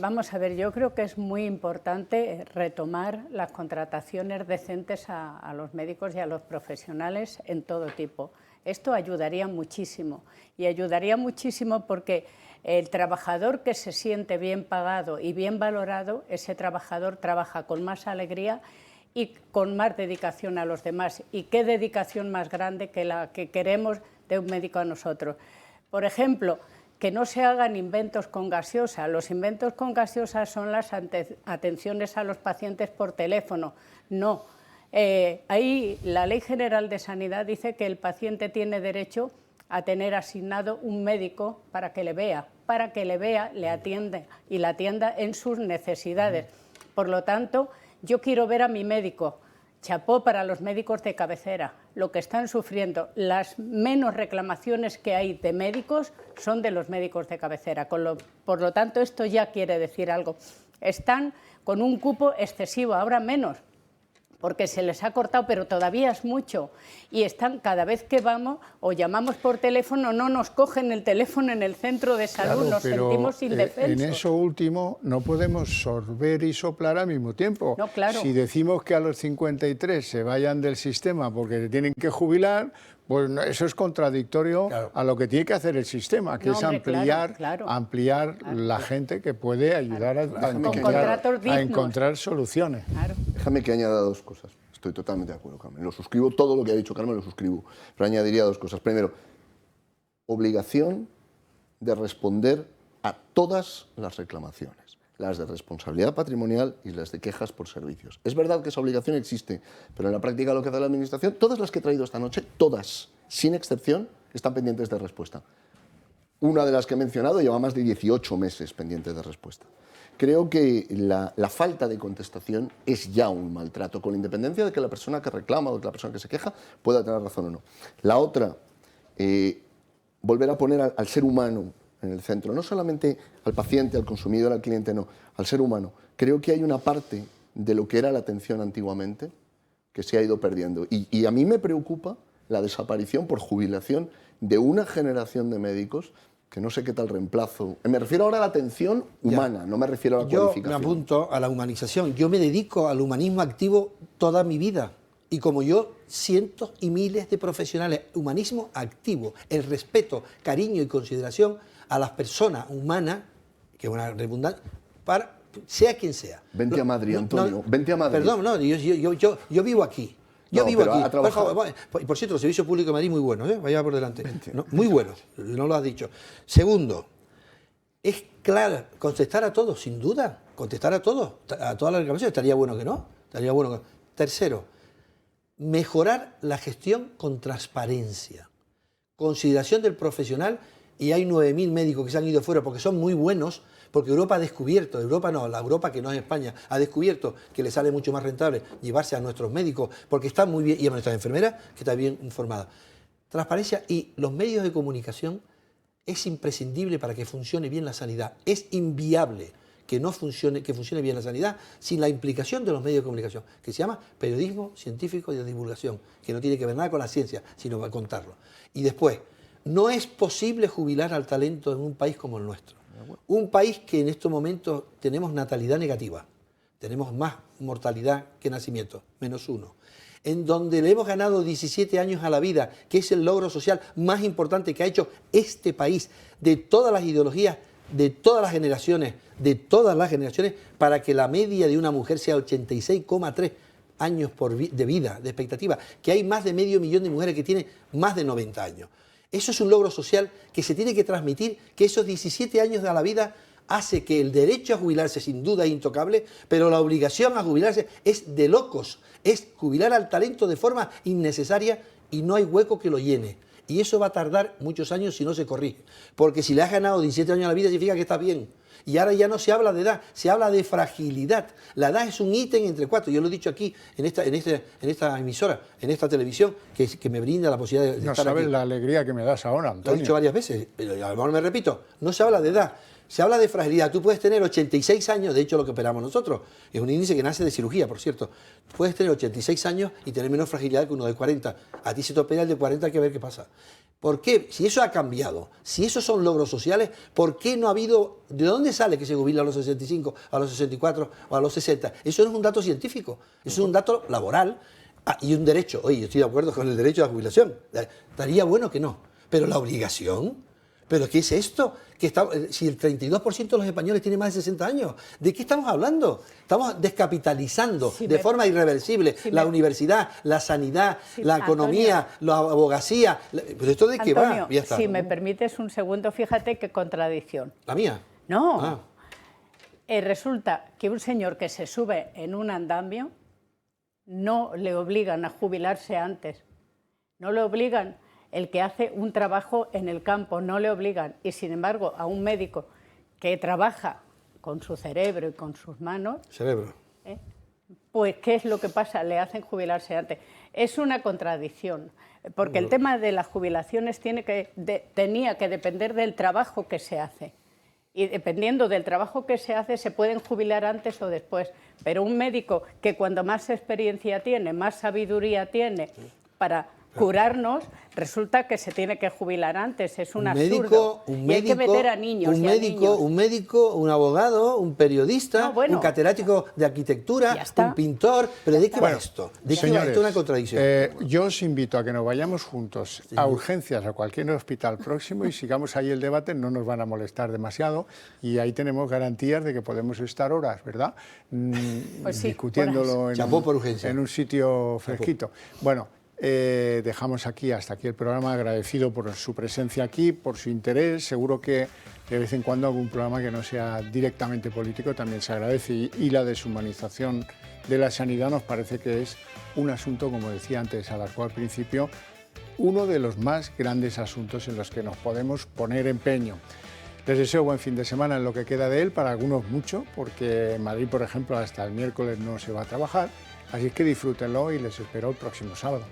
Vamos a ver, yo creo que es muy importante retomar las contrataciones decentes a los médicos y a los profesionales en todo tipo. Esto ayudaría muchísimo y ayudaría muchísimo porque el trabajador que se siente bien pagado y bien valorado, ese trabajador trabaja con más alegría y con más dedicación a los demás. ¿Y qué dedicación más grande que la que queremos de un médico a nosotros? Por ejemplo, que no se hagan inventos con gaseosa. Los inventos con gaseosa son las atenciones a los pacientes por teléfono. No. Ahí la Ley General de Sanidad dice que el paciente tiene derecho a tener asignado un médico para que le vea, le atienda y la atienda en sus necesidades. Por lo tanto, yo quiero ver a mi médico. Chapó para los médicos de cabecera. Lo que están sufriendo, las menos reclamaciones que hay de médicos son de los médicos de cabecera. Por lo tanto, esto ya quiere decir algo. Están con un cupo excesivo, ahora menos, porque se les ha cortado, pero todavía es mucho. Y están, cada vez que vamos o llamamos por teléfono, no nos cogen el teléfono en el centro de salud, Claro, nos pero sentimos indefensos. en eso último no podemos sorber y soplar al mismo tiempo. No, claro. Si decimos que a los 53 se vayan del sistema porque tienen que jubilar, pues eso es contradictorio a lo que tiene que hacer el sistema, que es ampliar la gente que puede ayudar a encontrar soluciones. Claro. Déjame que añada dos cosas. Estoy totalmente de acuerdo, Carmen. Lo suscribo, todo lo que ha dicho Carmen lo suscribo. Pero añadiría dos cosas. Primero, obligación de responder a todas las reclamaciones. Las de responsabilidad patrimonial y las de quejas por servicios. Es verdad que esa obligación existe, pero en la práctica lo que hace la Administración, todas las que he traído esta noche, todas, sin excepción, están pendientes de respuesta. Una de las que he mencionado lleva más de 18 meses pendiente de respuesta. Creo que la falta de contestación es ya un maltrato, con independencia de que la persona que reclama o de que la persona que se queja pueda tener razón o no. La otra, volver a poner al ser humano en el centro, no solamente al paciente, al consumidor, al cliente, no, al ser humano. Creo que hay una parte de lo que era la atención antiguamente que se ha ido perdiendo. Y a mí me preocupa la desaparición por jubilación de una generación de médicos que no sé qué tal reemplazo. Me refiero ahora a la atención humana, no me refiero a la cualificación. Yo me apunto a la humanización. Yo me dedico al humanismo activo toda mi vida. Y como yo, cientos y miles de profesionales. Humanismo activo, el respeto, cariño y consideración a las personas humanas, que es una redundancia, sea quien sea. Vente a Madrid, Antonio, vente a Madrid. Perdón, no, yo vivo aquí. Yo vivo aquí. Por favor, por cierto, los servicios públicos de Madrid muy buenos, vaya por delante. No, muy buenos, no lo has dicho. Segundo, es claro, contestar a todos, sin duda, contestar a todos, a todas las reclamaciones, estaría bueno que no, estaría bueno que no. Tercero, mejorar la gestión con transparencia, consideración del profesional. Y hay 9.000 médicos que se han ido fuera porque son muy buenos, porque Europa ha descubierto, Europa no, la Europa que no es España, ha descubierto que le sale mucho más rentable llevarse a nuestros médicos porque están muy bien, y a nuestras enfermeras que están bien informadas. Transparencia y los medios de comunicación es imprescindible para que funcione bien la sanidad. Es inviable que funcione bien la sanidad sin la implicación de los medios de comunicación, que se llama periodismo científico y de divulgación, que no tiene que ver nada con la ciencia, sino para contarlo. Y después, no es posible jubilar al talento en un país como el nuestro. Un país que en estos momentos tenemos natalidad negativa, tenemos más mortalidad que nacimiento, -1, en donde le hemos ganado 17 años a la vida, que es el logro social más importante que ha hecho este país, de todas las ideologías, de todas las generaciones, para que la media de una mujer sea 86,3 años de vida, de expectativa, que hay más de medio millón de mujeres que tienen más de 90 años. Eso es un logro social que se tiene que transmitir, que esos 17 años de la vida hace que el derecho a jubilarse sin duda es intocable, pero la obligación a jubilarse es de locos, es jubilar al talento de forma innecesaria y no hay hueco que lo llene. Y eso va a tardar muchos años si no se corrige, porque si le has ganado 17 años a la vida significa que está bien. Y ahora ya no se habla de edad, se habla de fragilidad. La edad es un ítem entre 4. Yo lo he dicho aquí, en esta emisora, en esta televisión, que me brinda la posibilidad de estar aquí. No sabes la alegría que me das ahora, Antonio. Lo he dicho varias veces, pero a lo mejor me repito. No se habla de edad, se habla de fragilidad. Tú puedes tener 86 años, de hecho lo que operamos nosotros, es un índice que nace de cirugía, por cierto. Puedes tener 86 años y tener menos fragilidad que uno de 40. A ti se te opera el de 40, hay que ver qué pasa. ¿Por qué? Si eso ha cambiado, si esos son logros sociales, ¿por qué no ha habido... ¿De dónde sale que se jubila a los 65, a los 64 o a los 60? Eso no es un dato científico, eso es un dato laboral y un derecho. Oye, yo estoy de acuerdo con el derecho a la jubilación. Estaría bueno que no, pero la obligación... ¿Pero qué es esto? Si el 32% de los españoles tiene más de 60 años, ¿de qué estamos hablando? Estamos descapitalizando de forma irreversible la universidad, la sanidad, la economía, la abogacía. ¿Pero esto de qué va? Ya está. Si me permites un segundo, fíjate qué contradicción. ¿La mía? No. Resulta que un señor que se sube en un andamio no le obligan a jubilarse antes. No le obligan. El que hace un trabajo en el campo, no le obligan. Y sin embargo, a un médico que trabaja con su cerebro y con sus manos, pues ¿qué es lo que pasa? Le hacen jubilarse antes. Es una contradicción, porque el tema de las jubilaciones tenía que depender del trabajo que se hace. Y dependiendo del trabajo que se hace, se pueden jubilar antes o después. Pero un médico que cuando más experiencia tiene, más sabiduría tiene para curarnos, resulta que se tiene que jubilar antes. Es un absurdo. Y hay que meter a niños un y a niños. un médico, un abogado, un periodista, un catedrático de arquitectura, un pintor. ¿Pero de qué va esto? ¿De qué va esto? Es una contradicción. Yo os invito a que nos vayamos juntos a urgencias, a cualquier hospital próximo y sigamos ahí el debate, no nos van a molestar demasiado y ahí tenemos garantías de que podemos estar horas, ¿verdad? Pues sí, discutiéndolo en un sitio fresquito. Bueno, dejamos hasta aquí el programa, agradecido por su presencia aquí, por su interés. Seguro que de vez en cuando algún programa que no sea directamente político también se agradece, y la deshumanización de la sanidad nos parece que es un asunto, como decía antes, alargó al principio, uno de los más grandes asuntos en los que nos podemos poner empeño. Les deseo buen fin de semana en lo que queda de él, para algunos mucho, porque en Madrid, por ejemplo, hasta el miércoles no se va a trabajar, así que disfrútenlo y les espero el próximo sábado.